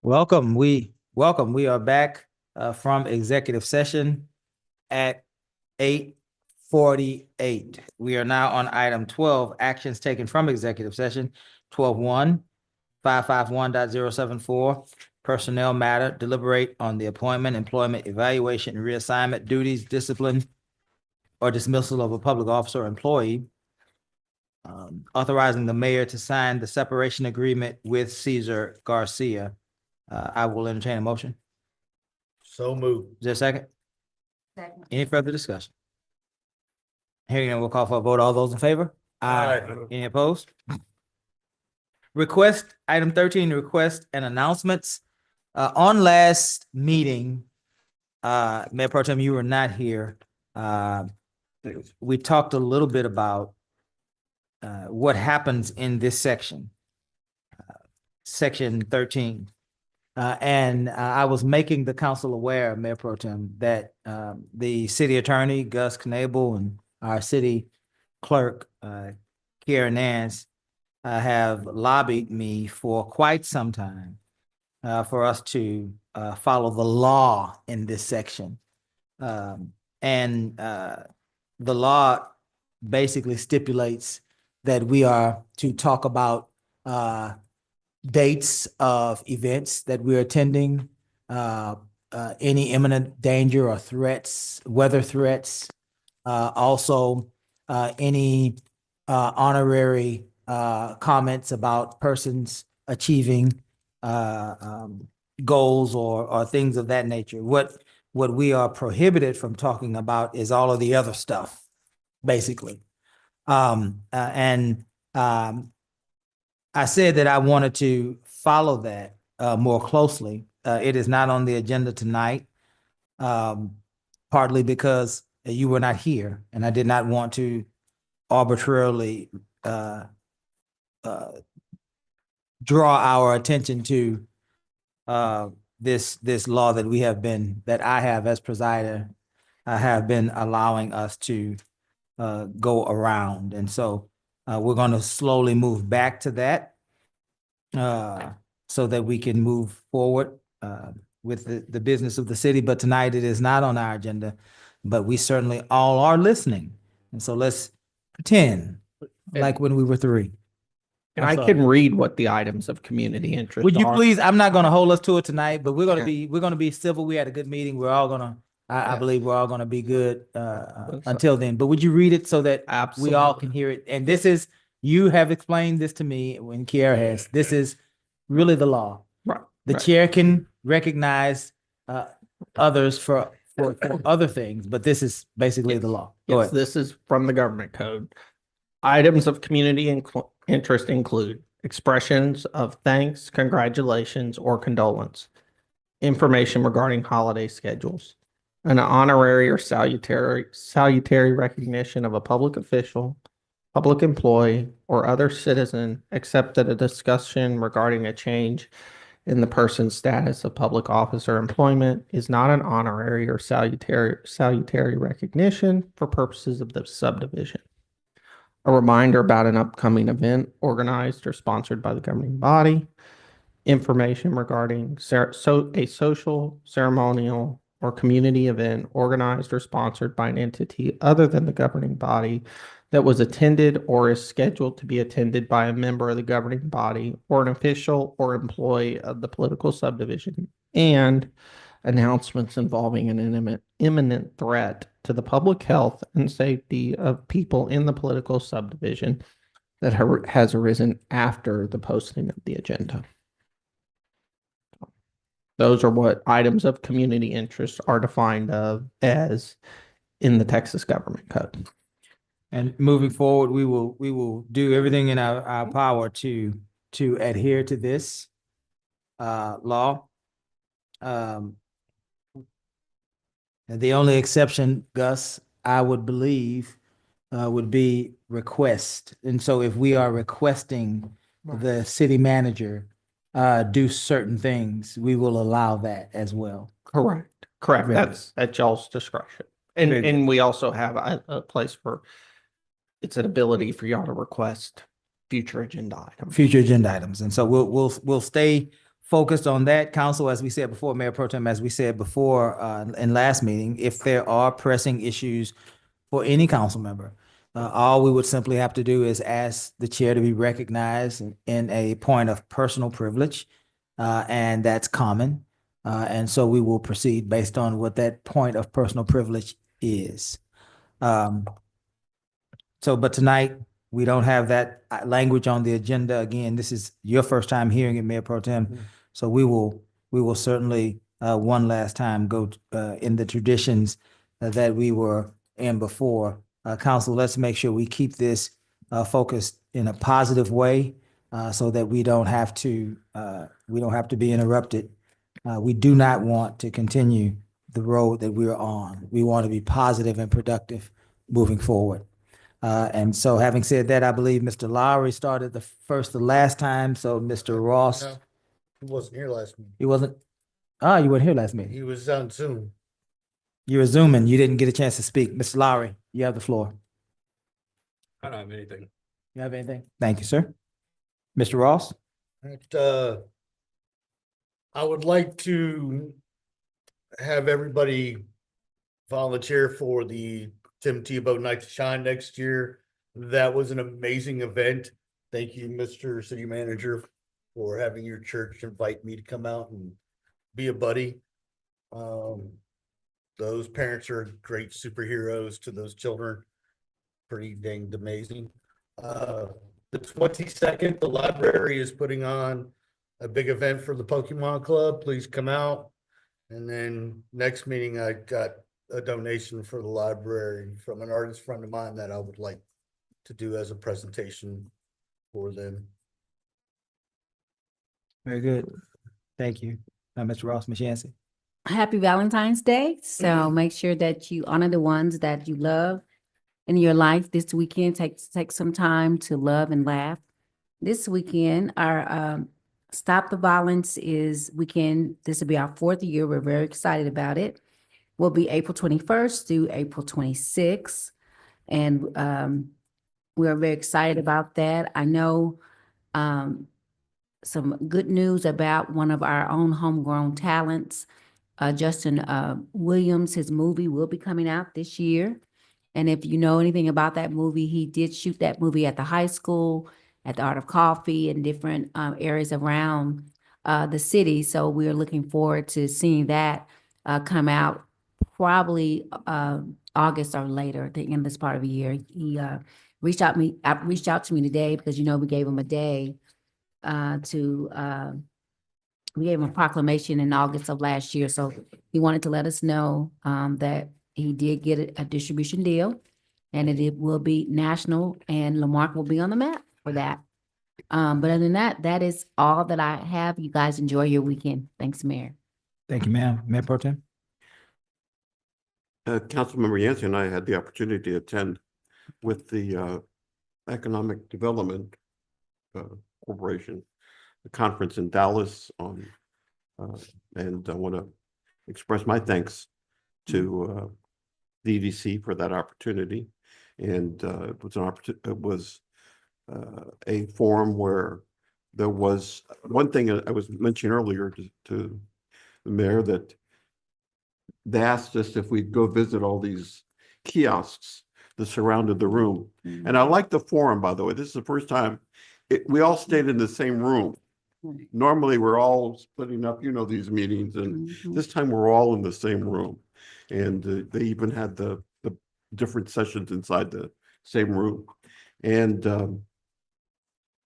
Welcome. We are back from executive session at 8:48. We are now on item 12, actions taken from executive session. 12.1, 551.074, personnel matter, deliberate on the appointment, employment, evaluation, and reassignment, duties, discipline, or dismissal of a public officer or employee. Authorizing the mayor to sign the separation agreement with Cesar Garcia. I will entertain a motion. So moved. Is there a second? Second. Any further discussion? Hearing none, we'll call for a vote. All those in favor? Aye. Any opposed? Request, item 13, request and announcements. On last meeting, Mayor Pro Tem, you were not here. We talked a little bit about what happens in this section, section 13. And I was making the council aware, Mayor Pro Tem, that the city attorney, Gus Knable, and our city clerk, Kiera Nance, have lobbied me for quite some time for us to follow the law in this section. And the law basically stipulates that we are to talk about dates of events that we're attending, any imminent danger or threats, weather threats, also any honorary comments about persons achieving goals or things of that nature. What we are prohibited from talking about is all of the other stuff, basically. I said that I wanted to follow that more closely. It is not on the agenda tonight, partly because you were not here, and I did not want to arbitrarily draw our attention to this law that I have as presider, have been allowing us to go around. And so we're going to slowly move back to that so that we can move forward with the business of the city. But tonight it is not on our agenda, but we certainly all are listening. And so let's pretend like when we were 3. And I can read what the items of community interest Would you are. please? I'm not going to hold us to it tonight, but we're going to be civil. We had a good meeting. We're all going to, I believe we're all going to be good until then. But would you read it so that we all can hear it? And this is, you have explained this to me when Kiara has. This is really the law. Right. The chair can recognize others for other things, but this is basically the law. Go Yes, ahead. this is from the government code. Items of community interest include expressions of thanks, congratulations, or condolence, information regarding holiday schedules, an honorary or salutary recognition of a public official, public employee, or other citizen, except that a discussion regarding a change in the person's status of public office or employment is not an honorary or salutary recognition for purposes of the subdivision. A reminder about an upcoming event organized or sponsored by the governing body, information regarding a social, ceremonial, or community event organized or sponsored by an entity other than the governing body that was attended or is scheduled to be attended by a member of the governing body or an official or employee of the political subdivision, and announcements involving an imminent threat to the public health and safety of people in the political subdivision that has arisen after the posting of the agenda. Those are what items of community interest are defined as in the Texas Government Code. And moving forward, we will do everything in our power to adhere to this law. The only exception, Gus, I would believe, would be request. And so if we are requesting the city manager do certain things, we will allow that as well. Correct. Very That's at y'all's discretion. And we also have a place for, it's an ability for y'all to request future agenda items. Future agenda items. And so we'll stay focused on that. Council, as we said before, Mayor Pro Tem, as we said before, in last meeting, if there are pressing issues for any council member, all we would simply have to do is ask the chair to be recognized in a point of personal privilege, and that's common. And so we will proceed based on what that point of personal privilege is. But tonight, we don't have that language on the agenda. Again, this is your first time hearing it, Mayor Pro Tem. So we will certainly, one last time go in the traditions that we were in before. Council, let's make sure we keep this focused in a positive way, so that we don't have to be interrupted. We do not want to continue the road that we're on. We want to be positive and productive moving forward. And so having said that, I believe Mr. Lowry started the last time, so Mr. Ross. No, he wasn't here last meeting. You wasn't, you weren't here last meeting. He was on Zoom. You were Zooming, you didn't get a chance to speak. Mr. Lowry, you have the floor. I don't have anything. You have anything? Thank you, sir. Mr. Ross? I would like to have everybody volunteer for the Tim Tebow Night to Shine next year. That was an amazing event. Thank you, Mr. City Manager, for having your church invite me to come out and be a buddy. Those parents are great superheroes to those children. Pretty dang amazing. The 22nd, the library is putting on a big event for the Pokemon Club. Please come out. And then next meeting, I got a donation for the library from an artist friend of mine that I would like to do as a presentation for them. Very good. Thank you. Mr. Ross, Ms. Yancey. Happy Valentine's Day. So make sure that you honor the ones that you love in your life this weekend. Take some time to love and laugh. This weekend, our Stop the Violence weekend. This will be our 4th year. We're very excited about it. Will be April 21st through April 26th. And we're very excited about that. I know some good news about one of our own homegrown talents, Justin Williams. His movie will be coming out this year. And if you know anything about that movie, he did shoot that movie at the high school, at the Art of Coffee, and different areas around the city. So we're looking forward to seeing that come out probably August or later, the end of this part of the year. He reached out to me today because, we gave him a day we gave him a proclamation in August of last year. So he wanted to let us know that he did get a distribution deal, and it will be national, and Lamar will be on the map for that. But other than that, that is all that I have. You guys enjoy your weekend. Thanks, Mayor. Thank you, ma'am. Mayor Pro Tem. Councilmember Yancey and I had the opportunity to attend with the Economic Development Corporation, the conference in Dallas and I want to express my thanks to the EDC for that opportunity. And it was a forum where there was one thing I was mentioning earlier to the mayor, that they asked us if we'd go visit all these kiosks that surrounded the room. And I like the forum, by the way. This is the first time we all stayed in the same room. Normally we're all splitting up, these meetings, and this time we're all in the same room. And they even had the different sessions inside the same room. And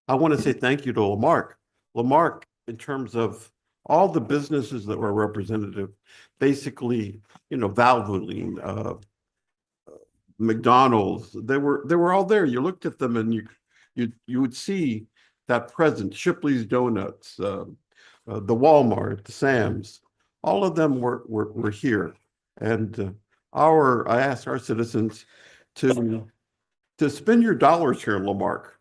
I want to say thank you to Lamar. Lamar, in terms of all the businesses that were representative, basically, Valvoline, McDonald's, they were all there. You looked at them and you would see that presence. Shipley's Donuts, the Walmart, the Sam's, all of them were here. And I asked our citizens to spend your dollars here in Lamar.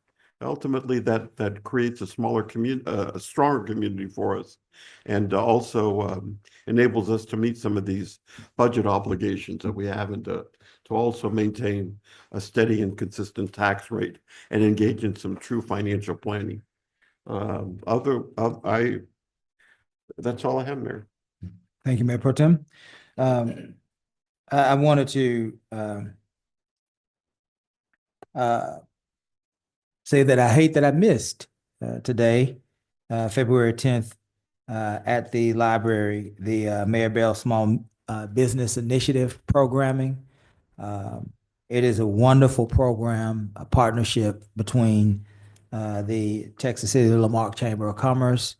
Ultimately, that creates a smaller community, a stronger community for us, and also enables us to meet some of these budget obligations that we have, and to also maintain a steady and consistent tax rate and engage in some true financial planning. That's all I have, Mayor. Thank you, Mayor Pro Tem. I wanted to say that I hate that I missed today, February 10th, at the library, the Mayor Bell Small Business Initiative programming. It is a wonderful program, a partnership between the Texas City of Lamarque Chamber of Commerce,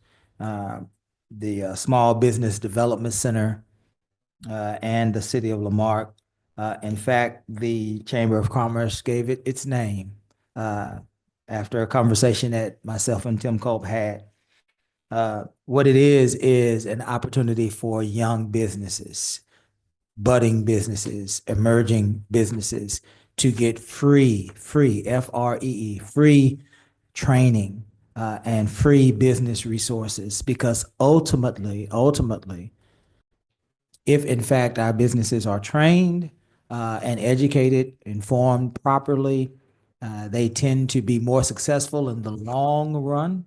the Small Business Development Center, and the City of Lamarque. In fact, the Chamber of Commerce gave it its name after a conversation that myself and Tim Culp had. What it is an opportunity for young businesses, budding businesses, emerging businesses to get free, F-R-E-E, free training and free business resources, because ultimately, if in fact our businesses are trained and educated, informed properly, they tend to be more successful in the long run,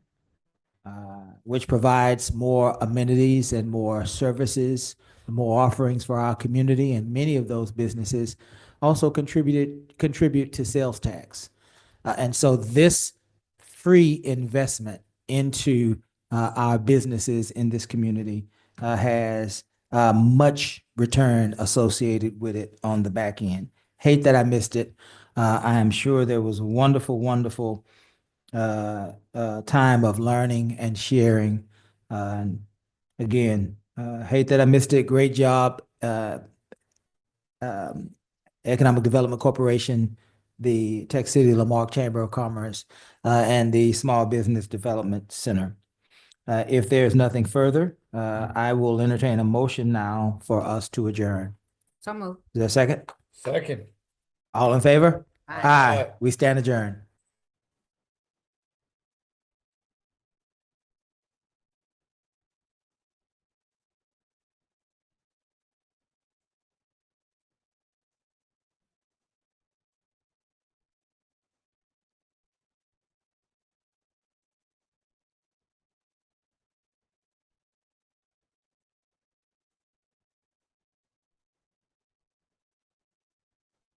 which provides more amenities and more services, more offerings for our community. And many of those businesses also contribute to sales tax. And so this free investment into our businesses in this community has much return associated with it on the back end. Hate that I missed it. I am sure there was a wonderful, wonderful time of learning and sharing. And again, hate that I missed it. Great job. Economic Development Corporation, the Texas City Lamarque Chamber of Commerce, and the Small Business Development Center. If there's nothing further, I will entertain a motion now for us to adjourn. So moved. Is there a second? Second. All in favor? Aye. We stand adjourned.